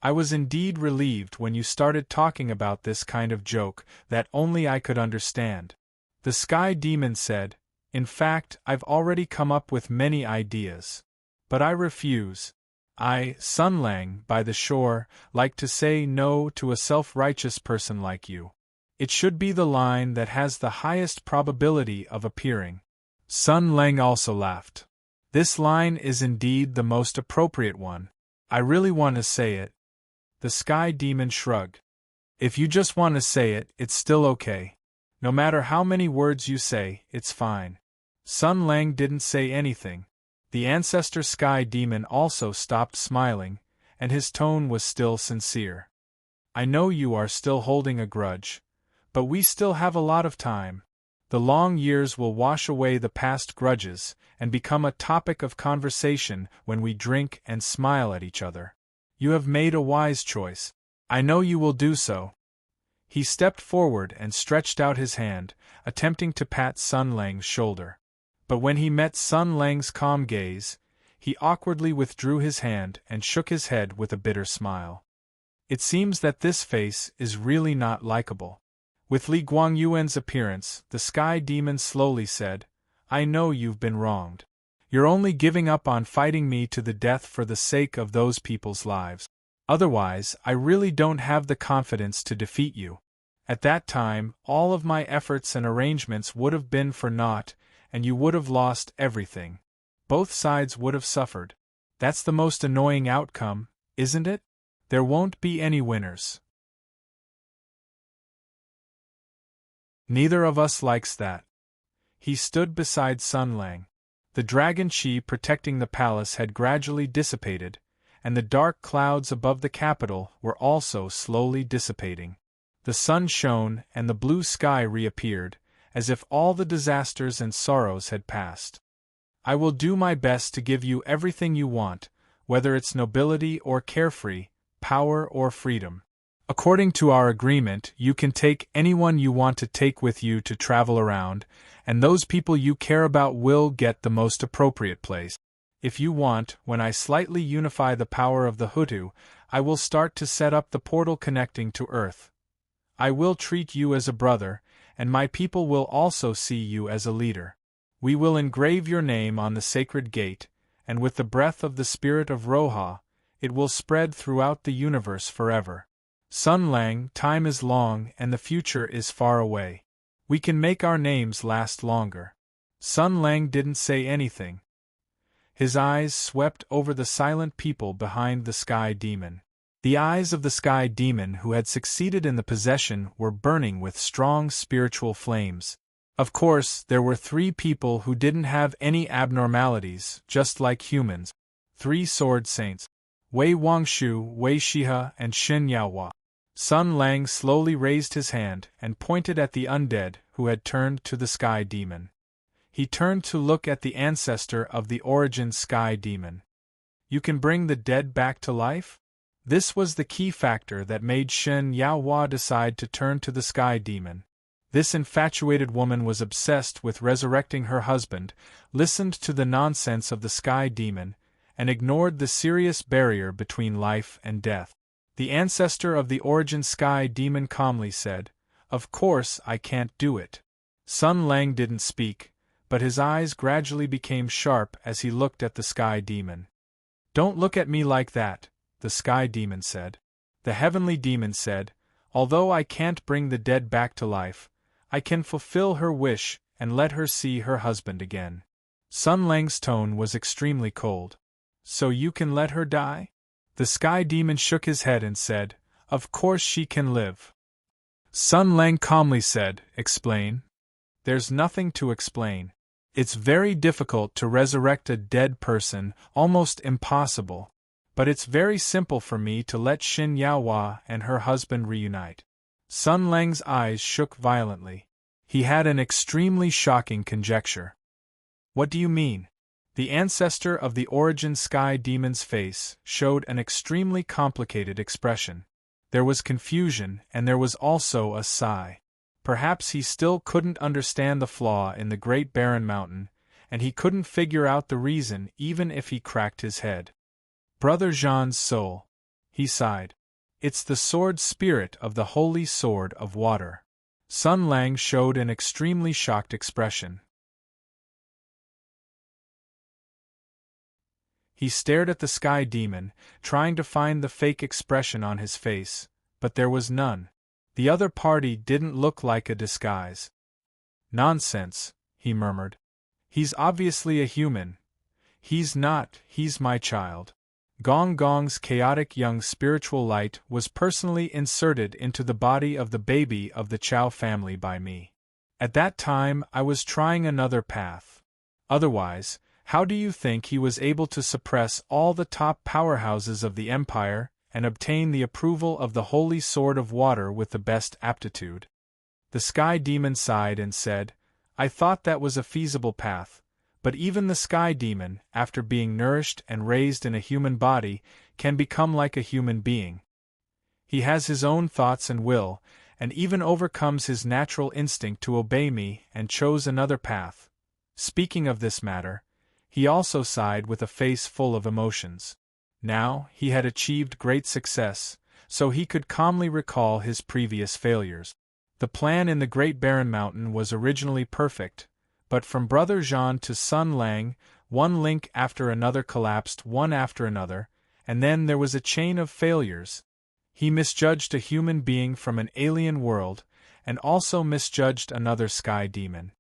I was indeed relieved when you started talking about this kind of joke that only I could understand. The Sky Demon said, In fact, I've already come up with many ideas. But I refuse. I, Sun Lang, by the shore, like to say no to a self-righteous person like you. It should be the line that has the highest probability of appearing. Sun Lang also laughed. This line is indeed the most appropriate one. I really want to say it. The Sky Demon shrugged. If you just want to say it, it's still okay. No matter how many words you say, it's fine. Sun Lang didn't say anything. The ancestor Sky Demon also stopped smiling, and his tone was still sincere. I know you are still holding a grudge, but we still have a lot of time. The long years will wash away the past grudges and become a topic of conversation when we drink and smile at each other. You have made a wise choice. I know you will do so. He stepped forward and stretched out his hand, attempting to pat Sun Lang's shoulder. But when he met Sun Lang's calm gaze, he awkwardly withdrew his hand and shook his head with a bitter smile. It seems that this face is really not likable. With Li Guangyuan's appearance, the Sky Demon slowly said, I know you've been wronged. You're only giving up on fighting me to the death for the sake of those people's lives. Otherwise, I really don't have the confidence to defeat you. At that time, all of my efforts and arrangements would have been for naught, and you would have lost everything. Both sides would have suffered. That's the most annoying outcome, isn't it? There won't be any winners. Neither of us likes that. He stood beside Sun Lang. The dragon chi protecting the palace had gradually dissipated, and the dark clouds above the capital were also slowly dissipating. The sun shone and the blue sky reappeared, as if all the disasters and sorrows had passed. I will do my best to give you everything you want, whether it's nobility or carefree, power or freedom. According to our agreement, you can take anyone you want to take with you to travel around, and those people you care about will get the most appropriate place. If you want, when I slightly unify the power of the Hutu, I will start to set up the portal connecting to Earth. I will treat you as a brother, and my people will also see you as a leader. We will engrave your name on the sacred gate, and with the breath of the spirit of Roha, it will spread throughout the universe forever. Sun Lang, time is long and the future is far away. We can make our names last longer. Sun Lang didn't say anything. His eyes swept over the silent people behind the Sky Demon. The eyes of the Sky Demon who had succeeded in the possession were burning with strong spiritual flames. Of course, there were 3 people who didn't have any abnormalities, just like humans. 3 sword saints. Wei Wangshu, Wei Shihe, and Shen Yaohua. Sun Lang slowly raised his hand and pointed at the undead who had turned to the Sky Demon. He turned to look at the ancestor of the origin Sky Demon. You can bring the dead back to life? This was the key factor that made Shen Yaohua decide to turn to the Sky Demon. This infatuated woman was obsessed with resurrecting her husband, listened to the nonsense of the Sky Demon, and ignored the serious barrier between life and death. The ancestor of the origin sky demon calmly said, "Of course I can't do it." Sun Lang didn't speak, but his eyes gradually became sharp as he looked at the sky demon. "Don't look at me like that," the sky demon said. The heavenly demon said, "Although I can't bring the dead back to life, I can fulfill her wish and let her see her husband again." Sun Lang's tone was extremely cold. "So you can let her die?" The sky demon shook his head and said, "Of course she can live." Sun Lang calmly said, "Explain." "There's nothing to explain. It's very difficult to resurrect a dead person, almost impossible. But it's very simple for me to let Xin Yaohua and her husband reunite." Sun Lang's eyes shook violently. He had an extremely shocking conjecture. "What do you mean?" The ancestor of the origin sky demon's face showed an extremely complicated expression. There was confusion and there was also a sigh. Perhaps he still couldn't understand the flaw in the Great Barren Mountain, and he couldn't figure out the reason even if he cracked his head. "Brother Jean's soul," he sighed. "It's the sword spirit of the holy sword of water." Sun Lang showed an extremely shocked expression. He stared at the sky demon, trying to find the fake expression on his face, but there was none. The other party didn't look like a disguise. "Nonsense," he murmured. "He's obviously a human." "He's not, he's my child." Gong Gong's chaotic young spiritual light was personally inserted into the body of the baby of the Chow family by me. At that time I was trying another path. Otherwise, how do you think he was able to suppress all the top powerhouses of the empire and obtain the approval of the holy sword of water with the best aptitude? The sky demon sighed and said, "I thought that was a feasible path, but even the sky demon, after being nourished and raised in a human body, can become like a human being. He has his own thoughts and will, and even overcomes his natural instinct to obey me and chose another path." Speaking of this matter, he also sighed with a face full of emotions. Now, he had achieved great success, so he could calmly recall his previous failures. The plan in the Great Barren Mountain was originally perfect, but from Brother Jean to Sun Lang, one link after another collapsed one after another, and then there was a chain of failures. He misjudged a human being from an alien world, and also misjudged another sky demon.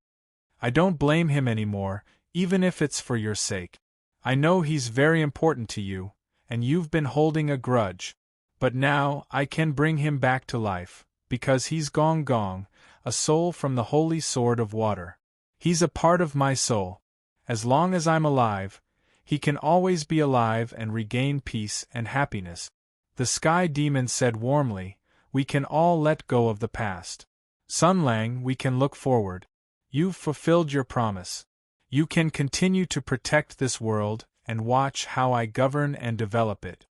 I don't blame him anymore, even if it's for your sake. I know he's very important to you, and you've been holding a grudge. But now I can bring him back to life, because he's Gong Gong, a soul from the holy sword of water. He's a part of my soul. As long as I'm alive, he can always be alive and regain peace and happiness." The sky demon said warmly, "We can all let go of the past. Sun Lang, we can look forward. You've fulfilled your promise. You can continue to protect this world and watch how I govern and develop it.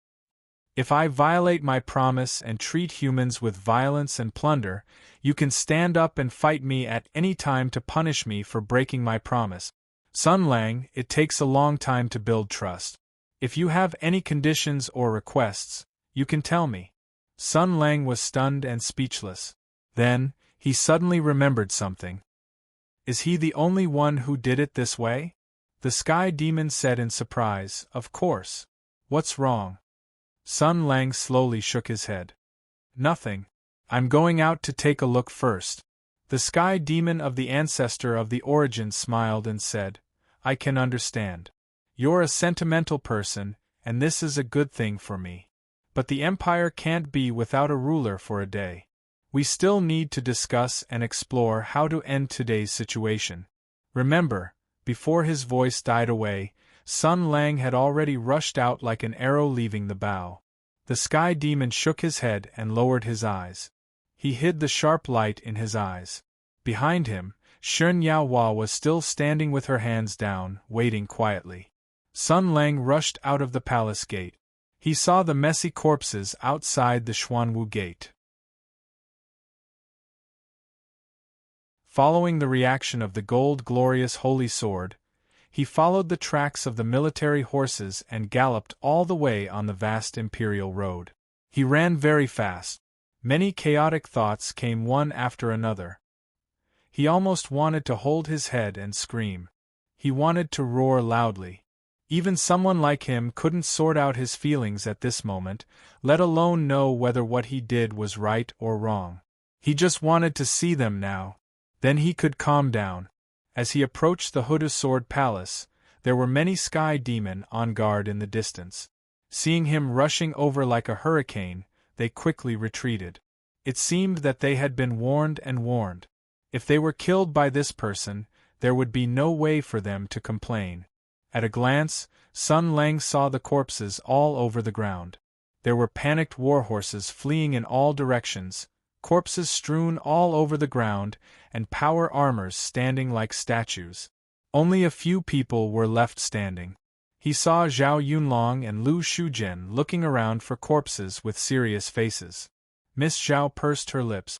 If I violate my promise and treat humans with violence and plunder, you can stand up and fight me at any time to punish me for breaking my promise. Sun Lang, it takes a long time to build trust. If you have any conditions or requests, you can tell me." Sun Lang was stunned and speechless. Then, he suddenly remembered something. "Is he the only one who did it this way?" The sky demon said in surprise, "Of course. What's wrong?" Sun Lang slowly shook his head. "Nothing. I'm going out to take a look first." The sky demon of the ancestor of the origin smiled and said, "I can understand. You're a sentimental person, and this is a good thing for me. But the empire can't be without a ruler for a day. We still need to discuss and explore how to end today's situation. Remember," before his voice died away, Sun Lang had already rushed out like an arrow leaving the bow. The sky demon shook his head and lowered his eyes. He hid the sharp light in his eyes. Behind him, Xin Yaohua was still standing with her hands down, waiting quietly. Sun Lang rushed out of the palace gate. He saw the messy corpses outside the Xuanwu gate. Following the reaction of the gold glorious holy sword, He followed the tracks of the military horses and galloped all the way on the vast imperial road. He ran very fast. Many chaotic thoughts came one after another. He almost wanted to hold his head and scream. He wanted to roar loudly. Even someone like him couldn't sort out his feelings at this moment, let alone know whether what he did was right or wrong. He just wanted to see them now. Then he could calm down. As he approached the Hooded Sword Palace, there were many sky demon on guard in the distance. Seeing him rushing over like a hurricane, they quickly retreated. It seemed that they had been warned and warned. If they were killed by this person, there would be no way for them to complain. At a glance, Sun Lang saw the corpses all over the ground. There were panicked warhorses fleeing in all directions, corpses strewn all over the ground, and power armors standing like statues. Only a few people were left standing. He saw Zhao Yunlong and Lu Shujian looking around for corpses with serious faces. Miss Zhao pursed her lips.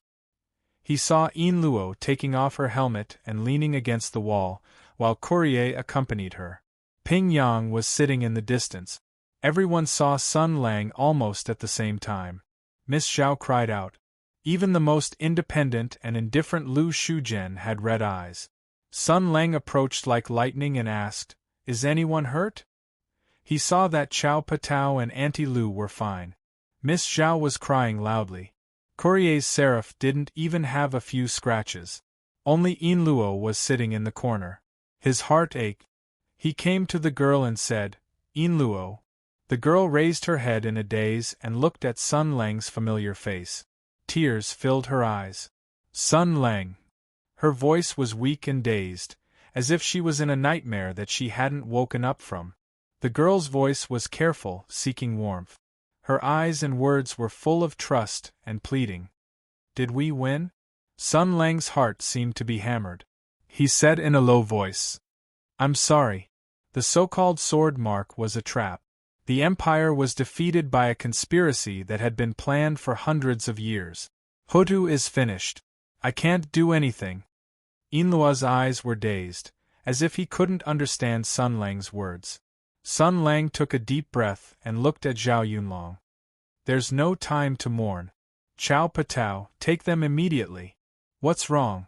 He saw Yin Luo taking off her helmet and leaning against the wall, while Courier accompanied her. Ping Yang was sitting in the distance. Everyone saw Sun Lang almost at the same time. Miss Zhao cried out. Even the most independent and indifferent Lu Shujian had red eyes. Sun Lang approached like lightning and asked, "Is anyone hurt?" He saw that Chao Patao and Auntie Lu were fine. Miss Zhao was crying loudly. Courier's seraph didn't even have a few scratches. Only Yin Luo was sitting in the corner. His heart ached. He came to the girl and said, "Yin Luo." The girl raised her head in a daze and looked at Sun Lang's familiar face. Tears filled her eyes. Sun Lang. Her voice was weak and dazed, as if she was in a nightmare that she hadn't woken up from. The girl's voice was careful, seeking warmth. Her eyes and words were full of trust and pleading. "Did we win?" Sun Lang's heart seemed to be hammered. He said in a low voice, "I'm sorry. The so-called sword mark was a trap. The Empire was defeated by a conspiracy that had been planned for hundreds of years. Hutu is finished. I can't do anything." Yinluo's eyes were dazed, as if he couldn't understand Sun Lang's words. Sun Lang took a deep breath and looked at Zhao Yunlong. "There's no time to mourn. Chao Patao, take them immediately. What's wrong?"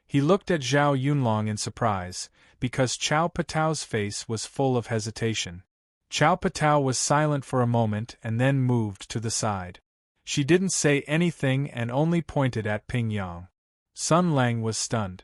He looked at Zhao Yunlong in surprise, because Chao Patao's face was full of hesitation. Chao Patao was silent for a moment and then moved to the side. She didn't say anything and only pointed at Ping Yang. Sun Lang was stunned.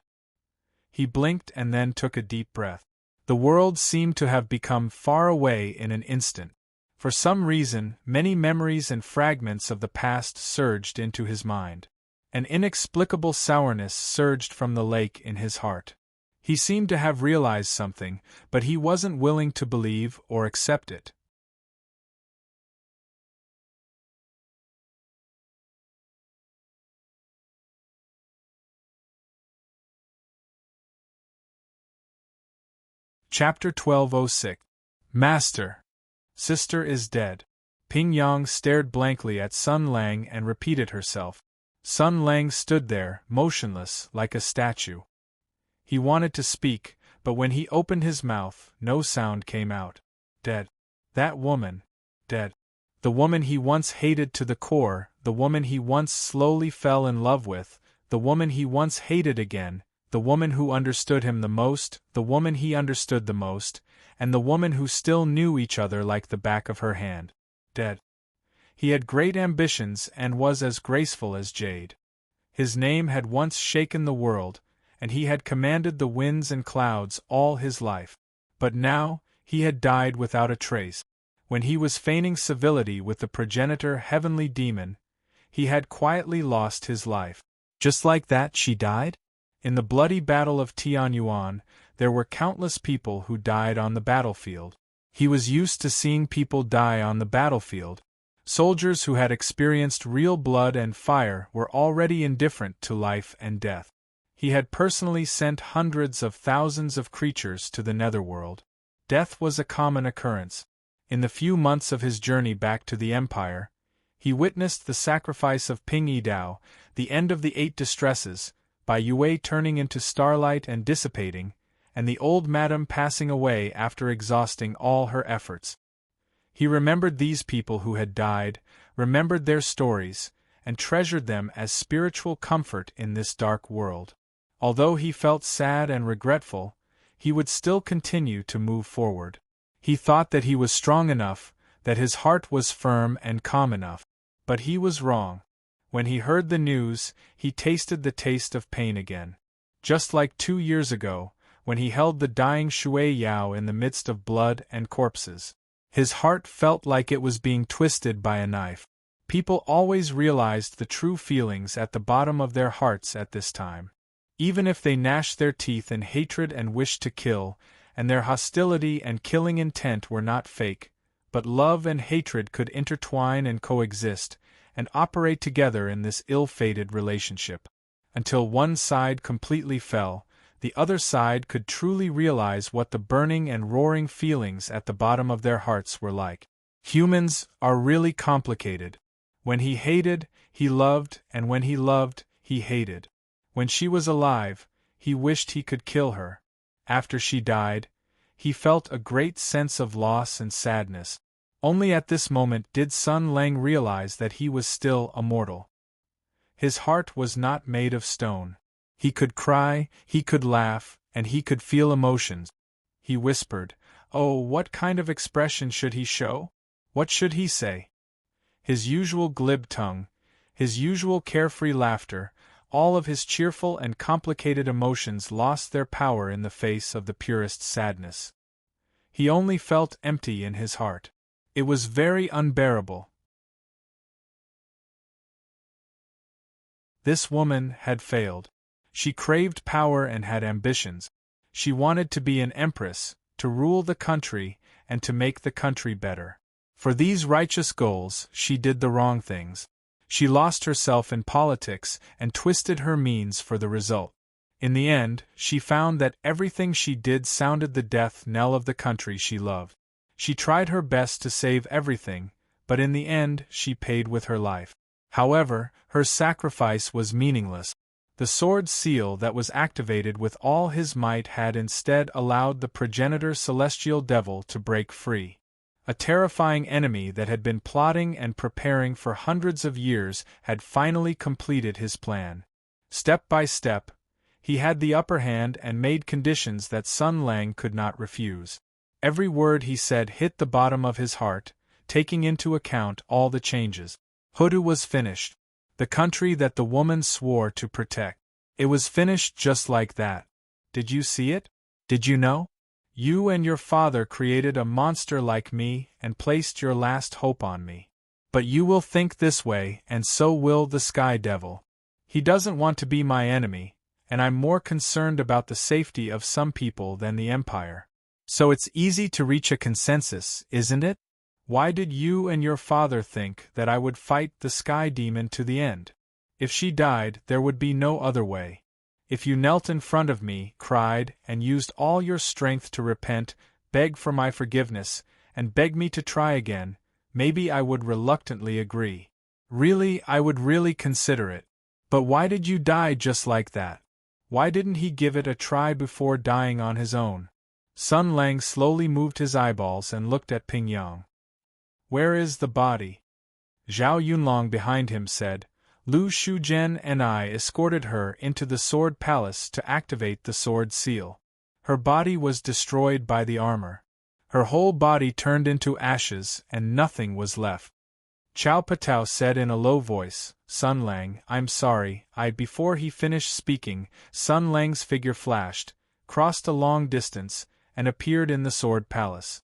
He blinked and then took a deep breath. The world seemed to have become far away in an instant. For some reason, many memories and fragments of the past surged into his mind. An inexplicable sourness surged from the lake in his heart. He seemed to have realized something, but he wasn't willing to believe or accept it. Chapter 1206. Master. Sister is dead. Ping Yang stared blankly at Sun Lang and repeated herself. Sun Lang stood there, motionless, like a statue. He wanted to speak, but when he opened his mouth, no sound came out. Dead. That woman. Dead. The woman he once hated to the core, the woman he once slowly fell in love with, the woman he once hated again, the woman who understood him the most, the woman he understood the most, and the woman who still knew each other like the back of her hand. Dead. He had great ambitions and was as graceful as jade. His name had once shaken the world, and he had commanded the winds and clouds all his life. But now, he had died without a trace. When he was feigning civility with the progenitor heavenly demon, he had quietly lost his life. Just like that she died? In the bloody battle of Tianyuan, there were countless people who died on the battlefield. He was used to seeing people die on the battlefield. Soldiers who had experienced real blood and fire were already indifferent to life and death. He had personally sent hundreds of thousands of creatures to the netherworld. Death was a common occurrence. In the few months of his journey back to the Empire, he witnessed the sacrifice of Ping Yidao, the end of the 8 distresses, by Yue turning into starlight and dissipating, and the old madam passing away after exhausting all her efforts. He remembered these people who had died, remembered their stories, and treasured them as spiritual comfort in this dark world. Although he felt sad and regretful, he would still continue to move forward. He thought that he was strong enough, that his heart was firm and calm enough. But he was wrong. When he heard the news, he tasted the taste of pain again. Just like 2 years ago, when he held the dying Shui Yao in the midst of blood and corpses. His heart felt like it was being twisted by a knife. People always realized the true feelings at the bottom of their hearts at this time. Even if they gnashed their teeth in hatred and wished to kill, and their hostility and killing intent were not fake, but love and hatred could intertwine and coexist, and operate together in this ill-fated relationship. Until one side completely fell, the other side could truly realize what the burning and roaring feelings at the bottom of their hearts were like. Humans are really complicated. When he hated, he loved, and when he loved, he hated. When she was alive, he wished he could kill her. After she died, he felt a great sense of loss and sadness. Only at this moment did Sun Lang realize that he was still a mortal. His heart was not made of stone. He could cry, he could laugh, and he could feel emotions. He whispered, "Oh, what kind of expression should he show? What should he say?" His usual glib tongue, his usual carefree laughter, all of his cheerful and complicated emotions lost their power in the face of the purest sadness. He only felt empty in his heart. It was very unbearable. This woman had failed. She craved power and had ambitions. She wanted to be an empress, to rule the country, and to make the country better. For these righteous goals, she did the wrong things. She lost herself in politics and twisted her means for the result. In the end, she found that everything she did sounded the death knell of the country she loved. She tried her best to save everything, but in the end she paid with her life. However, her sacrifice was meaningless. The sword seal that was activated with all his might had instead allowed the progenitor celestial devil to break free. A terrifying enemy that had been plotting and preparing for hundreds of years had finally completed his plan. Step by step, he had the upper hand and made conditions that Sun Lang could not refuse. Every word he said hit the bottom of his heart, taking into account all the changes. Hoodoo was finished. The country that the woman swore to protect. It was finished just like that. Did you see it? Did you know? You and your father created a monster like me and placed your last hope on me. But you will think this way, and so will the Sky Devil. He doesn't want to be my enemy, and I'm more concerned about the safety of some people than the Empire. So it's easy to reach a consensus, isn't it? Why did you and your father think that I would fight the Sky Demon to the end? If she died, there would be no other way. If you knelt in front of me, cried, and used all your strength to repent, beg for my forgiveness, and beg me to try again, maybe I would reluctantly agree. Really, I would really consider it. But why did you die just like that? Why didn't he give it a try before dying on his own? Sun Lang slowly moved his eyeballs and looked at Ping Yang. Where is the body? Zhao Yunlong behind him said, Lu Shuzhen and I escorted her into the Sword Palace to activate the Sword Seal. Her body was destroyed by the armor. Her whole body turned into ashes and nothing was left. Chao Patao said in a low voice, Sun Lang, I'm sorry. Before he finished speaking, Sun Lang's figure flashed, crossed a long distance, and appeared in the Sword Palace.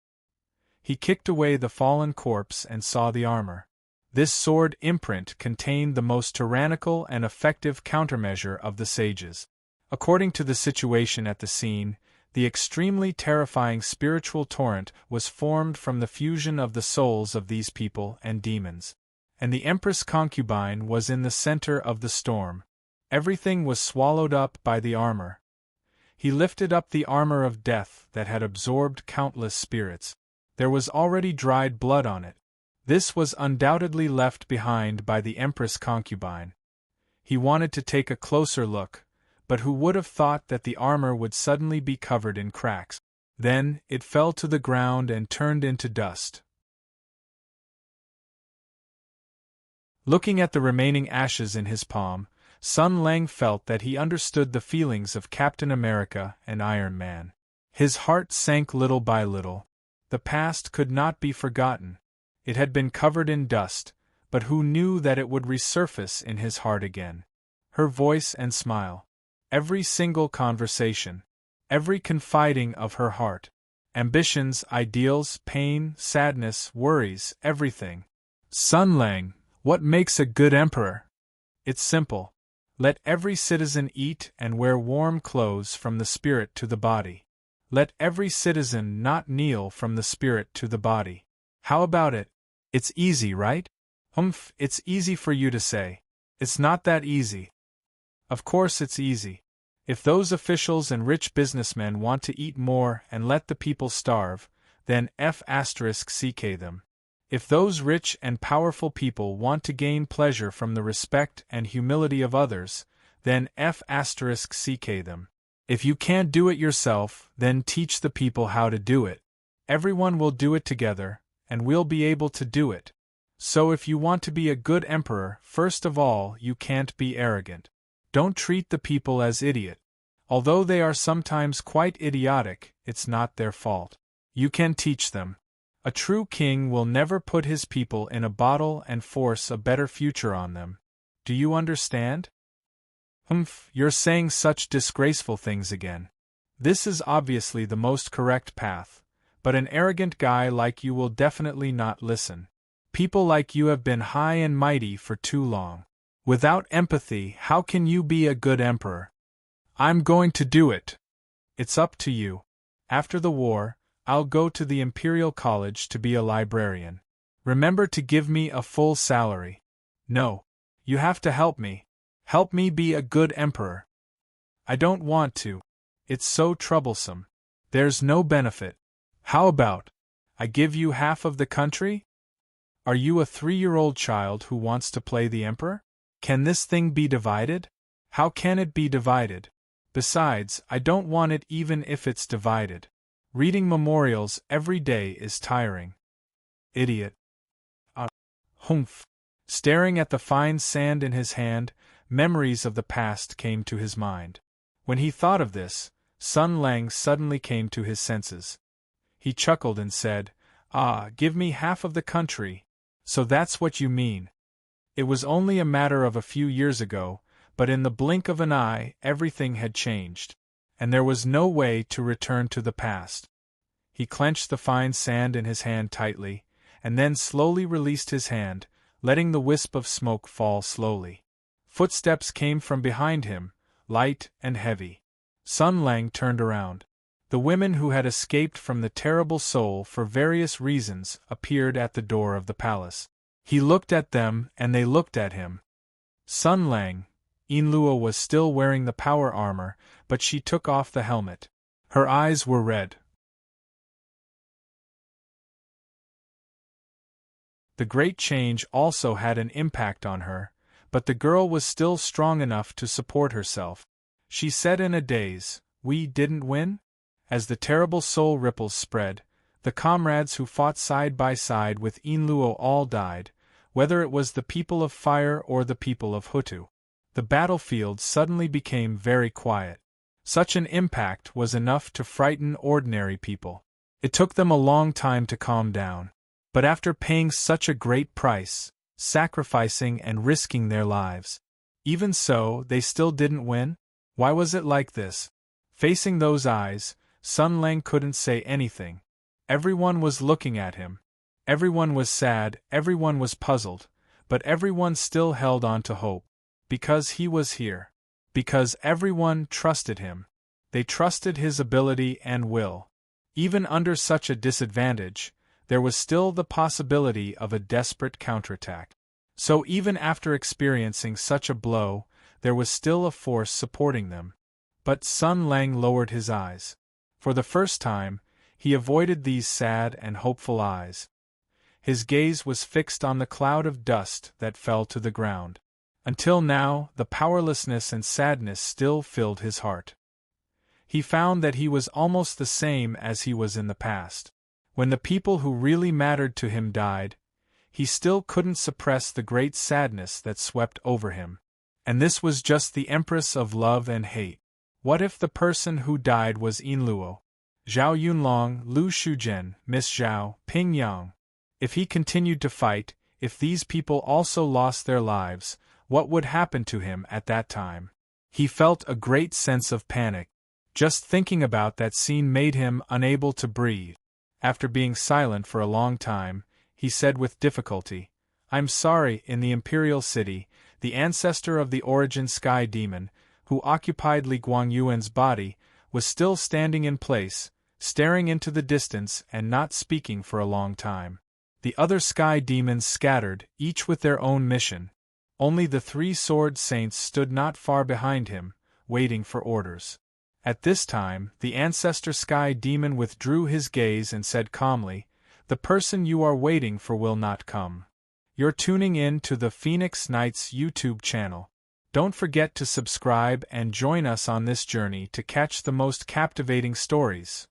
He kicked away the fallen corpse and saw the armor. This sword imprint contained the most tyrannical and effective countermeasure of the sages. According to the situation at the scene, the extremely terrifying spiritual torrent was formed from the fusion of the souls of these people and demons. And the Empress concubine was in the center of the storm. Everything was swallowed up by the armor. He lifted up the armor of death that had absorbed countless spirits. There was already dried blood on it. This was undoubtedly left behind by the Empress concubine. He wanted to take a closer look, but who would have thought that the armor would suddenly be covered in cracks? Then, it fell to the ground and turned into dust. Looking at the remaining ashes in his palm, Sun Lang felt that he understood the feelings of Captain America and Iron Man. His heart sank little by little. The past could not be forgotten. It had been covered in dust, but who knew that it would resurface in his heart again? Her voice and smile. Every single conversation. Every confiding of her heart. Ambitions, ideals, pain, sadness, worries, everything. Sun Lang, what makes a good emperor? It's simple. Let every citizen eat and wear warm clothes from the spirit to the body. Let every citizen not kneel from the spirit to the body. How about it? It's easy, right? It's easy for you to say. It's not that easy. Of course it's easy. If those officials and rich businessmen want to eat more and let the people starve, then *ck them. If those rich and powerful people want to gain pleasure from the respect and humility of others, then *ck them. If you can't do it yourself, then teach the people how to do it. Everyone will do it together, and we'll be able to do it. So if you want to be a good emperor, first of all, you can't be arrogant. Don't treat the people as idiot. Although they are sometimes quite idiotic, it's not their fault. You can teach them. A true king will never put his people in a bottle and force a better future on them. Do you understand? You're saying such disgraceful things again. This is obviously the most correct path, but an arrogant guy like you will definitely not listen. People like you have been high and mighty for too long. Without empathy, how can you be a good emperor? I'm going to do it. It's up to you. After the war, I'll go to the Imperial College to be a librarian. Remember to give me a full salary. No. You have to help me. Help me be a good emperor. I don't want to. It's so troublesome. There's no benefit. How about, I give you half of the country? Are you a 3-year-old child who wants to play the emperor? Can this thing be divided? How can it be divided? Besides, I don't want it even if it's divided. Reading memorials every day is tiring. Idiot. Humph. Staring at the fine sand in his hand, memories of the past came to his mind. When he thought of this, Sun Lang suddenly came to his senses. He chuckled and said, give me half of the country. So that's what you mean. It was only a matter of a few years ago, but in the blink of an eye everything had changed, and there was no way to return to the past. He clenched the fine sand in his hand tightly, and then slowly released his hand, letting the wisp of smoke fall slowly. Footsteps came from behind him, light and heavy. Sun Lang turned around. The women who had escaped from the terrible soul for various reasons appeared at the door of the palace. He looked at them and they looked at him. Sun Lang, Yinluo was still wearing the power armor, but she took off the helmet. Her eyes were red. The great change also had an impact on her, but the girl was still strong enough to support herself. She said in a daze, "We didn't win?" As the terrible soul ripples spread, the comrades who fought side by side with Yinluo all died, whether it was the people of Fire or the people of Hutu. The battlefield suddenly became very quiet. Such an impact was enough to frighten ordinary people. It took them a long time to calm down. But after paying such a great price, sacrificing and risking their lives, even so, they still didn't win? Why was it like this? Facing those eyes, Sun Lang couldn't say anything. Everyone was looking at him. Everyone was sad, everyone was puzzled, but everyone still held on to hope. Because he was here. Because everyone trusted him. They trusted his ability and will. Even under such a disadvantage, there was still the possibility of a desperate counterattack. So even after experiencing such a blow, there was still a force supporting them. But Sun Lang lowered his eyes. For the first time, he avoided these sad and hopeful eyes. His gaze was fixed on the cloud of dust that fell to the ground. Until now, the powerlessness and sadness still filled his heart. He found that he was almost the same as he was in the past. When the people who really mattered to him died, he still couldn't suppress the great sadness that swept over him. And this was just the Empress of Love and Hate. What if the person who died was Yin Luo, Zhao Yunlong, Lu Shuzhen, Miss Zhao, Ping Yang? If he continued to fight, if these people also lost their lives, what would happen to him at that time? He felt a great sense of panic. Just thinking about that scene made him unable to breathe. After being silent for a long time, he said with difficulty, "I'm sorry." In the Imperial City, the ancestor of the Origin Sky Demon, who occupied Li Guangyuan's body, was still standing in place, staring into the distance and not speaking for a long time. The other Sky Demons scattered, each with their own mission. Only the 3 Sword Saints stood not far behind him, waiting for orders. At this time, the ancestor Sky Demon withdrew his gaze and said calmly, "The person you are waiting for will not come." You're tuning in to the Phoenix Knights YouTube channel. Don't forget to subscribe and join us on this journey to catch the most captivating stories.